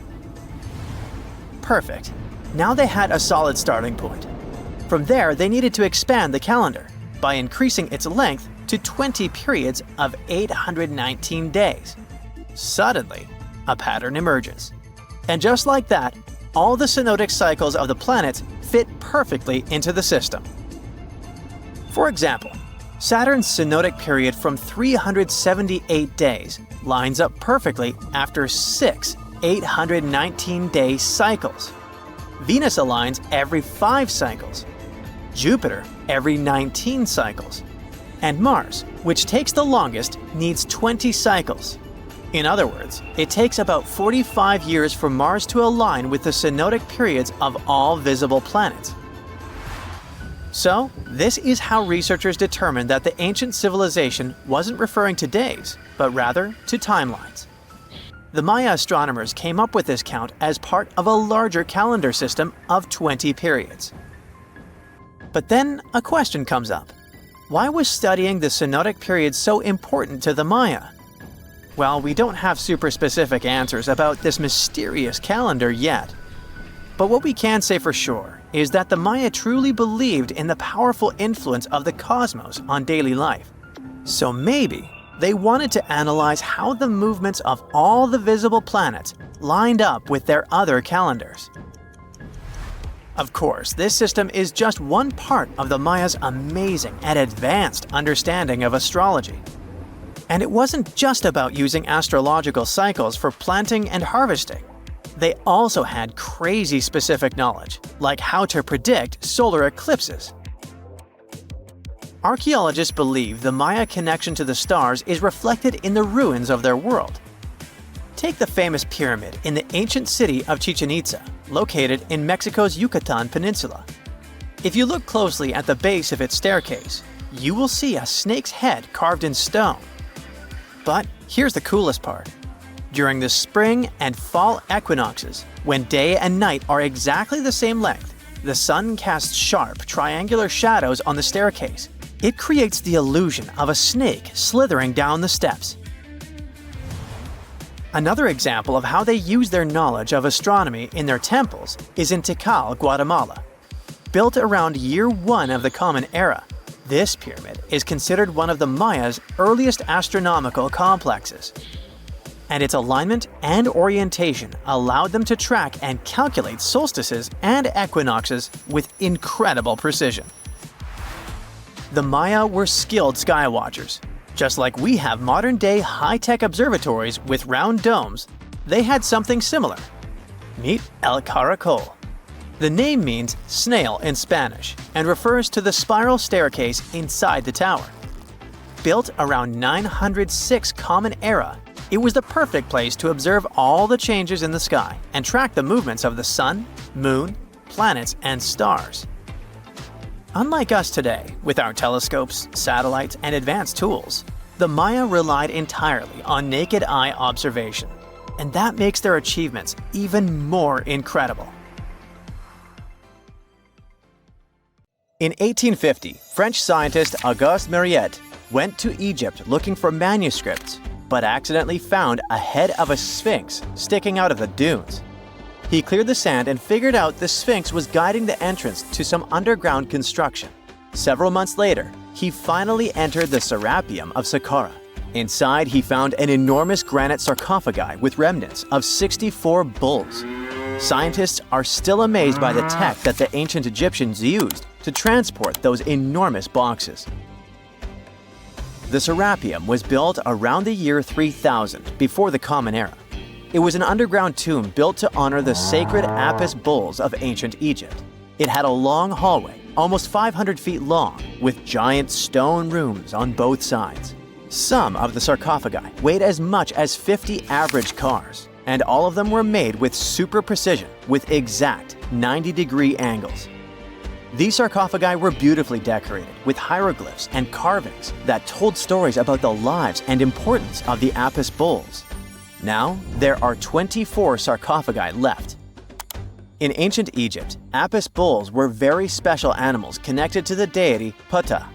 Perfect. Now they had a solid starting point. From there, they needed to expand the calendar by increasing its length to 20 periods of 819 days. Suddenly, a pattern emerges. And just like that, all the synodic cycles of the planets fit perfectly into the system. For example, Saturn's synodic period from 378 days lines up perfectly after 6 819-day cycles. Venus aligns every 5 cycles. Jupiter every 19 cycles. And Mars, which takes the longest, needs 20 cycles. In other words, it takes about 45 years for Mars to align with the synodic periods of all visible planets. So, this is how researchers determined that the ancient civilization wasn't referring to days, but rather to timelines. The Maya astronomers came up with this count as part of a larger calendar system of 20 periods. But then a question comes up. Why was studying the synodic period so important to the Maya? Well, we don't have super specific answers about this mysterious calendar yet. But what we can say for sure is that the Maya truly believed in the powerful influence of the cosmos on daily life. So maybe they wanted to analyze how the movements of all the visible planets lined up with their other calendars. Of course, this system is just one part of the Mayas' amazing and advanced understanding of astrology. And it wasn't just about using astrological cycles for planting and harvesting. They also had crazy specific knowledge, like how to predict solar eclipses. Archaeologists believe the Maya connection to the stars is reflected in the ruins of their world. Take the famous pyramid in the ancient city of Chichen Itza, located in Mexico's Yucatan Peninsula. If you look closely at the base of its staircase, you will see a snake's head carved in stone. But here's the coolest part. During the spring and fall equinoxes, when day and night are exactly the same length, the sun casts sharp, triangular shadows on the staircase. It creates the illusion of a snake slithering down the steps. Another example of how they use their knowledge of astronomy in their temples is in Tikal, Guatemala. Built around year 1 of the Common Era, this pyramid is considered one of the Mayas' earliest astronomical complexes. And its alignment and orientation allowed them to track and calculate solstices and equinoxes with incredible precision. The Maya were skilled skywatchers. Just like we have modern-day high-tech observatories with round domes, they had something similar. Meet El Caracol. The name means snail in Spanish and refers to the spiral staircase inside the tower. Built around 906 Common Era, it was the perfect place to observe all the changes in the sky and track the movements of the sun, moon, planets, and stars. Unlike us today, with our telescopes, satellites, and advanced tools, the Maya relied entirely on naked eye observation, and that makes their achievements even more incredible. In 1850, French scientist Auguste Mariette went to Egypt looking for manuscripts, but accidentally found a head of a sphinx sticking out of the dunes. He cleared the sand and figured out the Sphinx was guiding the entrance to some underground construction. Several months later, he finally entered the Serapeum of Saqqara. Inside, he found an enormous granite sarcophagi with remnants of 64 bulls. Scientists are still amazed by the tech that the ancient Egyptians used to transport those enormous boxes. The Serapeum was built around the year 3000 before the Common Era. It was an underground tomb built to honor the sacred Apis bulls of ancient Egypt. It had a long hallway, almost 500 feet long, with giant stone rooms on both sides. Some of the sarcophagi weighed as much as 50 average cars, and all of them were made with super precision, with exact 90-degree angles. These sarcophagi were beautifully decorated with hieroglyphs and carvings that told stories about the lives and importance of the Apis bulls. Now, there are 24 sarcophagi left. In ancient Egypt, Apis bulls were very special animals connected to the deity Ptah.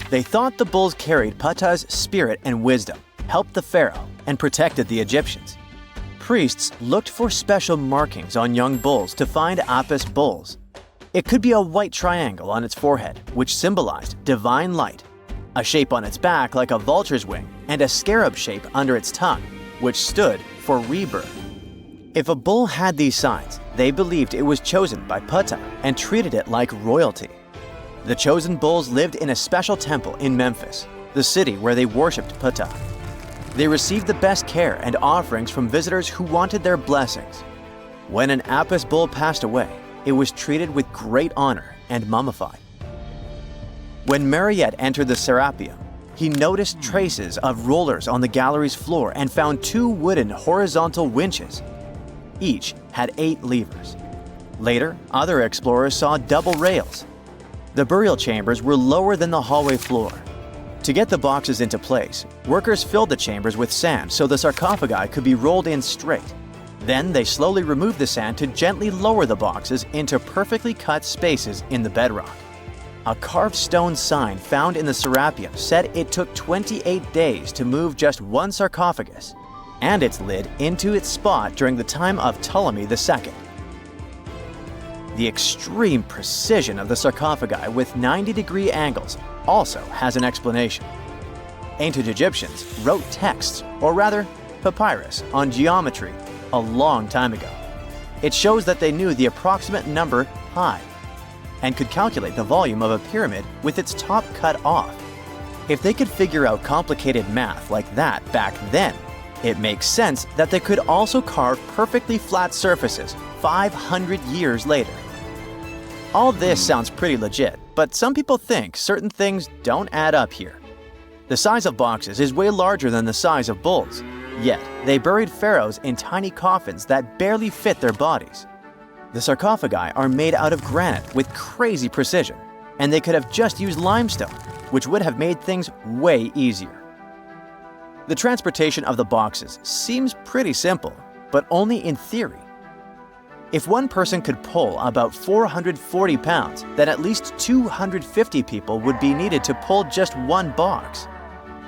They thought the bulls carried Ptah's spirit and wisdom, helped the pharaoh, and protected the Egyptians. Priests looked for special markings on young bulls to find Apis bulls. It could be a white triangle on its forehead, which symbolized divine light, a shape on its back like a vulture's wing, and a scarab shape under its tongue, which stood for rebirth. If a bull had these signs, they believed it was chosen by Ptah and treated it like royalty. The chosen bulls lived in a special temple in Memphis, the city where they worshipped Ptah. They received the best care and offerings from visitors who wanted their blessings. When an Apis bull passed away, it was treated with great honor and mummified. When Mariette entered the Serapeum, he noticed traces of rollers on the gallery's floor and found 2 wooden horizontal winches. Each had 8 levers. Later, other explorers saw double rails. The burial chambers were lower than the hallway floor. To get the boxes into place, workers filled the chambers with sand so the sarcophagi could be rolled in straight. Then they slowly removed the sand to gently lower the boxes into perfectly cut spaces in the bedrock. A carved stone sign found in the Serapeum said it took 28 days to move just one sarcophagus and its lid into its spot during the time of Ptolemy II. The extreme precision of the sarcophagi with 90-degree angles also has an explanation. Ancient Egyptians wrote texts, or rather, papyrus, on geometry a long time ago. It shows that they knew the approximate number high, and could calculate the volume of a pyramid with its top cut off. If they could figure out complicated math like that back then, it makes sense that they could also carve perfectly flat surfaces 500 years later. All this sounds pretty legit, but some people think certain things don't add up here. The size of boxes is way larger than the size of bulls, yet they buried pharaohs in tiny coffins that barely fit their bodies. The sarcophagi are made out of granite with crazy precision, and they could have just used limestone, which would have made things way easier. The transportation of the boxes seems pretty simple, but only in theory. If one person could pull about 440 pounds, then at least 250 people would be needed to pull just one box.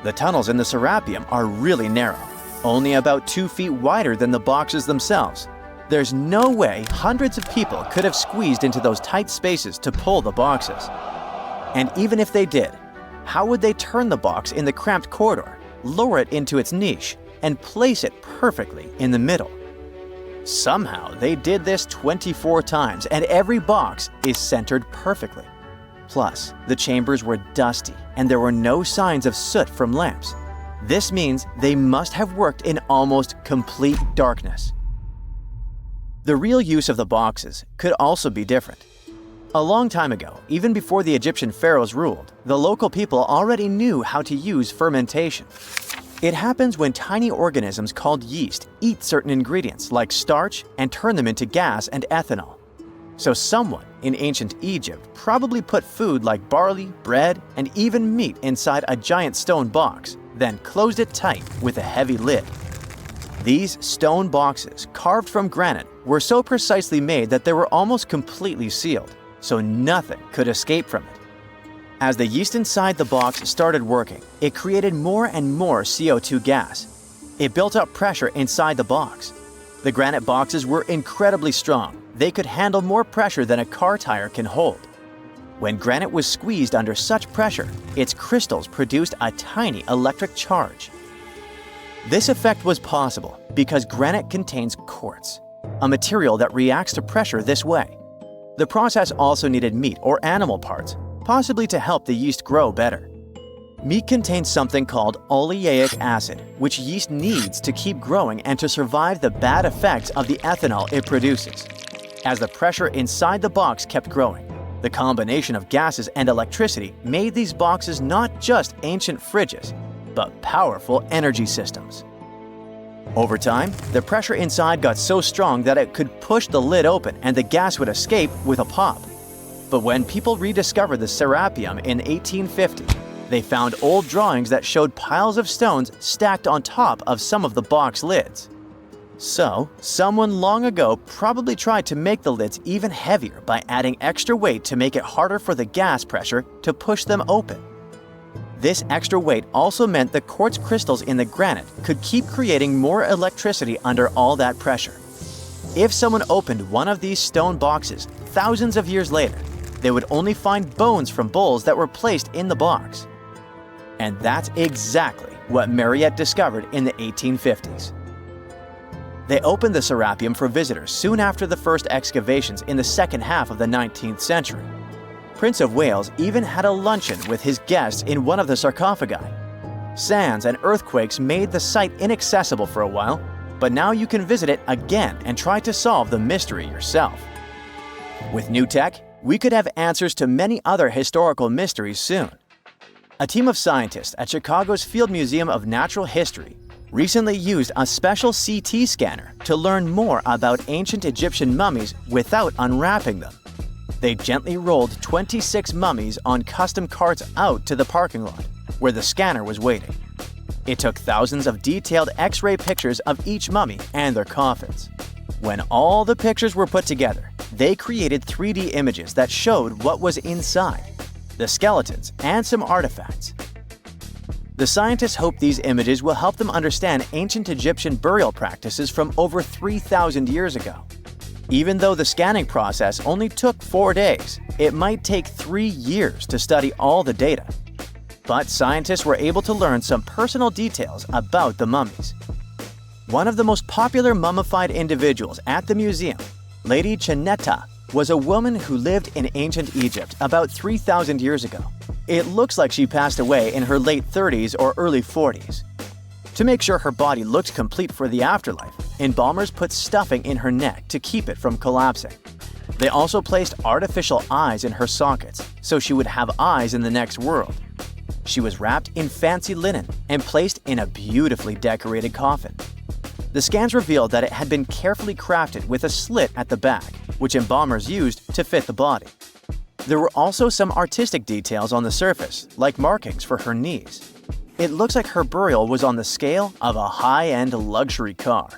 The tunnels in the Serapeum are really narrow, only about 2 feet wider than the boxes themselves. There's no way hundreds of people could have squeezed into those tight spaces to pull the boxes. And even if they did, how would they turn the box in the cramped corridor, lower it into its niche, and place it perfectly in the middle? Somehow they did this 24 times, and every box is centered perfectly. Plus, the chambers were dusty, and there were no signs of soot from lamps. This means they must have worked in almost complete darkness. The real use of the boxes could also be different. A long time ago, even before the Egyptian pharaohs ruled, the local people already knew how to use fermentation. It happens when tiny organisms called yeast eat certain ingredients like starch and turn them into gas and ethanol. So someone in ancient Egypt probably put food like barley, bread, and even meat inside a giant stone box, then closed it tight with a heavy lid. These stone boxes, carved from granite, were so precisely made that they were almost completely sealed, so nothing could escape from it. As the yeast inside the box started working, it created more and more CO2 gas. It built up pressure inside the box. The granite boxes were incredibly strong. They could handle more pressure than a car tire can hold. When granite was squeezed under such pressure, its crystals produced a tiny electric charge. This effect was possible because granite contains quartz, a material that reacts to pressure this way. The process also needed meat or animal parts, possibly to help the yeast grow better. Meat contains something called oleic acid, which yeast needs to keep growing and to survive the bad effects of the ethanol it produces. As the pressure inside the box kept growing, the combination of gases and electricity made these boxes not just ancient fridges, but powerful energy systems. Over time, the pressure inside got so strong that it could push the lid open and the gas would escape with a pop. But when people rediscovered the Serapeum in 1850, they found old drawings that showed piles of stones stacked on top of some of the box lids. So, someone long ago probably tried to make the lids even heavier by adding extra weight to make it harder for the gas pressure to push them open. This extra weight also meant the quartz crystals in the granite could keep creating more electricity under all that pressure. If someone opened one of these stone boxes thousands of years later, they would only find bones from bulls that were placed in the box. And that's exactly what Mariette discovered in the 1850s. They opened the Serapeum for visitors soon after the first excavations in the second half of the 19th century. Prince of Wales even had a luncheon with his guests in one of the sarcophagi. Sands and earthquakes made the site inaccessible for a while, but now you can visit it again and try to solve the mystery yourself. With new tech, we could have answers to many other historical mysteries soon. A team of scientists at Chicago's Field Museum of Natural History recently used a special CT scanner to learn more about ancient Egyptian mummies without unwrapping them. They gently rolled 26 mummies on custom carts out to the parking lot, where the scanner was waiting. It took thousands of detailed X-ray pictures of each mummy and their coffins. When all the pictures were put together, they created 3D images that showed what was inside, the skeletons, and some artifacts. The scientists hope these images will help them understand ancient Egyptian burial practices from over 3,000 years ago. Even though the scanning process only took 4 days, it might take 3 years to study all the data. But scientists were able to learn some personal details about the mummies. One of the most popular mummified individuals at the museum, Lady Chineta, was a woman who lived in ancient Egypt about 3,000 years ago. It looks like she passed away in her late 30s or early 40s. To make sure her body looked complete for the afterlife, embalmers put stuffing in her neck to keep it from collapsing. They also placed artificial eyes in her sockets, so she would have eyes in the next world. She was wrapped in fancy linen and placed in a beautifully decorated coffin. The scans revealed that it had been carefully crafted with a slit at the back, which embalmers used to fit the body. There were also some artistic details on the surface, like markings for her knees. It looks like her burial was on the scale of a high-end luxury car.